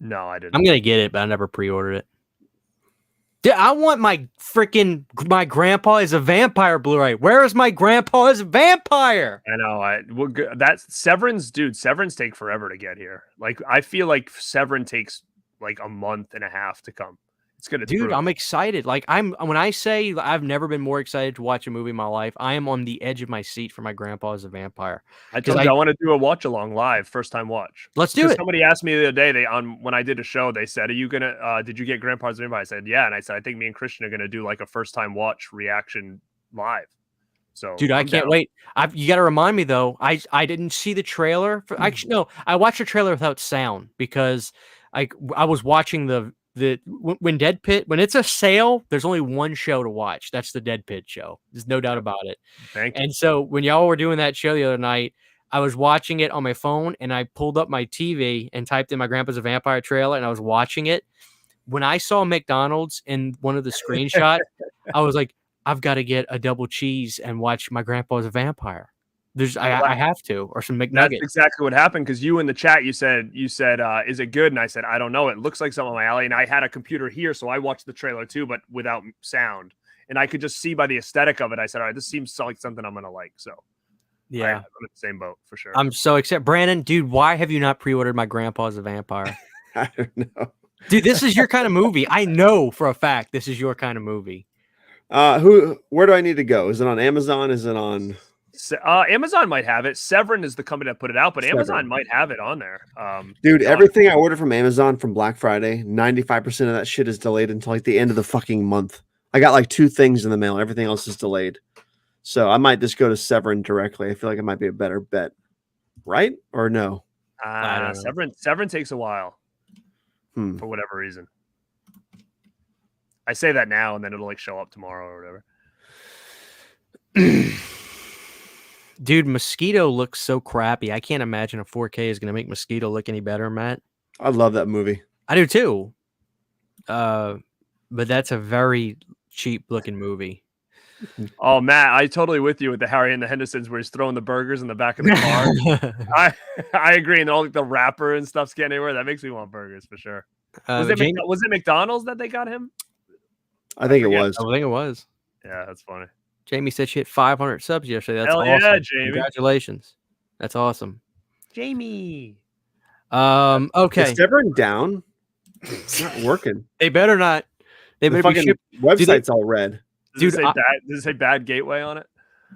No, I didn't. I'm gonna get it, but I never pre-ordered it. Dude, I want my grandpa is a vampire Blu-ray. Where is my grandpa is a vampire? I know. That's Severance, dude. Severance take forever to get here. Like I feel like Severance takes like a month and a half to come. It's gonna, dude. I'm excited. Like when I say I've never been more excited to watch a movie in my life, I am on the edge of my seat for my grandpa as a vampire. I told you I want to do a watch along live, first time watch. Let's do it. Somebody asked me the other day, when I did a show, they said, "Are you gonna? Did you get Grandpa's Vampire?" I said, "Yeah," and I said, "I think me and Christian are gonna do like a first time watch reaction live." So, dude, I can't wait. You got to remind me though. I didn't see the trailer. Actually, no, I watched the trailer without sound because I was watching when Dead Pit, when it's a sale, there's only one show to watch. That's the Dead Pit show. There's no doubt about it. Thank you. And so when y'all were doing that show the other night, I was watching it on my phone and I pulled up my TV and typed in my grandpa's a vampire trailer and I was watching it. When I saw McDonald's in one of the screenshots, I was like, I've got to get a double cheese and watch my grandpa's a vampire. I have to, or some McNuggets. That's exactly what happened because you in the chat you said is it good? And I said I don't know. It looks like something on my alley, and I had a computer here, so I watched the trailer too, but without sound, and I could just see by the aesthetic of it. I said, all right, this seems like something I'm gonna like. So yeah, I'm in the same boat for sure. I'm so excited, Brandon. Dude, why have you not pre-ordered my grandpa's a vampire? I don't know, dude. This is your kind of movie. I know for a fact this is your kind of movie. Where do I need to go? Is it on Amazon? Is it on? Amazon might have it. Severin is the company that put it out, but Amazon might have it on there. Dude, everything I ordered from Amazon from Black Friday, 95% of that shit is delayed until like the end of the fucking month. I got like 2 things in the mail. Everything else is delayed. So I might just go to Severin directly. I feel like it might be a better bet. Right? Or no? Severin takes a while for whatever reason. I say that now and then it'll like show up tomorrow or whatever. Dude, Mosquito looks so crappy. I can't imagine a 4K is going to make Mosquito look any better, Matt. I love that movie. I do too. But that's a very cheap looking movie. Oh, Matt, I totally with you with the Harry and the Hendersons where he's throwing the burgers in the back of the car. I agree. And all like the wrapper and stuff's getting anywhere. That makes me want burgers for sure. Was it McDonald's that they got him? I think it was. I think it was. Yeah, that's funny. Jamie said she hit 500 subs yesterday. That's awesome. Yeah, Jamie. Congratulations. That's awesome. Jamie. Okay. Is Severin down? It's not working. They better not. They better be shipped. Website's all red. Does it say bad gateway on it?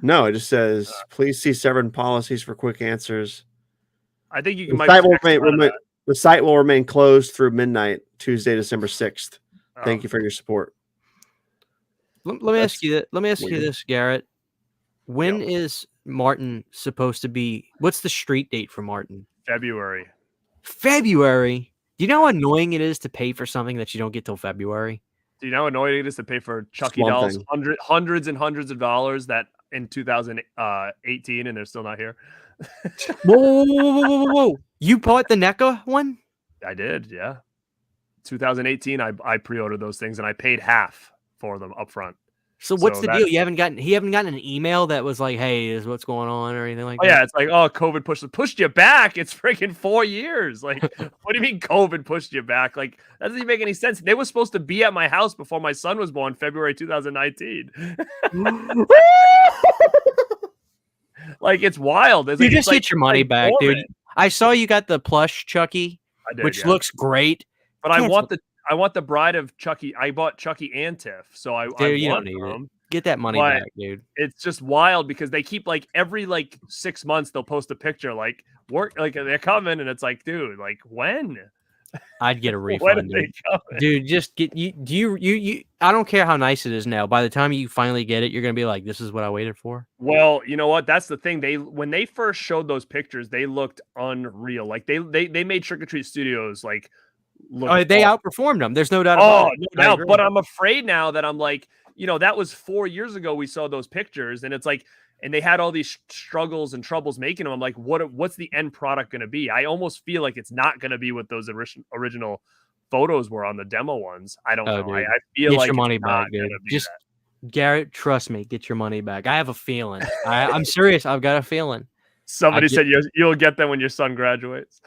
No, it just says, please see Severin policies for quick answers. I think you the might the site will remain closed through midnight, Tuesday, December 6th. Thank you for your support. Let me ask you this, Garrett. When is Martin supposed to be? What's the street date for Martin? February. February? Do you know how annoying it is to pay for something that you don't get till February? Do you know how annoying it is to pay for Chucky dolls, hundreds and hundreds of dollars that in 2018 and they're still not here? Whoa. You bought the NECA one? I did, yeah. 2018, I pre-ordered those things and I paid half for them up front. So what's the deal? He haven't gotten an email that was like, hey, is what's going on or anything like that? Yeah, it's like, oh, COVID pushed you back. It's freaking 4 years. Like, what do you mean COVID pushed you back? Like, that doesn't even make any sense. They were supposed to be at my house before my son was born, February 2019. Like, it's wild. You just get your money back, dude. I saw you got the plush Chucky, which looks great. But I want the Bride of Chucky. I bought Chucky and Tiff, so I want them. Get that money back, dude. It's just wild because they keep like every 6 months they'll post a picture like they're coming, and it's like, dude, like when? I'd get a refund, dude. Just get you. Do you? I don't care how nice it is now. By the time you finally get it, you're gonna be like, "This is what I waited for." Well, you know what? That's the thing. When they first showed those pictures, they looked unreal. Like they made Trick or Treat Studios like. They outperformed them. There's no doubt about it. No doubt. But I'm afraid now that I'm like, that was 4 years ago we saw those pictures, and it's like, and they had all these struggles and troubles making them. I'm like, what's the end product going to be? I almost feel like it's not going to be what those original photos were on the demo ones. I don't know. I feel get like your money back, dude. Just Garrett, trust me, get your money back. I have a feeling. I'm serious. I've got a feeling. Somebody said you'll get them when your son graduates.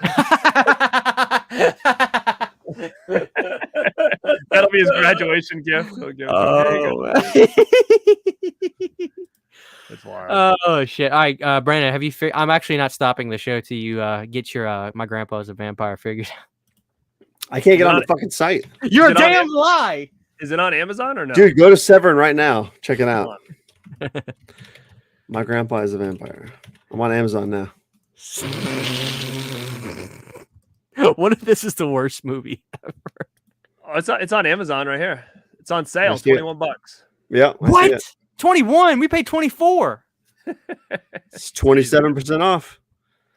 That'll be his graduation gift. He'll give it to him. There you go. That's wild. Oh shit! All right, Brandon, have you? I'm actually not stopping the show till you get your My Grandpa's a Vampire figured out. I can't get on Not- the fucking site. You're a it on damn lie. Is it on Amazon or no? Dude, go to Severn right now. Check it out. Hold My Grandpa is a Vampire. I'm on Amazon now. What if this is the worst movie? Oh, it's on Amazon right here. It's on sale, I see it. $21. Yeah. I see What? it. 21? We paid 24. It's 27% off.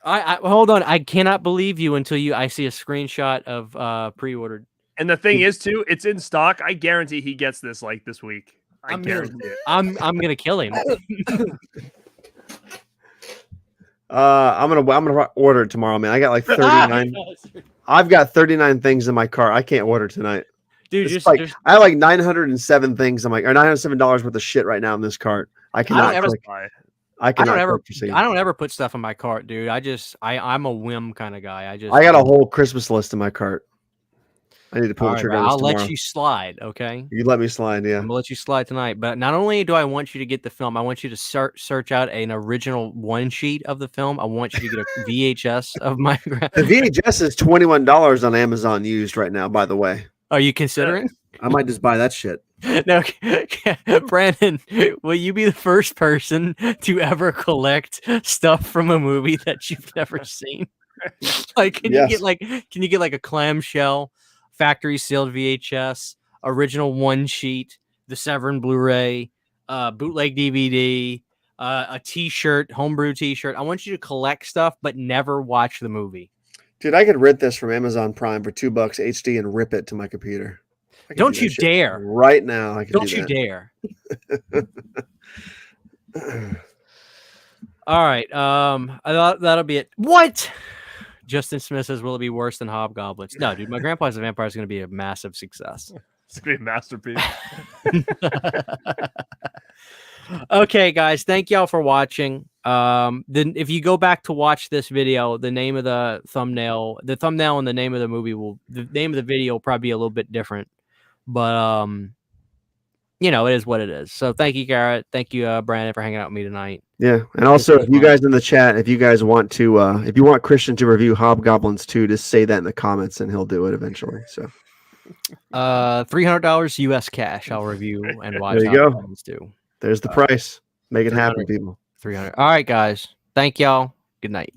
I hold on. I cannot believe you until I see a screenshot of pre-ordered. And the thing is, too, it's in stock. I guarantee he gets this like this week. I guarantee it. I'm gonna kill him. I'm gonna order it tomorrow, man. I got like 39. I've got 39 things in my cart. I can't order tonight. Dude, It's like, I have like 907 things. I'm like, or $907 worth of shit right now in this cart. I cannot. I don't ever put stuff in my cart, dude. I'm a whim kind of guy. I got a whole Christmas list in my cart. I need to pull the trigger. I'll let you slide, okay? You let me slide, yeah. I'm gonna let you slide tonight. But not only do I want you to get the film, I want you to search out an original one sheet of the film. I want you to get a VHS of my. The VHS is $21 on Amazon used right now. By the way, are you considering? I might just buy that shit. No, Brandon, will you be the first person to ever collect stuff from a movie that you've never seen? Like, can you get like a clamshell, factory sealed VHS, original one sheet, the Severn Blu-ray, bootleg DVD, a T-shirt, homebrew T-shirt? I want you to collect stuff, but never watch the movie. Dude, I could rent this from Amazon Prime for $2 HD and rip it to my computer. Don't you dare! Right now, I can. Don't you dare! All right. I thought that'll be it. What? Justin Smith says, "Will it be worse than Hobgoblins?" No, dude. My Grandpa's a Vampire is going to be a massive success. It's going to be a masterpiece. Okay, guys. Thank y'all for watching. Then if you go back to watch this video, the name of the thumbnail and the name of the name of the video will probably be a little bit different. But it is what it is. So thank you, Garrett. Thank you, Brandon, for hanging out with me tonight. Yeah, and also if you guys in the chat, if you guys want to, if you want Christian to review Hobgoblins 2, just say that in the comments, and he'll do it eventually. So, $300 US cash. I'll review and watch. There you go. Hobgoblins 2. There's the price. Make it happen, people. 300. All right, guys. Thank y'all. Good night.